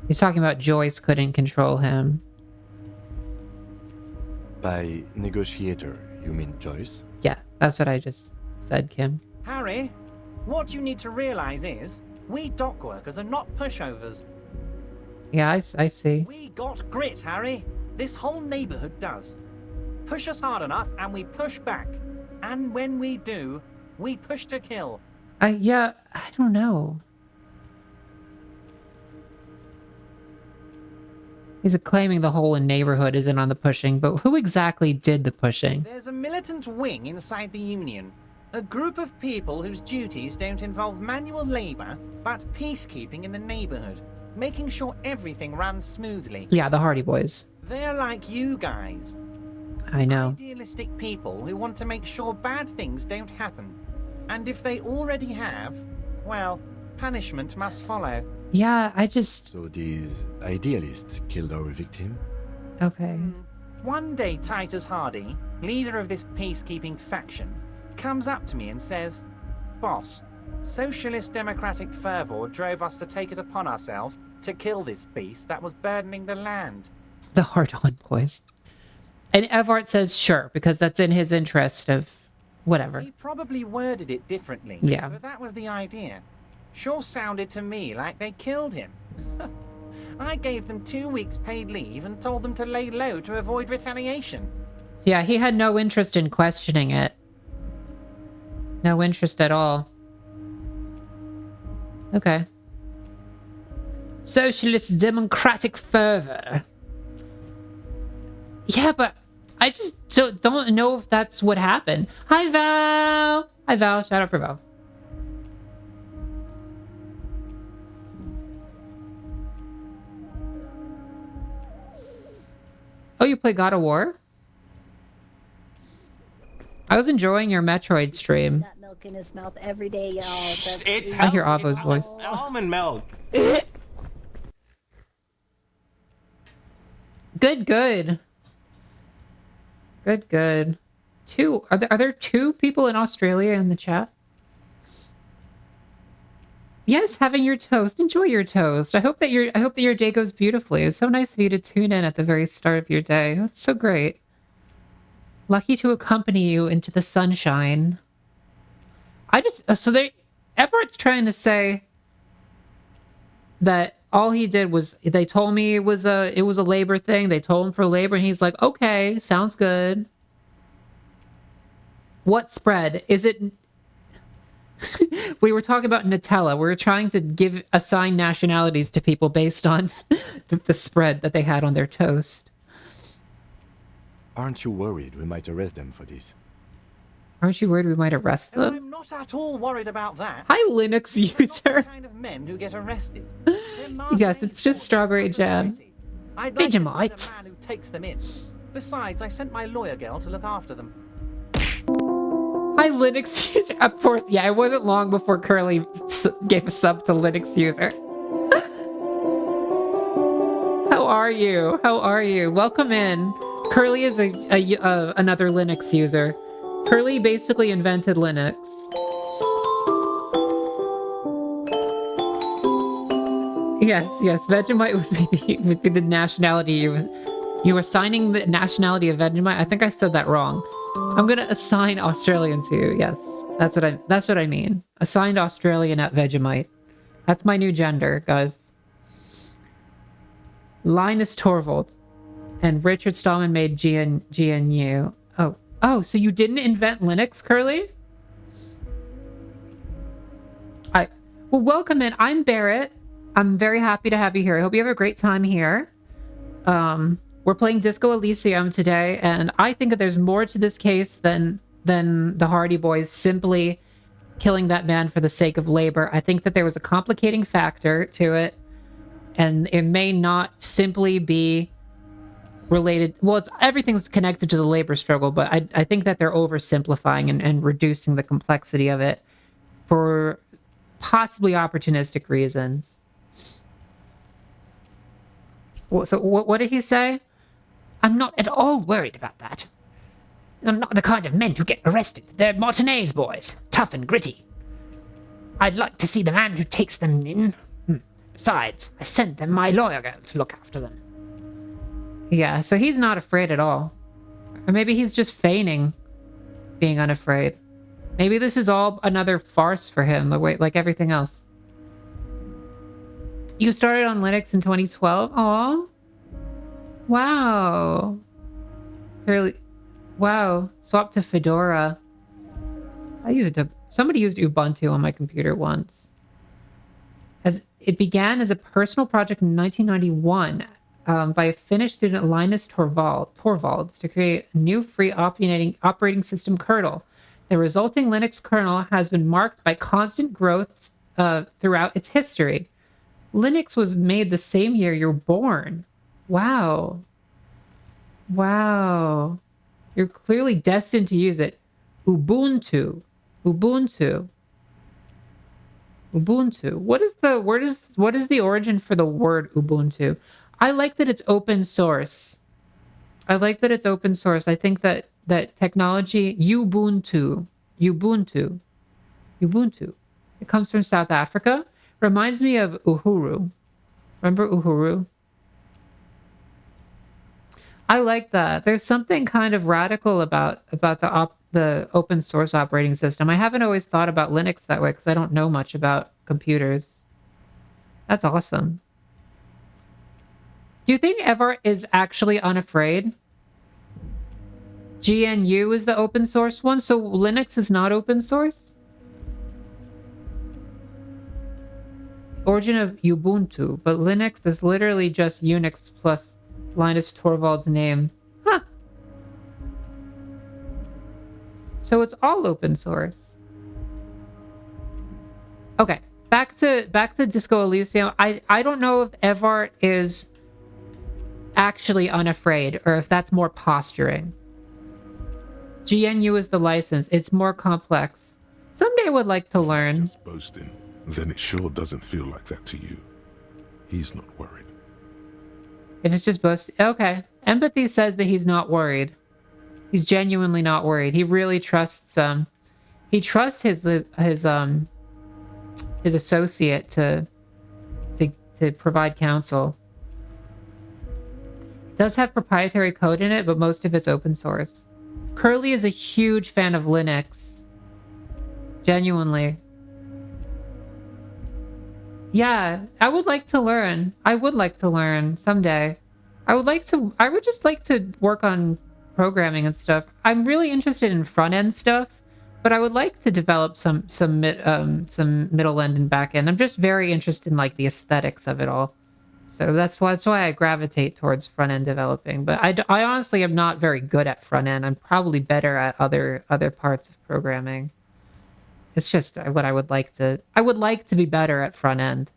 He's talking about Joyce couldn't control him. By negotiator, you mean Joyce? Yeah, that's what I just said, Kim. Harry, what you need to realize is, we dock workers are not pushovers. Yeah, I see. We got grit, Harry. This whole neighborhood does. Push us hard enough and we push back. And when we do, we push to kill. Yeah, I don't know. He's claiming the whole neighborhood isn't on the pushing, but who exactly did the pushing? There's a militant wing inside the Union. A group of people whose duties don't involve manual labor, but peacekeeping in the neighborhood. Making sure everything runs smoothly. Yeah, the Hardy Boys. They're like you guys. I know. Idealistic people who want to make sure bad things don't happen. And if they already have, well, punishment must follow. Yeah, I just... So these idealists killed our victim? Okay. One day Titus Hardy, leader of this peacekeeping faction, comes up to me and says, "Boss, socialist democratic fervor drove us to take it upon ourselves to kill this beast that was burdening the land." The hard-on boys. And Evart says sure, because that's in his interest of whatever. He probably worded it differently. Yeah. But that was the idea. Sure sounded to me like they killed him. I gave them 2 weeks paid leave and told them to lay low to avoid retaliation. Yeah, he had no interest in questioning it. No interest at all. Okay. Socialist democratic fervor. Yeah, but I just don't know if that's what happened. Hi, Val! Hi, Val. Shout out for Val. Oh, you play God of War? I was enjoying your Metroid stream. That milk in his mouth every day, y'all. I hear Avo's voice. Almond milk. Good. Good. Are there 2 people in Australia in the chat? Yes, having your toast. Enjoy your toast. I hope that your day goes beautifully. It's so nice of you to tune in at the very start of your day. That's so great. Lucky to accompany you into the sunshine. Everett's trying to say that all he did was they told me it was a labor thing. They told him for labor, and he's like, okay, sounds good. What spread is it? We were talking about Nutella. We were trying to assign nationalities to people based on the spread that they had on their toast. Aren't you worried we might arrest them for this? Aren't you worried we might arrest them? I'm not at all worried about that. Hi, Linux user. They're not the kind of men who get arrested. Yes, it's just strawberry jam. I'd like to see Vegemite. the man who takes them in. Besides, I sent my lawyer girl to look after them. Hi, Linux user. Of course, yeah, it wasn't long before Curly gave a sub to Linux user. How are you? How are you? Welcome in. Curly is another Linux user. Curly basically invented Linux. Yes, Vegemite would be the nationality. You were assigning the nationality of Vegemite. I think I said that wrong. I'm gonna assign Australian to you. Yes, that's what I mean. Assigned Australian at Vegemite. That's my new gender, guys. Linus Torvalds and Richard Stallman made GNU. Oh, so you didn't invent Linux, Curly? Well, welcome in. I'm Barrett. I'm very happy to have you here. I hope you have a great time here. We're playing Disco Elysium today, and I think that there's more to this case than the Hardy Boys simply killing that man for the sake of labor. I think that there was a complicating factor to it, and it may not simply be related. Well, everything's connected to the labor struggle, but I think that they're oversimplifying and reducing the complexity of it for possibly opportunistic reasons. So what did he say? I'm not at all worried about that. I'm not the kind of men who get arrested. They're Martinez boys, tough and gritty. I'd like to see the man who takes them in. Besides, I sent them my lawyer girl to look after them. Yeah, so he's not afraid at all. Or maybe he's just feigning being unafraid. Maybe this is all another farce for him, the way like everything else. You started on Linux in 2012? Aw. Wow. Really? Wow. Swap to Fedora. Somebody used Ubuntu on my computer once. It began as a personal project in 1991 by a Finnish student Linus Torvalds to create a new free operating system kernel. The resulting Linux kernel has been marked by constant growth throughout its history. Linux was made the same year you're born. Wow. Wow. You're clearly destined to use it. Ubuntu. What is the origin for the word Ubuntu? I like that it's open source. I think that technology, Ubuntu. It comes from South Africa. Reminds me of Uhuru. Remember Uhuru? I like that. There's something kind of radical about the open source operating system. I haven't always thought about Linux that way because I don't know much about computers. That's awesome. Do you think Ever is actually unafraid? GNU is the open source one, so Linux is not open source? Origin of Ubuntu, but Linux is literally just Unix plus Linus Torvalds' name. Huh. So it's all open source. Okay, back to Disco Elysium. I don't know if Evart is actually unafraid or if that's more posturing. GNU is the license. It's more complex. Someday I would like to learn. Just boasting. Then it sure doesn't feel like that to you. He's not worried. If it's just boasting, okay. Empathy says that he's not worried. He's genuinely not worried. He really trusts he trusts his associate to provide counsel. It does have proprietary code in it, but most of it's open source. Curly is a huge fan of Linux. Genuinely. Yeah, I would like to learn. I would like to learn someday. I would just like to work on programming and stuff. I'm really interested in front end stuff, but I would like to develop some middle end and back end. I'm just very interested in like the aesthetics of it all. So that's why I gravitate towards front end developing. But I honestly am not very good at front end. I'm probably better at other parts of programming. It's just what I would like to be better at front end.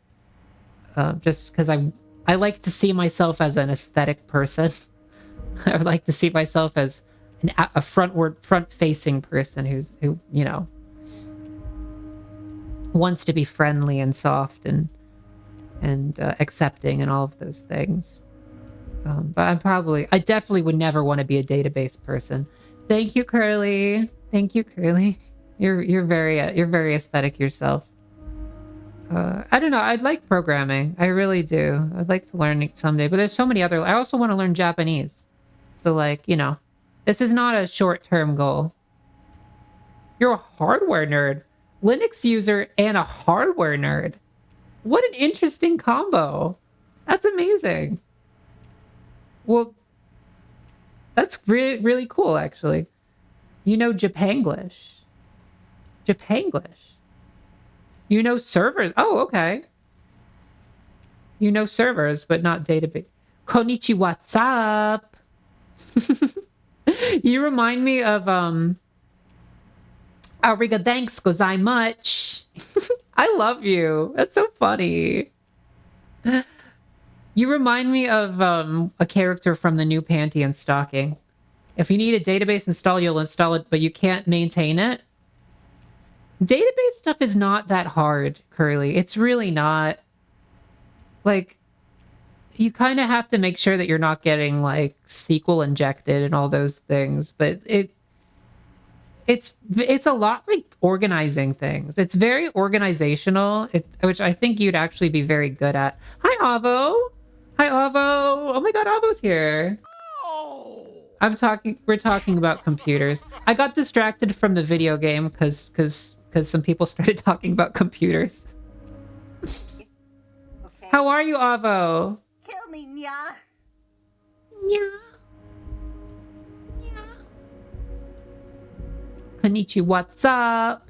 Just because I like to see myself as an aesthetic person. I would like to see myself as a front facing person who you know wants to be friendly and soft and accepting and all of those things. But I definitely would never want to be a database person. Thank you, Curly. Thank you, Curly. You're very aesthetic yourself. I don't know. I'd like programming. I really do. I'd like to learn it someday. But there's so many other. I also want to learn Japanese. So like, you know, this is not a short-term goal. You're a hardware nerd, Linux user, and a hardware nerd. What an interesting combo. That's amazing. Well, that's really, really cool, actually. You know Japanglish. Japanglish. You know servers. Oh, okay. You know servers, but not database. Konnichiwa, what's up? You remind me of, Ariga, thanks, gozaimasu. I love you. That's so funny. You remind me of a character from the new Pantheon stocking. If you need a database install, you'll install it, but you can't maintain it. Database stuff is not that hard, Curly. It's really not. Like, you kind of have to make sure that you're not getting, like, SQL injected and all those things, but it's a lot like organizing things. It's very organizational, which I think you'd actually be very good at. Hi, Avo. Hi, Avo. Oh my god, Avo's here. We're talking about computers. I got distracted from the video game because some people started talking about computers. Okay. How are you, Avo? Kill me, nya. Nya. Konnichiwa, what's up?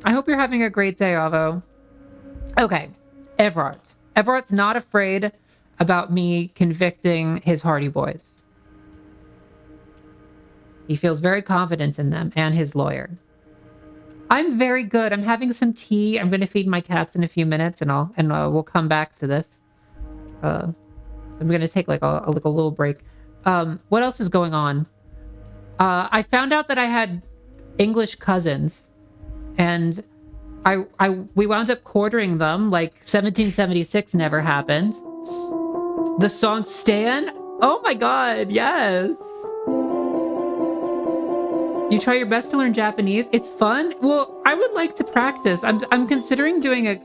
I hope you're having a great day, Avo. Okay, Everart. Everart's not afraid about me convicting his Hardy Boys. He feels very confident in them and his lawyer. I'm very good. I'm having some tea. I'm going to feed my cats in a few minutes, and we'll come back to this. I'm going to take like a little break. What else is going on? I found out that I had English cousins, and we wound up quartering them. Like 1776 never happened. The song Stan? Oh my god, yes. You try your best to learn Japanese. It's fun. Well, I would like to practice. I'm considering doing a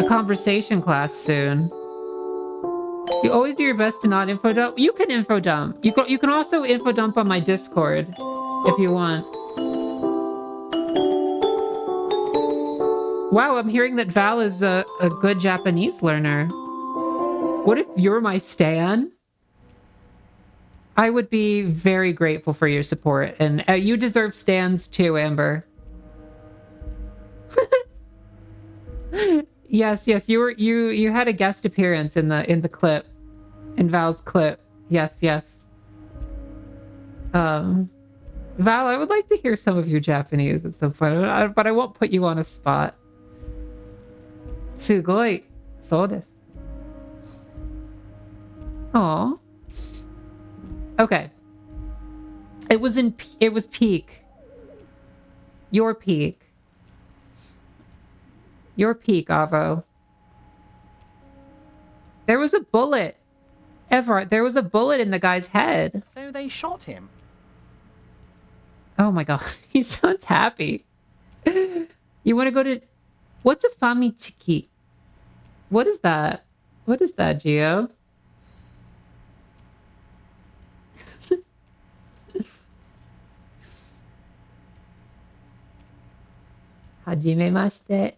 conversation class soon. You always do your best to not info dump. You can info dump. You can also info dump on my Discord if you want. Wow, I'm hearing that Val is a good Japanese learner. What if you're my stan? I would be very grateful for your support, and you deserve stans too, Amber. Yes, you had a guest appearance in the clip, in Val's clip. Yes. Val, I would like to hear some of your Japanese at some point, but I won't put you on a spot. Sugoi, so desu. Aw. Okay. It was peak. Your peak. Your peak, Avo. There was a bullet. Everett, there was a bullet in the guy's head. So they shot him. Oh my god. He sounds happy. You want to go to... What's a famichiki? What is that? What is that, Gio? Hajimemashite.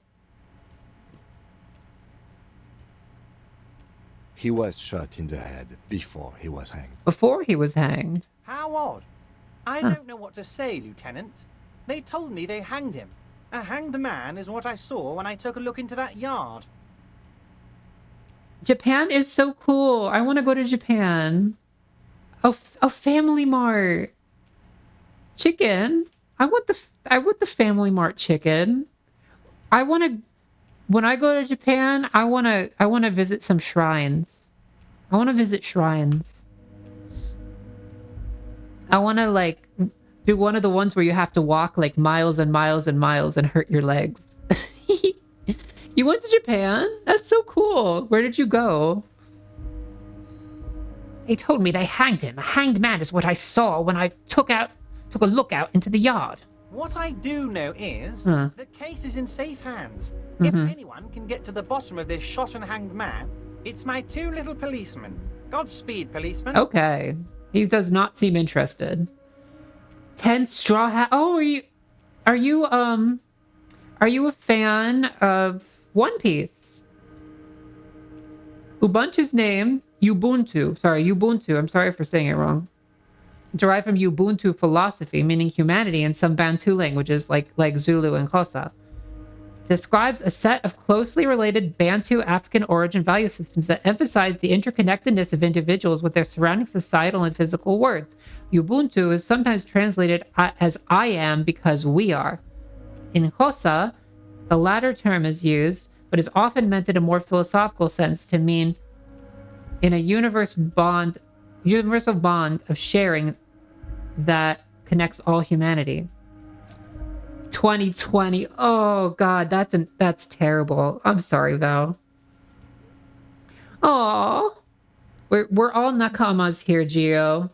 He was shot in the head before he was hanged. Before he was hanged. How odd. I don't know what to say, Lieutenant. They told me they hanged him. A hanged man is what I saw when I took a look into that yard. Japan is so cool. I want to go to Japan. Oh, Family Mart. Chicken. I want the Family Mart chicken. When I go to Japan, I want to visit some shrines. I want to visit shrines. I want to like do one of the ones where you have to walk like miles and miles and miles and hurt your legs. You went to Japan? That's so cool. Where did you go? They told me they hanged him. A hanged man is what I saw when I took a look out into the yard. What I do know is Huh. the case is in safe hands. Mhm. If anyone can get to the bottom of this shot and hanged man, it's my two little policemen. Godspeed, policeman. Okay. He does not seem interested. 10 straw hat. Oh, are you a fan of One Piece? Ubuntu's name, Ubuntu. Sorry, Ubuntu. I'm sorry for saying it wrong. Derived from Ubuntu philosophy, meaning humanity in some Bantu languages like Zulu and Xhosa. Describes a set of closely related Bantu African origin value systems that emphasize the interconnectedness of individuals with their surrounding societal and physical worlds. Ubuntu is sometimes translated as I am because we are. In Xhosa, the latter term is used, but is often meant in a more philosophical sense to mean in a universal bond of sharing that connects all humanity. 2020. Oh God, that's terrible. I'm sorry, Val. Oh, we're all nakamas here, Gio.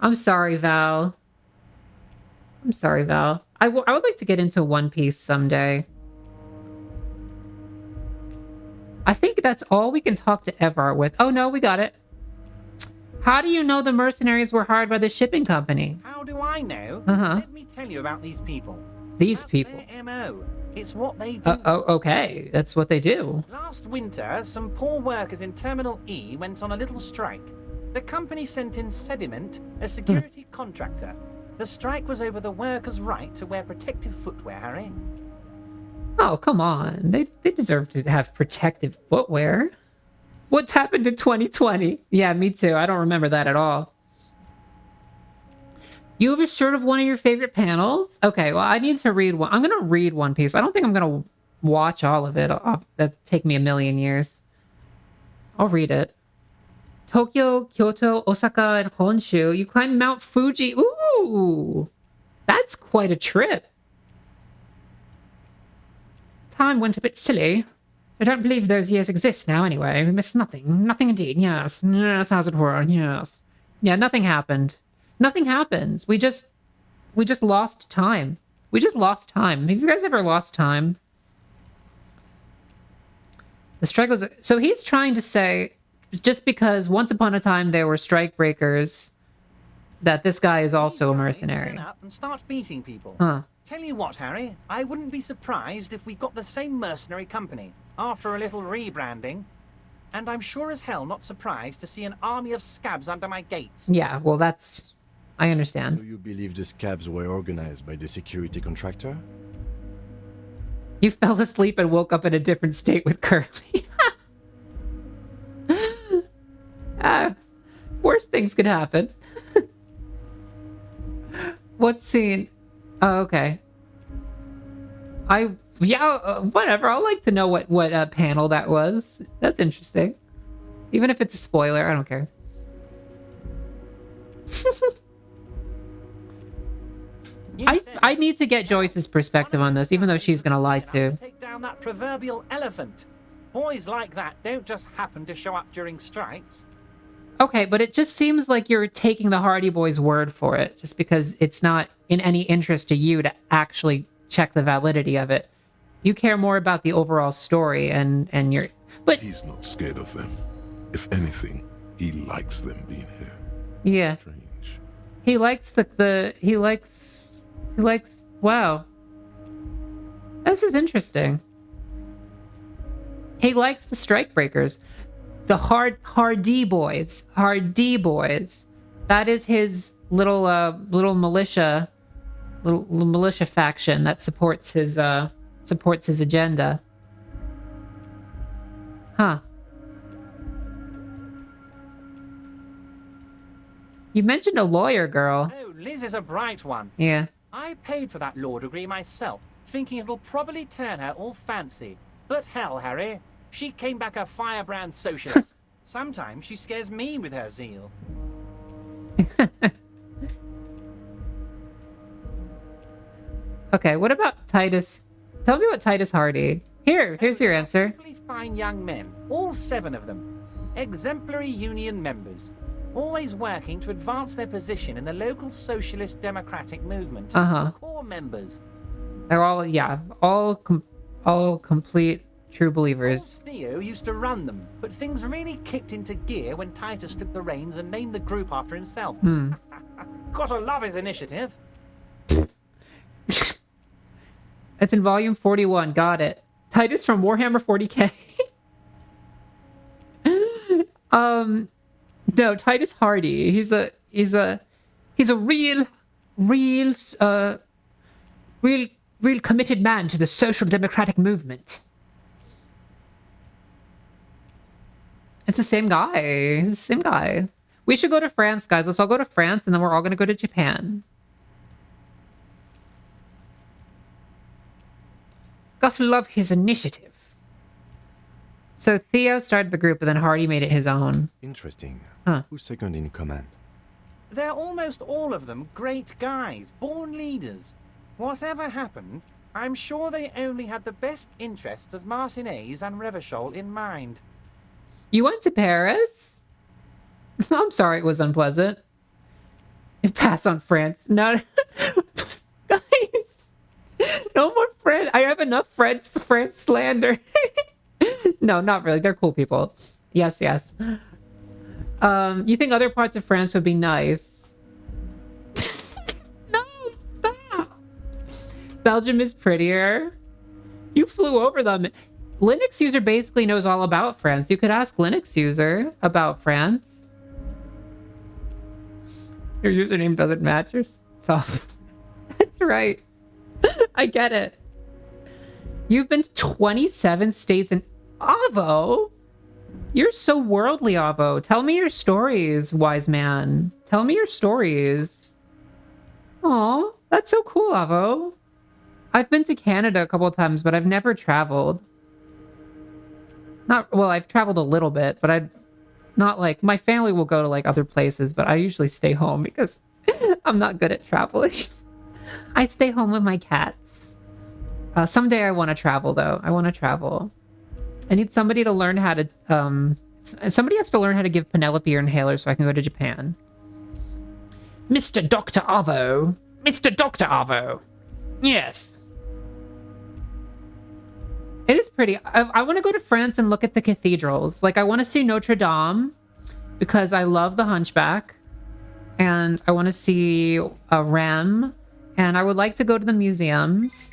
I'm sorry, Val. I'm sorry, Val. I would like to get into One Piece someday. I think that's all we can talk to Evar with. Oh no, we got it. How do you know the mercenaries were hired by the shipping company? How do I know? Uh-huh. Let me tell you about these people. These people. Their MO. It's what they do. Okay. That's what they do. Last winter, some poor workers in Terminal E went on a little strike. The company sent in Sediment, a security contractor. The strike was over the workers' right to wear protective footwear, Harry. Oh, come on. They deserve to have protective footwear. What happened in 2020? Yeah, me too. I don't remember that at all. You have a shirt of one of your favorite panels? Okay, well, I need to read one. I'm going to read One Piece. I don't think I'm going to watch all of it. That'd take me a million years. I'll read it. Tokyo, Kyoto, Osaka, and Honshu. You climb Mount Fuji. Ooh! That's quite a trip. Time went a bit silly. I don't believe those years exist now anyway. We missed nothing. Nothing indeed, yes. Yes, as it were, yes. Yeah, nothing happened. Nothing happens. We just lost time. We just lost time. Have you guys ever lost time? The strike was... So he's trying to say, just because once upon a time there were strike breakers, that this guy is also a mercenary. Turn up and start beating people. Huh. Tell you what, Harry, I wouldn't be surprised if we got the same mercenary company after a little rebranding. And I'm sure as hell not surprised to see an army of scabs under my gates. Yeah, well, that's... I understand. So you believe the scabs were organized by the security contractor? You fell asleep and woke up in a different state with Curly. Worst things could happen. What scene? Oh, okay. Whatever. I'd like to know what panel that was. That's interesting. Even if it's a spoiler, I don't care. I need to get Joyce's perspective on this, even though she's gonna lie too. Take down that proverbial elephant. Boys like that don't just happen to show up during strikes. Okay, but it just seems like you're taking the Hardy Boys' word for it, just because it's not in any interest to you to actually check the validity of it. You care more about the overall story, and you're... But he's not scared of them. If anything, he likes them being here. Yeah. Strange. He likes he likes... Wow. This is interesting. He likes the strikebreakers. The Hardy boys. Hardy boys. That is his little militia faction that supports his agenda. Huh. You mentioned a lawyer girl. Oh, Liz is a bright one. Yeah. I paid for that law degree myself, thinking it'll probably turn her all fancy. But hell, Harry, she came back a firebrand socialist. Sometimes she scares me with her zeal. Okay, what about Titus? Tell me about Titus Hardy. Here's your answer. Fine young men, all 7 of them. Exemplary union members. Always working to advance their position in the local socialist democratic movement. Core members. They're all, yeah, all complete true believers. Theo used to run them, but things really kicked into gear when Titus took the reins and named the group after himself. Gotta love his initiative. It's in volume 41. Got it. Titus from Warhammer 40K. No, Titus Hardy. He's a real committed man to the social democratic movement. It's the same guy. It's the same guy. We should go to France, guys. Let's all go to France, and then we're all gonna go to Japan. Gotta love his initiative. So Theo started the group, but then Hardy made it his own. Interesting. Huh. Who's second in command? They're almost all of them great guys, born leaders. Whatever happened, I'm sure they only had the best interests of Martinez and Revachol in mind. You went to Paris? I'm sorry it was unpleasant. Pass on France. No, guys. No more friends. I have enough friends to France slander. No, not really. They're cool people. Yes, yes. You think other parts of France would be nice? No, stop. Belgium is prettier. You flew over them. Linux user basically knows all about France. You could ask Linux user about France. Your username doesn't match your stuff. That's right. I get it. You've been to 27 states in Avo. You're so worldly, Avo. Tell me your stories, wise man. Tell me your stories. Aw, that's so cool, Avo. I've been to Canada a couple of times, but I've never traveled. Well, I've traveled a little bit, but not like, my family will go to like other places, but I usually stay home because I'm not good at traveling. I stay home with my cats. Someday I want to travel, though. I want to travel. I need somebody to learn how to... somebody has to learn how to give Penelope her inhaler so I can go to Japan. Mr. Dr. Avo. Mr. Dr. Avo. Yes. It is pretty. I want to go to France and look at the cathedrals. Like, I want to see Notre Dame because I love the Hunchback. And I want to see Rem. And I would like to go to the museums.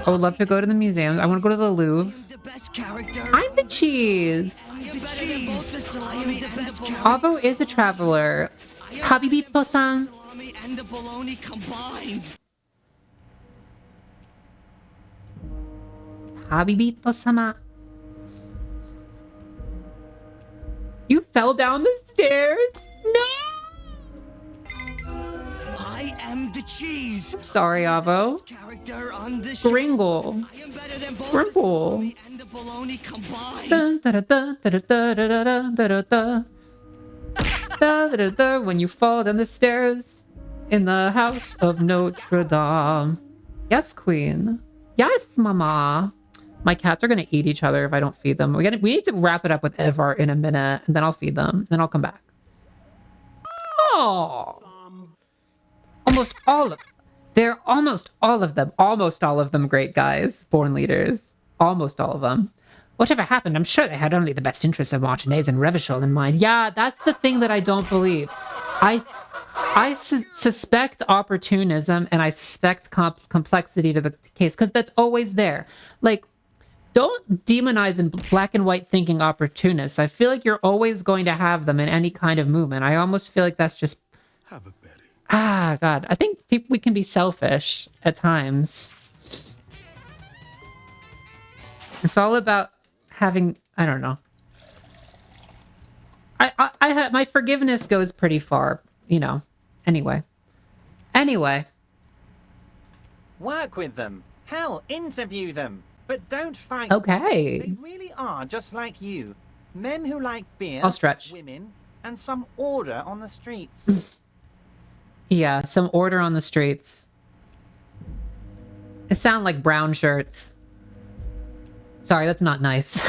I would love to go to the museums. I want to go to the Louvre. I'm the cheese. Avo is a traveler. Habibito-san. Habibito-sama. You fell down the stairs? No! I am the cheese. I'm sorry, Avo. Gringle. Grimple. When you fall down the stairs in the house of Notre Dame. Yes, queen. Yes, mama. My cats are gonna eat each other if I don't feed them. We need to wrap it up with Evar in a minute, and then I'll feed them. Then I'll come back. Oh. Almost all of them great guys, born leaders. Almost all of them. Whatever happened, I'm sure they had only the best interests of Martinez and Revachol in mind. Yeah, that's the thing that I don't believe. I suspect opportunism and I suspect complexity to the case because that's always there. Like, don't demonize in black and white thinking opportunists. I feel like you're always going to have them in any kind of movement. I almost feel like that's just... God. I think we can be selfish at times. It's all about having... I don't know. My forgiveness goes pretty far, you know. Anyway. Work with them. Hell, interview them. But don't fight. Okay. They really are just like you. Men who like beer, I'll stretch. women, and some order on the streets. Yeah, some order on the streets. It sound like brown shirts. Sorry, that's not nice.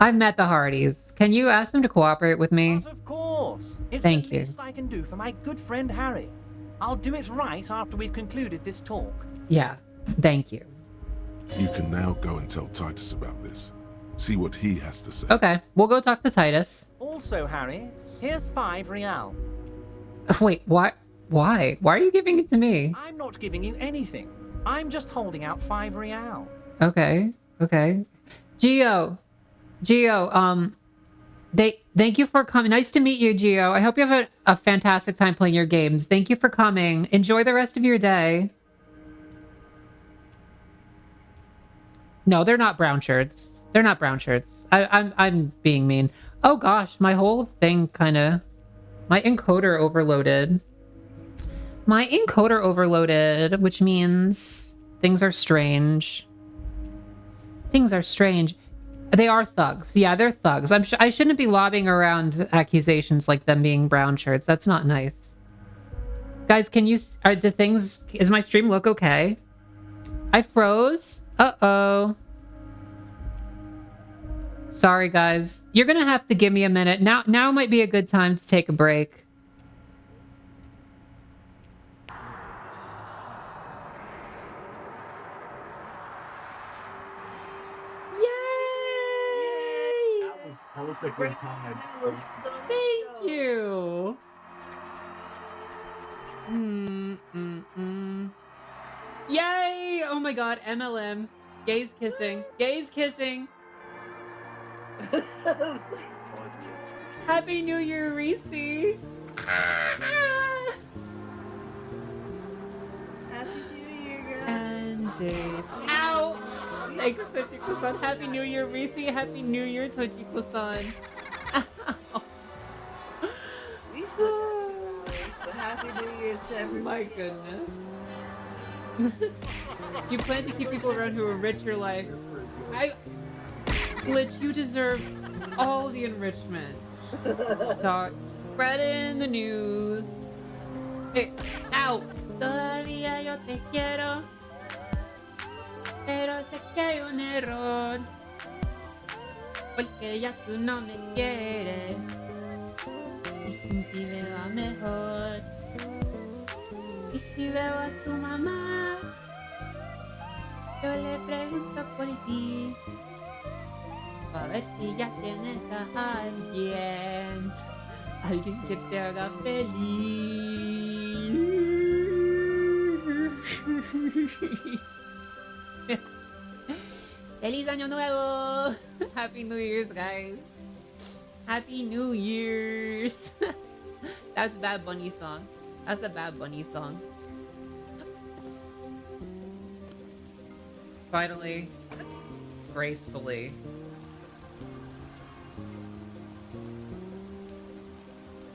I've met the Hardys. Can you ask them to cooperate with me? Of course. It's Thank the you. least I can do for my good friend Harry. I'll do it right after we've concluded this talk. Yeah, thank you. You can now go and tell Titus about this. See what he has to say. Okay, we'll go talk to Titus. Also, Harry, here's 5 real. Wait, why? Why are you giving it to me? I'm not giving you anything. I'm just holding out 5 real. Okay. Gio, thank you for coming. Nice to meet you, Gio. I hope you have a fantastic time playing your games. Thank you for coming. Enjoy the rest of your day. No, they're not brown shirts. They're not brown shirts. I'm being mean. Oh gosh, my whole thing my encoder overloaded. Which means things are strange. They are thugs. Yeah, they're thugs. I shouldn't be lobbing around accusations like them being brown shirts. That's not nice. Guys, is my stream look okay? I froze. Uh-oh. Sorry, guys. You're gonna have to give me a minute. Now might be a good time to take a break. Perfectly timed. Thank you. Yay! Oh my god, MLM. Gays kissing. Happy New Year, Reese. Happy New Year, guys. And Dave. Ow! Thanks, Tochiko-san. Happy New Year, Reese. Happy New Year, Tochiko-san. We still got 2 hours, but Happy New Year's to everybody. My goodness. You plan to keep people around who enrich your life. Glitch, you deserve all the enrichment. Start spreading the news. Hey, ow! Todavía yo te quiero, pero sé que hay un error, porque ya tú no me quieres y sin ti me va mejor. Y si veo a tu mamá, yo le pregunto por ti, a ver si ya tienes a alguien que te haga feliz. ¡Feliz Año Nuevo! Happy New Year's, guys. Happy New Year's. That's a Bad Bunny song. Finally, gracefully.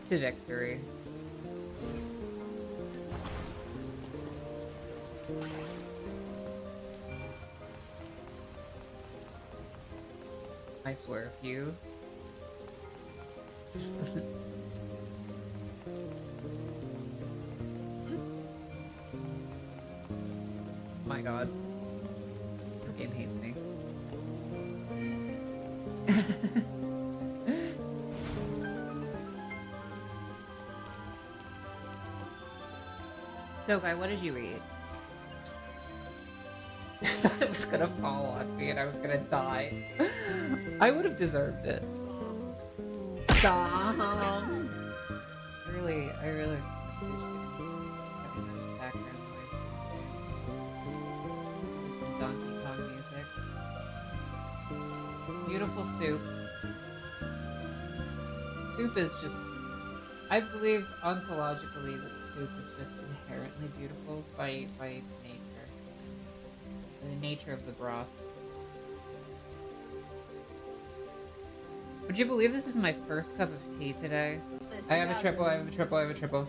To victory. I swear, if you... My god. This game hates me. So, guy, what did you read? I thought it was gonna fall on me and I was gonna die. I would have deserved it. Stop. really appreciate having that background noise. Listen to some Donkey Kong music. Beautiful soup. Soup is just, I believe ontologically that soup is just inherently beautiful by its nature. The nature of the broth. Would you believe this is my first cup of tea today? I have a triple, I have a triple, I have a triple.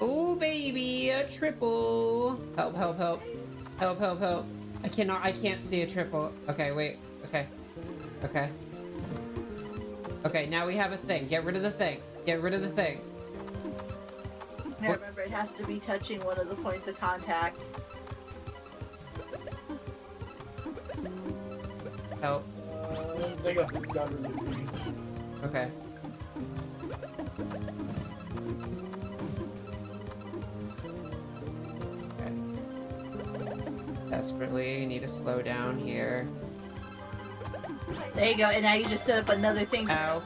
Oh baby, a triple! Help, help, help. Help, help, help. I can't see a triple. Okay, wait. Okay. Okay. Okay, now we have a thing. Get rid of the thing. Get rid of the thing. Now remember, it has to be touching one of the points of contact. Help. Okay. Desperately need to slow down here. There you go, and now you just set up another thing. Ow.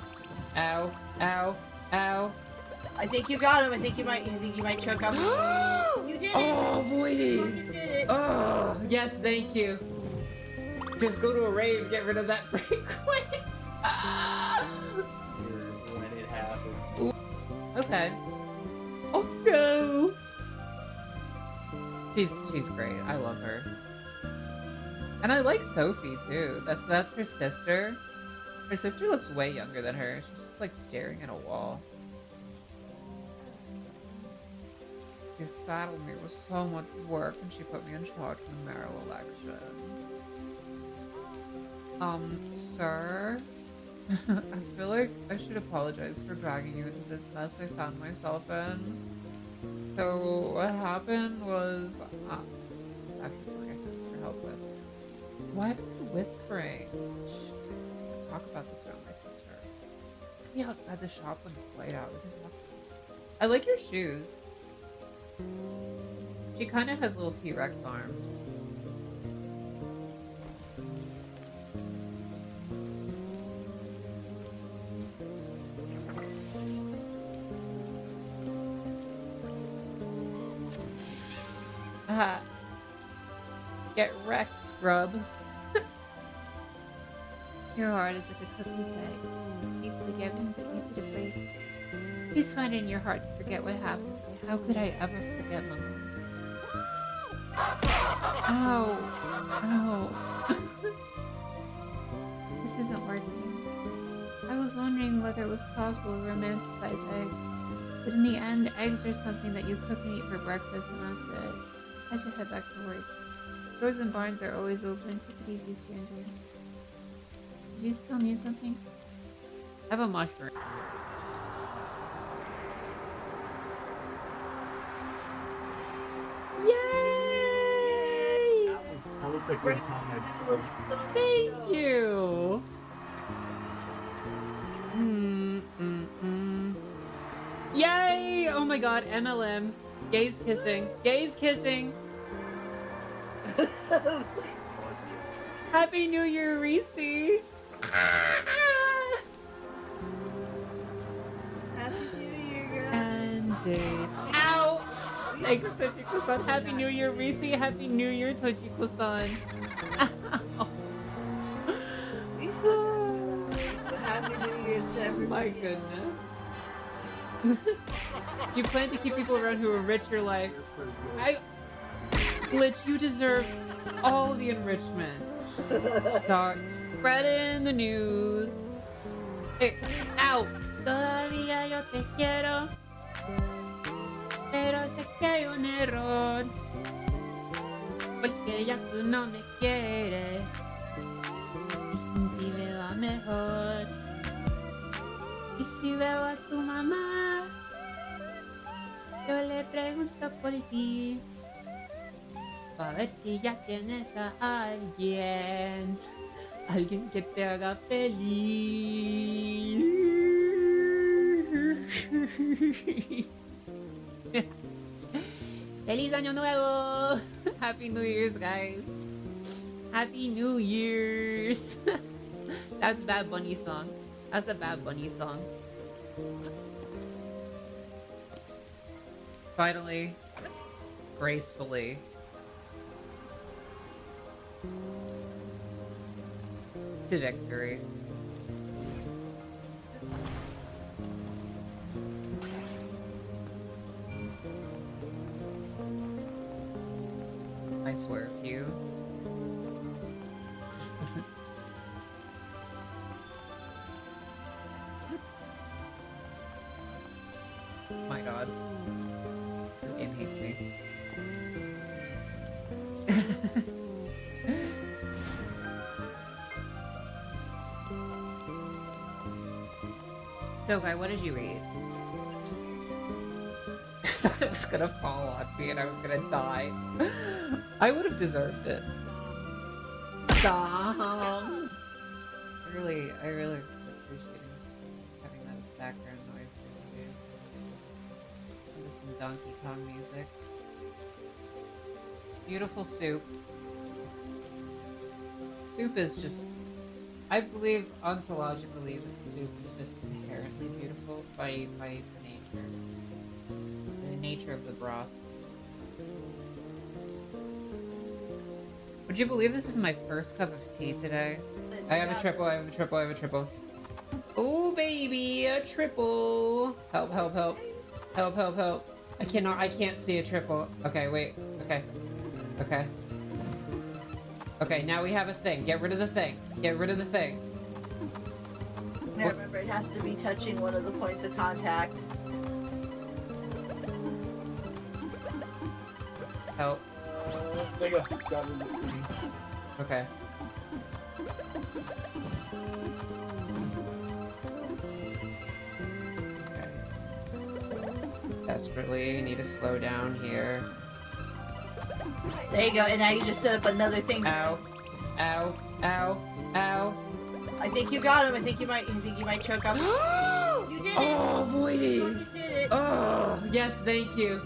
Ow. Ow. Ow. I think you got him. I think you might choke up. You did it! Oh, voiding! You did it! Oh, yes, thank you. Just go to a rave, get rid of that break quick. When it happens. Okay. Oh no! She's great. I love her. And I like Sophie too. That's her sister. Her sister looks way younger than her. She's just like staring at a wall. She saddled me with so much work and she put me in charge of the mayoral election. Sir? I feel like I should apologize for dragging you into this mess I found myself in. So what happened was, it's actually something I can ask for help with. Why are you whispering? Shh. Talk about this around my sister. Be outside the shop when it's light out. We can talk. I like your shoes. She kind of has little T-Rex arms. Get wrecked, scrub. Your heart is like a cookie's egg. Easy to give but easy to break. Please find it in your heart to forget what happened to me. How could I ever forget my mom? Ow. Ow. This isn't working. I was wondering whether it was possible to romanticize eggs. But in the end, eggs are something that you cook and eat for breakfast and that's it. I should head back to work. Doors and barns are always open. Take it easy, stranger. Do you still need something? I have a mushroom. Yay! Perfectly timed. Thank you. Yay! Oh my god, MLM. Gays kissing. Gays kissing. Happy New Year, Reese. Happy New Year, guys. And ow! Thanks, Tochiko-san. Happy New Year, Reese. Happy New Year, Tochiko-san. Happy New Year's to everybody. My goodness. You plan to keep people around who enrich your life. Glitch, you deserve all the enrichment. Start spreading the news. Hey, ow! Todavía yo te quiero, pero sé que hay un error, porque ya tú no me quieres y sin ti me va mejor. Y si veo a tu mamá, yo le pregunto por ti, para ver si ya tienes a alguien. Alguien que te haga feliz. ¡Feliz Año Nuevo! Happy New Year's, guys. Happy New Year's. That's a Bad Bunny song. That's a Bad Bunny song. Finally, gracefully. To victory. I swear if you. My god. This game hates me. So, guy, what did you read? It was gonna fall on me and I was gonna die. I would have deserved it. Stop! I really appreciate having that as background noise. Listen to some Donkey Kong music. Beautiful soup. Soup is just... I believe ontologically that soup is just inherently beautiful by its nature. The nature of the broth. Would you believe this is my first cup of tea today? I have a triple, I have a triple, I have a triple. Oh baby, a triple! Help, help, help. Help, help, help. I can't see a triple. Okay, wait. Okay. Okay. Okay, now we have a thing. Get rid of the thing. Get rid of the thing. Now remember, it has to be touching one of the points of contact. Help. Okay. Desperately need to slow down here. There you go, and now you just set up another thing. Ow. Ow. Ow. Ow. I think you got him. I think you might choke up. You did it! Oh, Voidy! You did it! Oh, yes, thank you.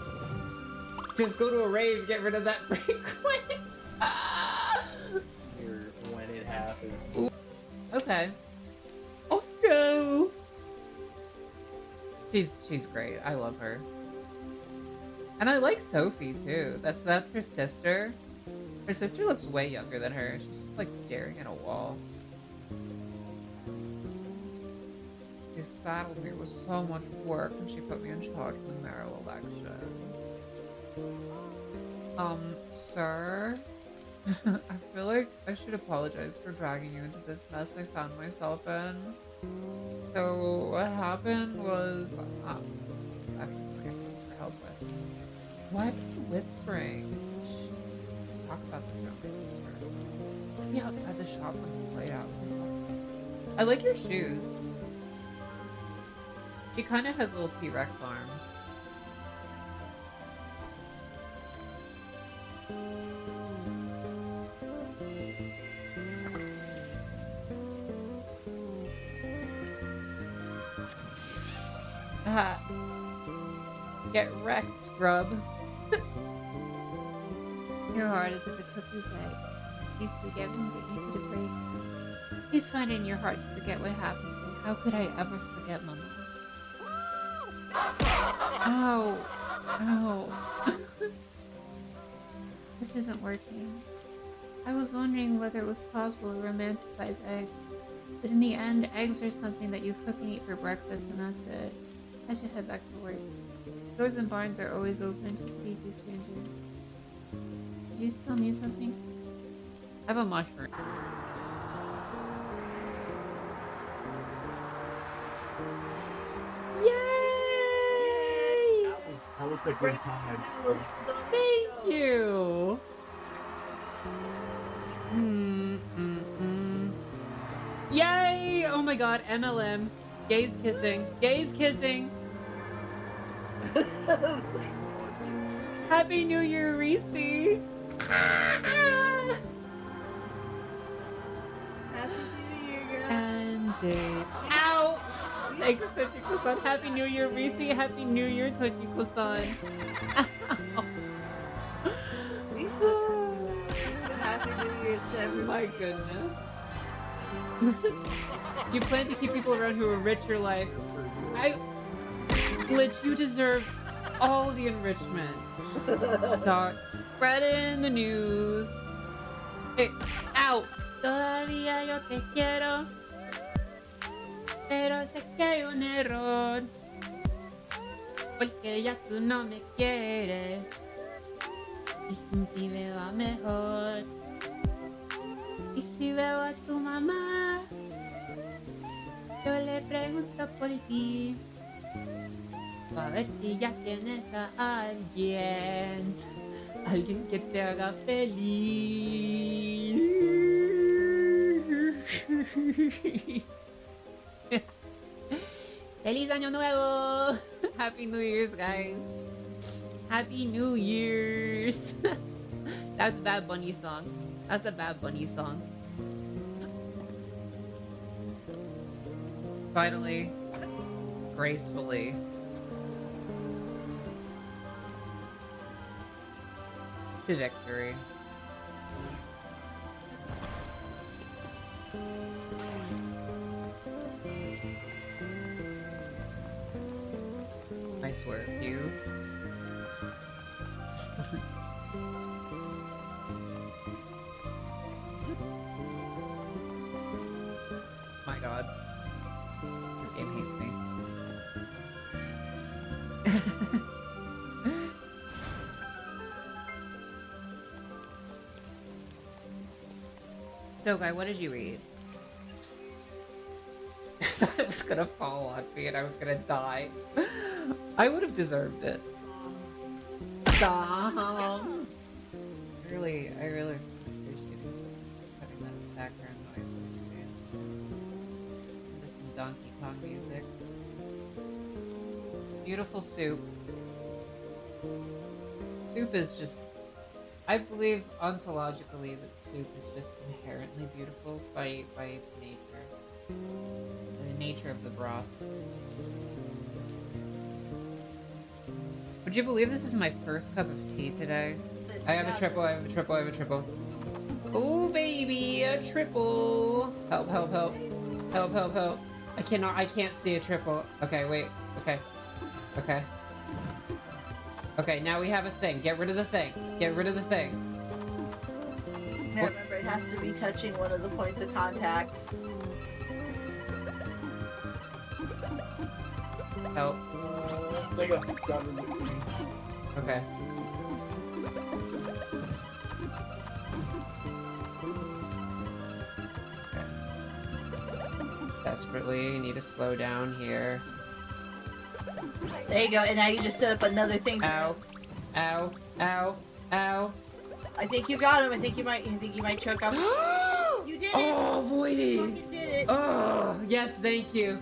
Just go to a rave, get rid of that break quick. Here, when it happens. Okay. Off go. She's great. I love her. And I like Sophie too. That's her sister. Her sister looks way younger than her. She's just like staring at a wall. She saddled me with so much work and she put me in charge of the mayoral election. Sir? I feel like I should apologize for dragging you into this mess I found myself in. So what happened was, it's actually something I need your help with. Why are you whispering? Shh. Talk about this around my sister. Let me outside the shop when it's light out. I like your shoes. She kind of has little T-Rex arms. Get wrecked, scrub. Your heart is like a cookie's egg. Easy to give but easy to break. Please find it in your heart to forget what happened to me. How could I ever forget Mama? Ow. Ow. This isn't working. I was wondering whether it was possible to romanticize eggs. But in the end, eggs are something that you cook and eat for breakfast and that's it. I should head back to work. Doors and barns are always open to please you, stranger. Do you still need something? I have a mushroom. Yay! That was a good time. Thank you! Yay! Oh my god, MLM. Gays kissing. Gays kissing! Happy New Year, Reese! Happy New Year, guys. And Dave. Ow! Thanks, Tochiko-san. Happy New Year, Reese. Happy New Year, Tochiko-san. Lisa, happy New Year's to everyone. My goodness. You plan to keep people around who are rich your life. Glitch, you deserve all the enrichment. Start spreading the news. Hey, ow! Todavía yo te quiero, pero sé que hay un error, porque ya tú no me quieres y sin ti me va mejor. Y si veo a tu mamá, yo le pregunto por ti, a ver si ya tienes a alguien, alguien que te haga feliz. ¡Feliz Año Nuevo! Happy New Year's, guys. Happy New Year's. That's a Bad Bunny song. That's a Bad Bunny song. Finally, gracefully. To victory. I swear, you. My god. This game hates me. So, guy, what did you read? I thought it was gonna fall on me and I was gonna die. I would have deserved it. Stop! I really appreciate putting that as background noise. Listen to some Donkey Kong music. Beautiful soup. Soup is just... I believe ontologically that soup is just inherently beautiful by its nature. The nature of the broth. Would you believe this is my first cup of tea today? I have a triple, I have a triple, I have a triple. Oh baby, a triple! Help, help, help. Help, help, help. I can't see a triple. Okay, wait. Okay. Okay. Okay, now we have a thing. Get rid of the thing. Get rid of the thing. Now remember, it has to be touching one of the points of contact. Help. There you go. Okay. Desperately need to slow down here. There you go, and now you just set up another thing. Ow. Ow. Ow. Ow. I think you got him. I think you might choke up. You did it! Oh, Voidy! You did it! Oh, yes, thank you.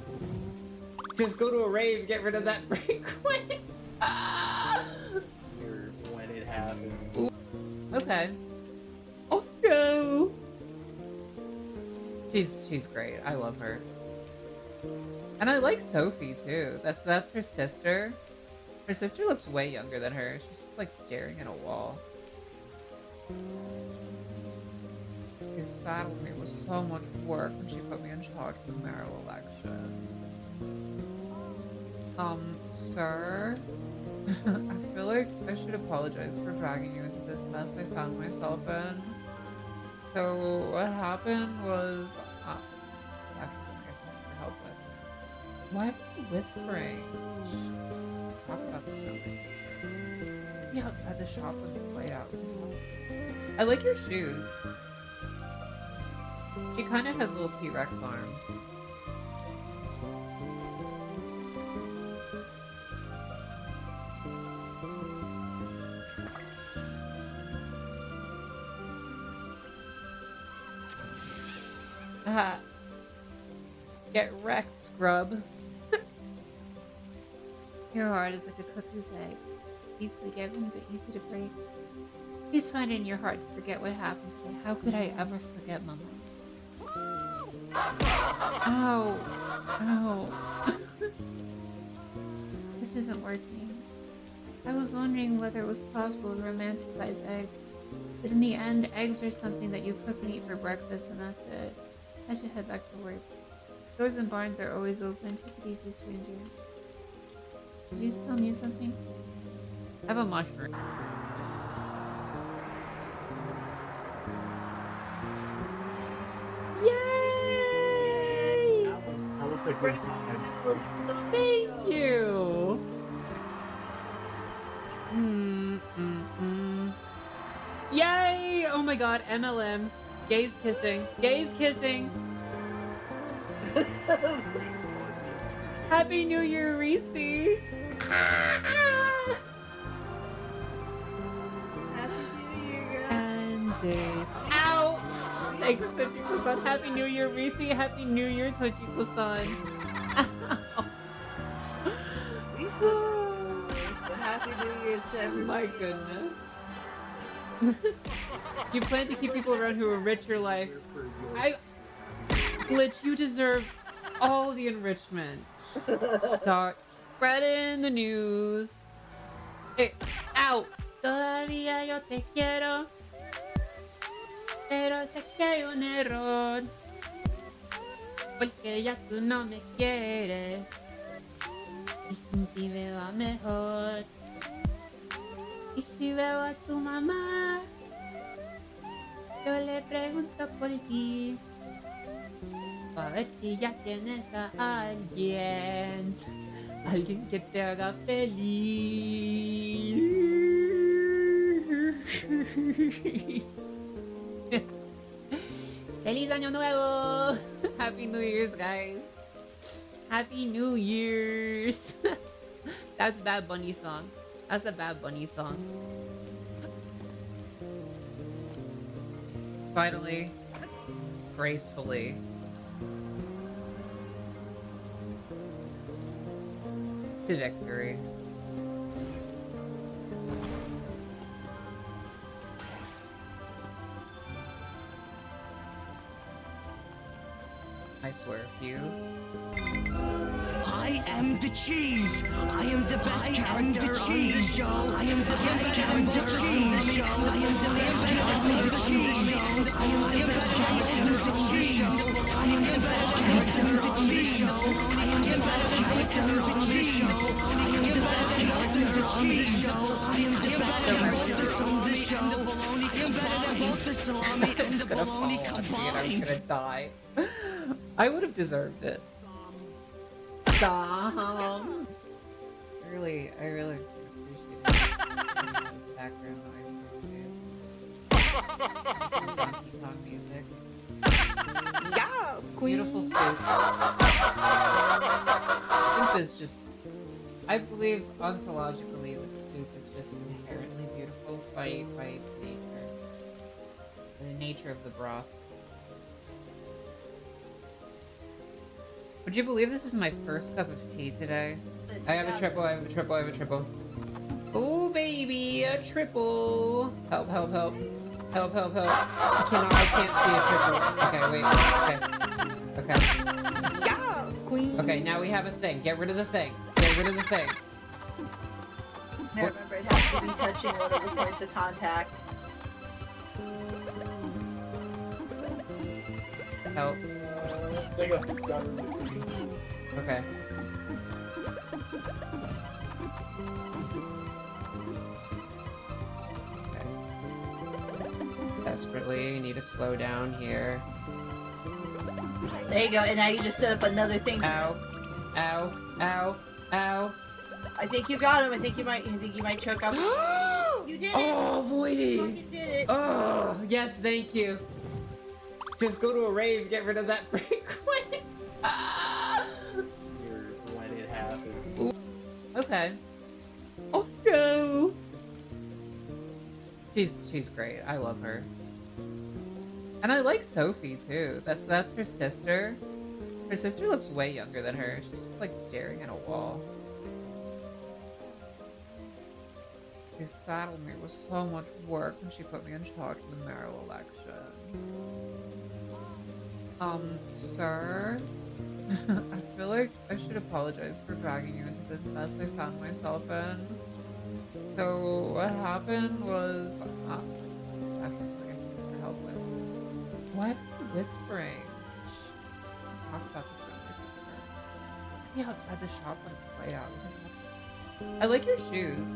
Just go to a rave, get rid of that break quick. When it happened. Okay. Oh no. She's great. I love her. And I like Sophie too. That's her sister. Her sister looks way younger than her. She's just like staring at a wall. She saddled me with so much work when she put me in charge of the mayoral election. Sir? I feel like I should apologize for dragging you into this mess I found myself in. So what happened was... it's actually something I can actually help with. Why are you whispering? Shh. Talk about this with my sister. Be outside the shop when it's laid out. I like your shoes. She kind of has little T-Rex arms. Haha. Get wrecked, scrub. Your heart is like a cuckoo's egg. Easily given, but easy to break. Please find it in your heart to forget what happened today. How could I ever forget, Mama? Ow. Ow. This isn't working. I was wondering whether it was possible to romanticize egg. But in the end, eggs are something that you cook and eat for breakfast, and that's it. I should head back to work. Doors and barns are always open. Take it easy, stranger. Do you still need something? Have a mushroom. Yay! Thank you. Yay! Oh my god, MLM. Gays kissing. Gays kissing. Happy New Year, Reese. And days. Ow! Thanks, Tochiko-san. Happy New Year, Reese. Happy New Year, Tochiko-san. Happy New Year's to everyone. My goodness. You plan to keep people around who enrich your life. Glitch, you deserve all the enrichment. Start spreading the news. Hey, ow! Todavía yo te quiero, pero sé que hay un error, porque ya tú no me quieres y sin ti me va mejor. Y si veo a tu mamá, yo le pregunto por ti, a ver si ya tienes a alguien, alguien que te haga feliz. ¡Feliz Año Nuevo! Happy New Year's, guys. Happy New Year's. That's a Bad Bunny song. That's a Bad Bunny song. Finally, gracefully. To victory. I swear, if you... I am the cheese. I am the best character on the show. I am the best character on the show. I am the best character on the cheese. I am the best character on the show. I am the best character on the show. I am the best character on the show. I am the best character on the show. I am the best character on the show. Baloney combined, both the salami and the baloney combined. I'm gonna die. I would have deserved it. Stop. I really appreciate it. Background noise. Some Donkey Kong music. Yes, queen. Beautiful soup. Soup is just, I believe ontologically that soup is just inherently beautiful by its nature. The nature of the broth. Would you believe this is my first cup of tea today? I have a triple, I have a triple, I have a triple. Ooh, baby, a triple. Help, help, help. Help, help, help. I can't see a triple. Okay, wait, okay. Yes, queen. Okay, now we have a thing. Get rid of the thing. Get rid of the thing. Now remember, it has to be touching one of the points of contact. Help. There you go. Okay. Desperately need to slow down here. There you go, and now you just set up another thing. Ow. Ow. Ow. Ow. I think you got him. I think you might choke up. You did it! Oh, Voidy! You did it! Oh, yes, thank you. Just go to a rave, get rid of that pretty quick. When it happens. Okay. Oh no. She's great. I love her. And I like Sophie too. That's her sister. Her sister looks way younger than her. She's just like staring at a wall. She saddled me with so much work when she put me in charge of the mayoral election. Sir? I feel like I should apologize for dragging you into this mess I found myself in. So what happened was, exactly something I need your help with. Why are you whispering? Shh. I'll talk about this with my sister. Be outside the shop when it's light out. I like your shoes.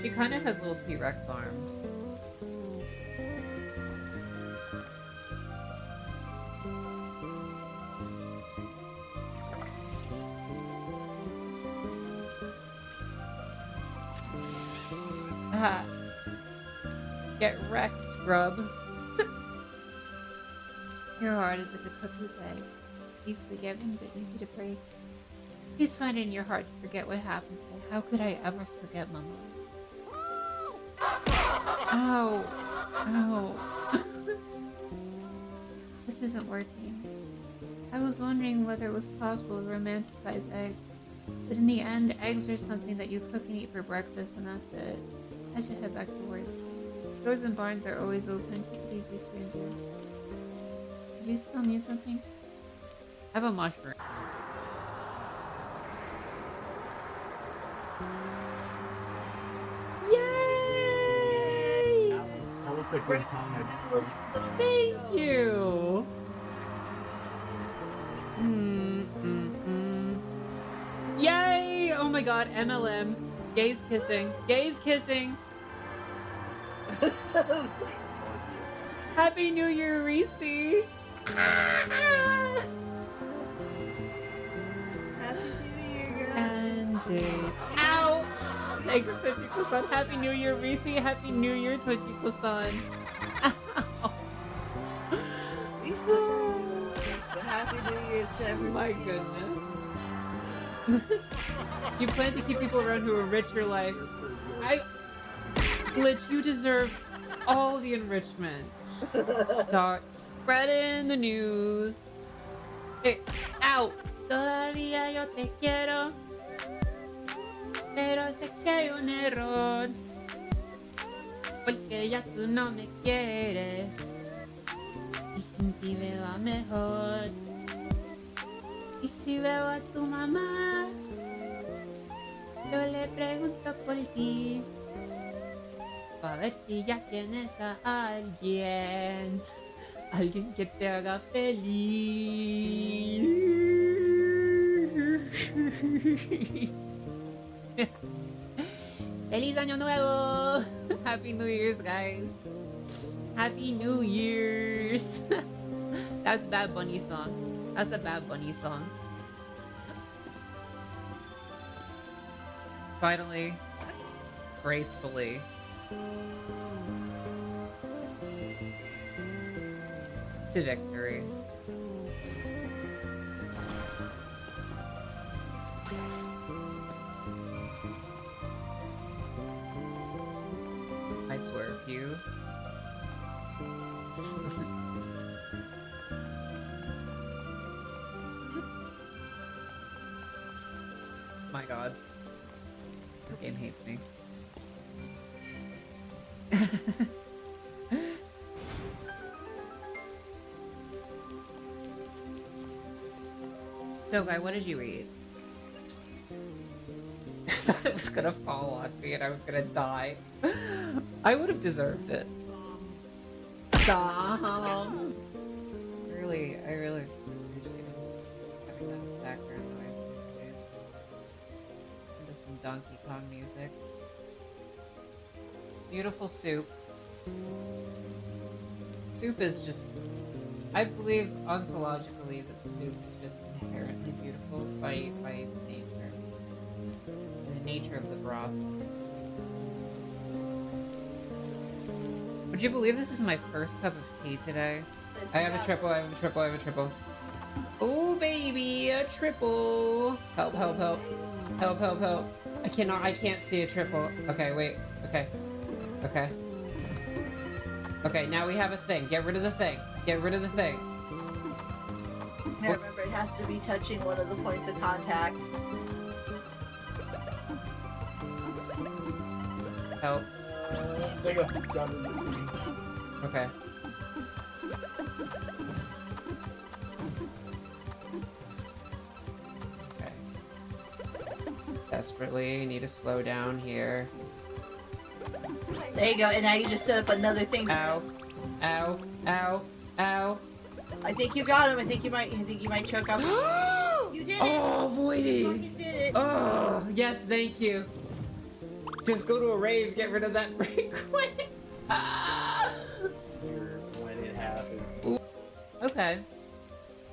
He kind of has little T-Rex arms. Ah. Get wrecked, scrub. Your heart is like a cuckoo's egg. Easily given, but easy to break. Please find it in your heart to forget what happens, but how could I ever forget Mama? Ow. Ow. This isn't working. I was wondering whether it was possible to romanticize eggs, but in the end, eggs are something that you cook and eat for breakfast, and that's it. I should head back to work. Doors and barns are always open. Take it easy, stranger. Do you still need something? I have a mushroom. Yay! Perfectly timed. Thank you. Yay! Oh my god, MLM. Gays kissing. Gays kissing. Happy New Year, Reese. Happy New Year, guys. And ow! Thanks, Tochiko-san. Happy New Year, Reese. Happy New Year, Tochiko-san. Happy New Year's to everyone. My goodness. You plan to keep people around who are rich your life. Glitch, you deserve all the enrichment. Start spreading the news. Hey, ow! Todavía yo te quiero, pero sé que hay un error, porque ya tú no me quieres, y sin ti me va mejor. Y si veo a tu mamá, yo le pregunto por ti, para ver si ya tienes a alguien. Alguien que te haga feliz. Feliz Año Nuevo! Happy New Year's, guys. Happy New Year's. That's a Bad Bunny song. That's a Bad Bunny song. Finally, gracefully. To victory. I swear, if you... My god. This game hates me. So, guy, what did you eat? It was gonna fall on me and I was gonna die. I would have deserved it. Stop. I really appreciate having that background noise. Listen to some Donkey Kong music. Beautiful soup. Soup is just... I believe ontologically that soup is just inherently beautiful by its nature. The nature of the broth. Would you believe this is my first cup of tea today? I have a triple, I have a triple, I have a triple. Oh baby, a triple! Help, help, help. Help, help, help. I can't see a triple. Okay, wait. Okay. Okay. Okay, now we have a thing. Get rid of the thing. Get rid of the thing. Now remember, it has to be touching one of the points of contact. Help. Okay. Okay. Desperately need to slow down here. There you go, and now you just set up another thing. Ow. Ow. Ow. Ow. I think you got him. I think you might choke up. You did it! Oh, Voidy! You did it! Oh, yes, thank you. Just go to a rave, get rid of that break quick. When it happens. Okay.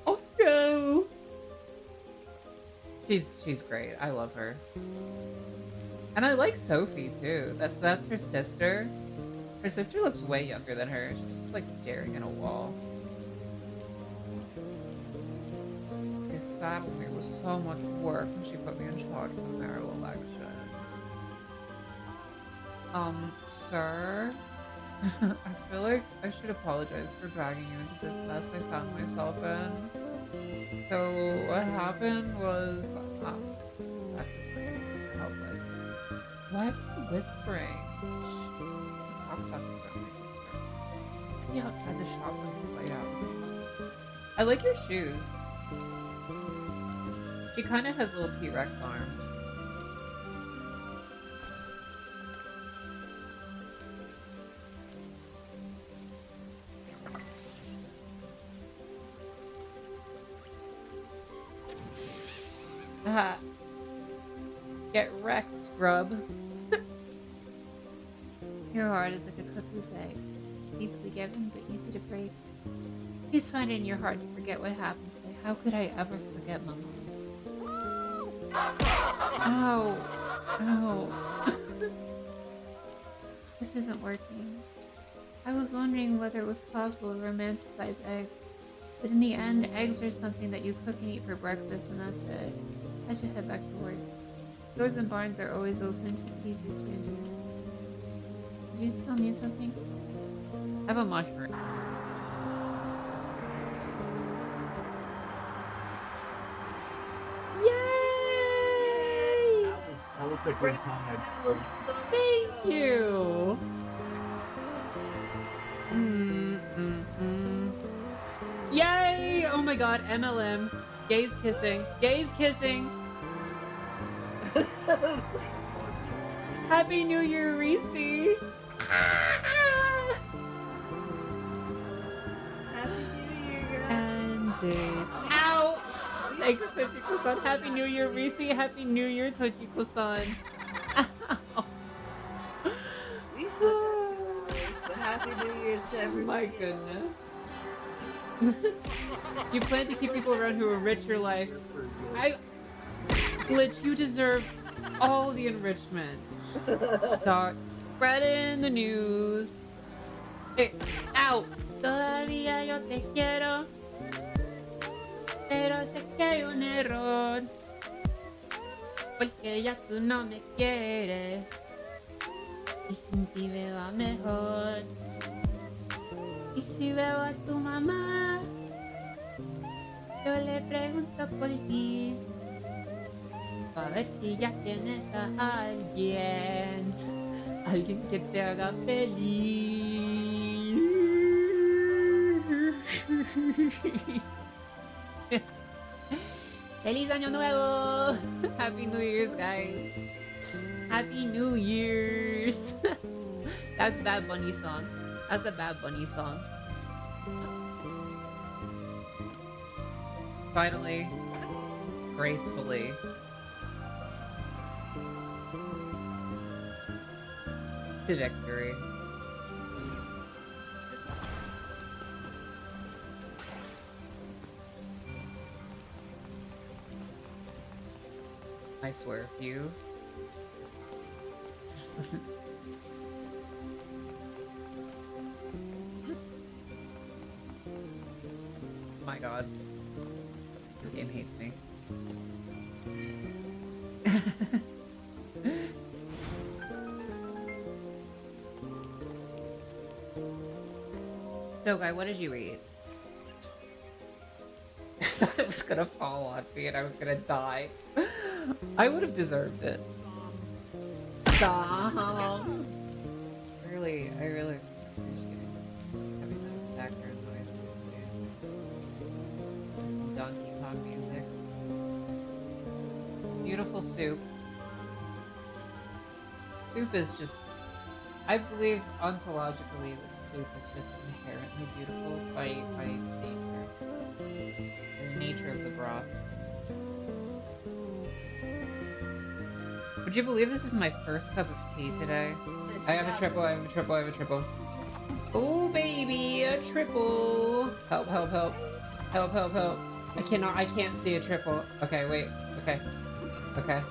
Oh no. She's great. I love her. And I like Sophie too. That's her sister. Her sister looks way younger than her. She's just like staring at a wall. She saddled me with so much work when she put me in charge of the mayoral election. Sir? I feel like I should apologize for dragging you into this mess I found myself in. So what happened was, exactly what I need your help with. Why are you whispering? Shh. We'll talk about this with my sister. Maybe outside the shop when it's light out. I like your shoes. She kind of has little T-Rex arms. Get wrecked, scrub. Your heart is like a cuckoo's egg, easily given but easy to break. Please find it in your heart to forget what happened today. How could I ever forget, Mama? Ow! Ow! This isn't working. I was wondering whether it was possible to romanticize eggs, but in the end, eggs are something that you cook and eat for breakfast, and that's it. I should head back to work. Doors and barns are always open to please you, stranger. Did you still need something? I have a mushroom. Yay! That was a good time. Thank you. Yay! Oh my god, MLM. Gays kissing. Gays kissing. Happy New Year, Reese. Happy New Year, guys. And days. Ow! Thanks, Tochiko-san. Happy New Year, Reese. Happy New Year, Tochiko-san. We said that too, but Happy New Year's to everybody. My goodness. You plan to keep people around who enrich your life. Glitch, you deserve all the enrichment. Start spreading the news. Ow! Todavía yo te quiero, pero sé que hay un error, porque ya tú no me quieres y sin ti me va mejor. Y si veo a tu mamá, yo le pregunto por ti, a ver si ya tienes a alguien, alguien que te haga feliz. ¡Feliz Año Nuevo! Happy New Year's, guys. Happy New Year's. That's a Bad Bunny song. That's a Bad Bunny song. Finally, gracefully. To victory. I swear, if you... My god. This game hates me. So, guy, what did you eat? I thought it was gonna fall on me and I was gonna die. I would have deserved it. Stop! I really appreciate having those background noises. Just some Donkey Kong music. Beautiful soup. Soup is just... I believe ontologically that soup is just inherently beautiful by its nature. The nature of the broth. But Would you believe this is my first cup of tea today? I have a triple, I have a triple, I have a triple. Oh baby, a triple. Help, help, help. Help, help, help. I can't see a triple. Okay, wait. Okay. Okay.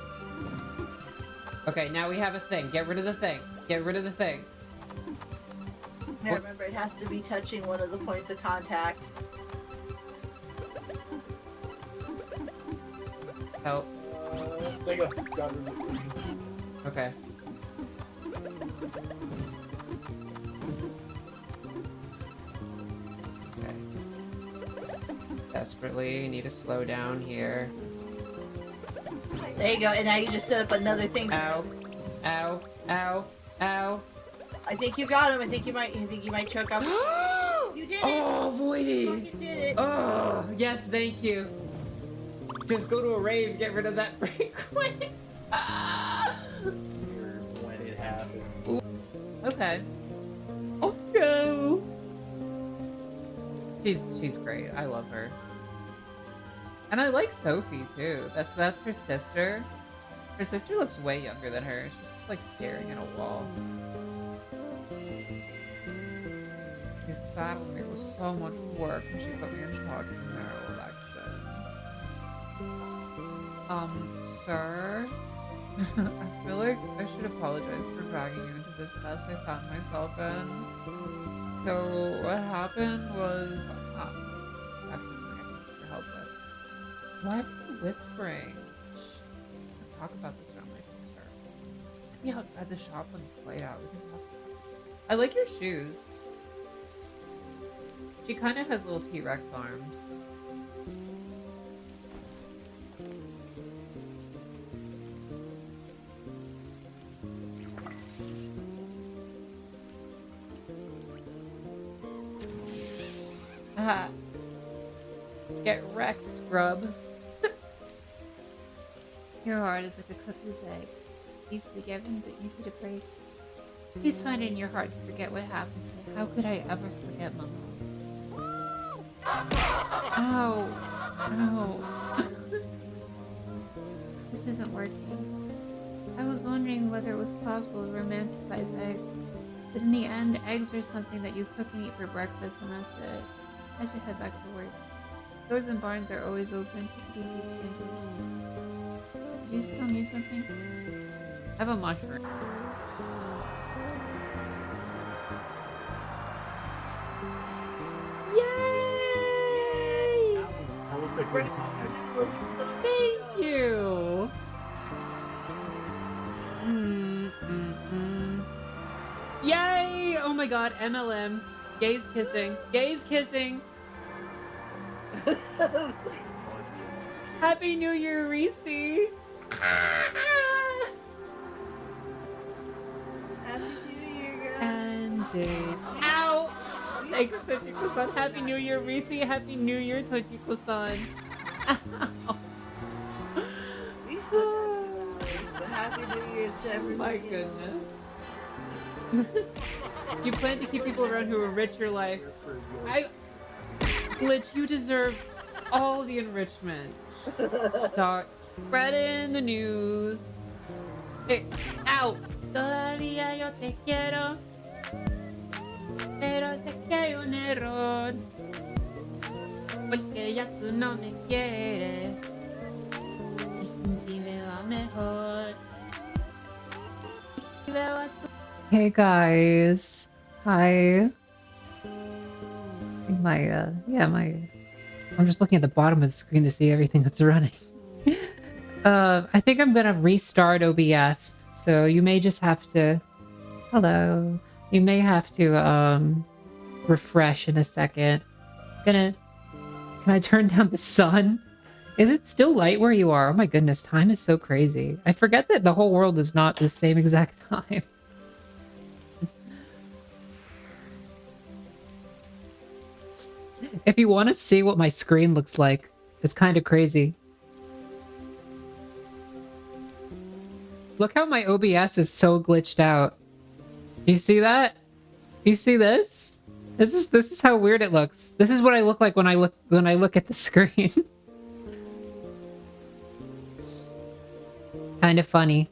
Okay, now we have a thing. Get rid of the thing. Get rid of the thing. Now remember, it has to be touching one of the points of contact. Help. There you go. Got it. Okay. Okay. Desperately need to slow down here. There you go, and now you just set up another thing. Ow. Ow. Ow. Ow. I think you got him. I think you might choke out. You did it! Oh, Voidy! You did it! Oh, yes, thank you. Just go to a rave, get rid of that break quick. When it happens. Okay. Oh no. She's great. I love her. And I like Sophie too. That's her sister. Her sister looks way younger than her. She's just like staring at a wall. She saddled me with so much work when she put me in charge of the mayoral election. Sir? I feel like I should apologize for dragging you into this mess I found myself in. So what happened was... exactly something I need your help with. Why are you whispering? Shh. I can't talk about this around my sister. Maybe outside the shop when it's light out. We can talk. I like your shoes. She kind of has little T-Rex arms. Haha. Get wrecked, scrub. Your heart is like a cookie's egg. Easily given, but easy to break. Please find it in your heart to forget what happened today. How could I ever forget, Mama? Ow. Ow. This isn't working. I was wondering whether it was possible to romanticize eggs. But in the end, eggs are something that you cook and eat for breakfast, and that's it. I should head back to work. Stores and barns are always open to the easy schedule. Do you still need something? I have a mushroom. Yay! Perfectly timed. Thank you. Yay! Oh my god, MLM. Gays kissing. Gays kissing. Happy New Year, Reese. Happy New Year, guys. And ow! Thanks, Tochiko-san. Happy New Year, Reese. Happy New Year, Tochiko-san. We still but Happy New Year's to everybody. My goodness. You plan to keep people around who enrich your life. Glitch, you deserve all the enrichment. Start spreading the news. Hey, ow! Todavía yo te quiero, pero sé que hay un error, porque ya tú no me quieres, y sin ti me va mejor. Y si veo a tu... Hey guys. Hi. I'm just looking at the bottom of the screen to see everything that's running. I think I'm gonna restart OBS, so you may just have to... Hello. You may have to, refresh in a second. Can I turn down the sun? Is it still light where you are? Oh my goodness, time is so crazy. I forget that the whole world is not the same exact time. If you want to see what my screen looks like, it's kind of crazy. Look how my OBS is so glitched out. You see that? You see this? This is how weird it looks. This is what I look like when I look at the screen. Kind of funny.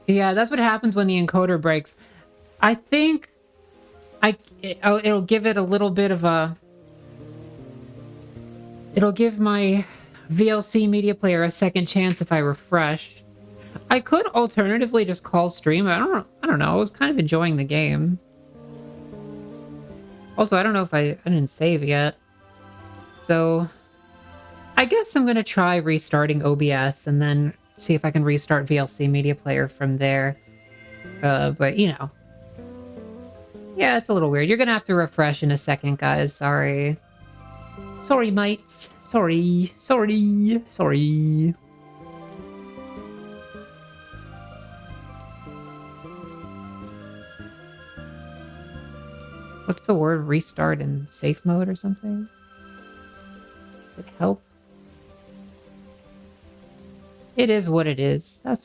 Yeah, that's what happens when the encoder breaks. I think it'll give it a little bit of a... It'll give my VLC media player a second chance if I refresh. I could alternatively just call stream. I don't know. I was kind of enjoying the game. Also, I don't know if I didn't save yet. So I guess I'm going to try restarting OBS and then see if I can restart VLC media player from there. But you know. Yeah, it's a little weird. You're going to have to refresh in a second, guys. Sorry. Sorry, mates. Sorry. Sorry. Sorry. What's the word? Restart in safe mode or something? Like help? It is what it is. That's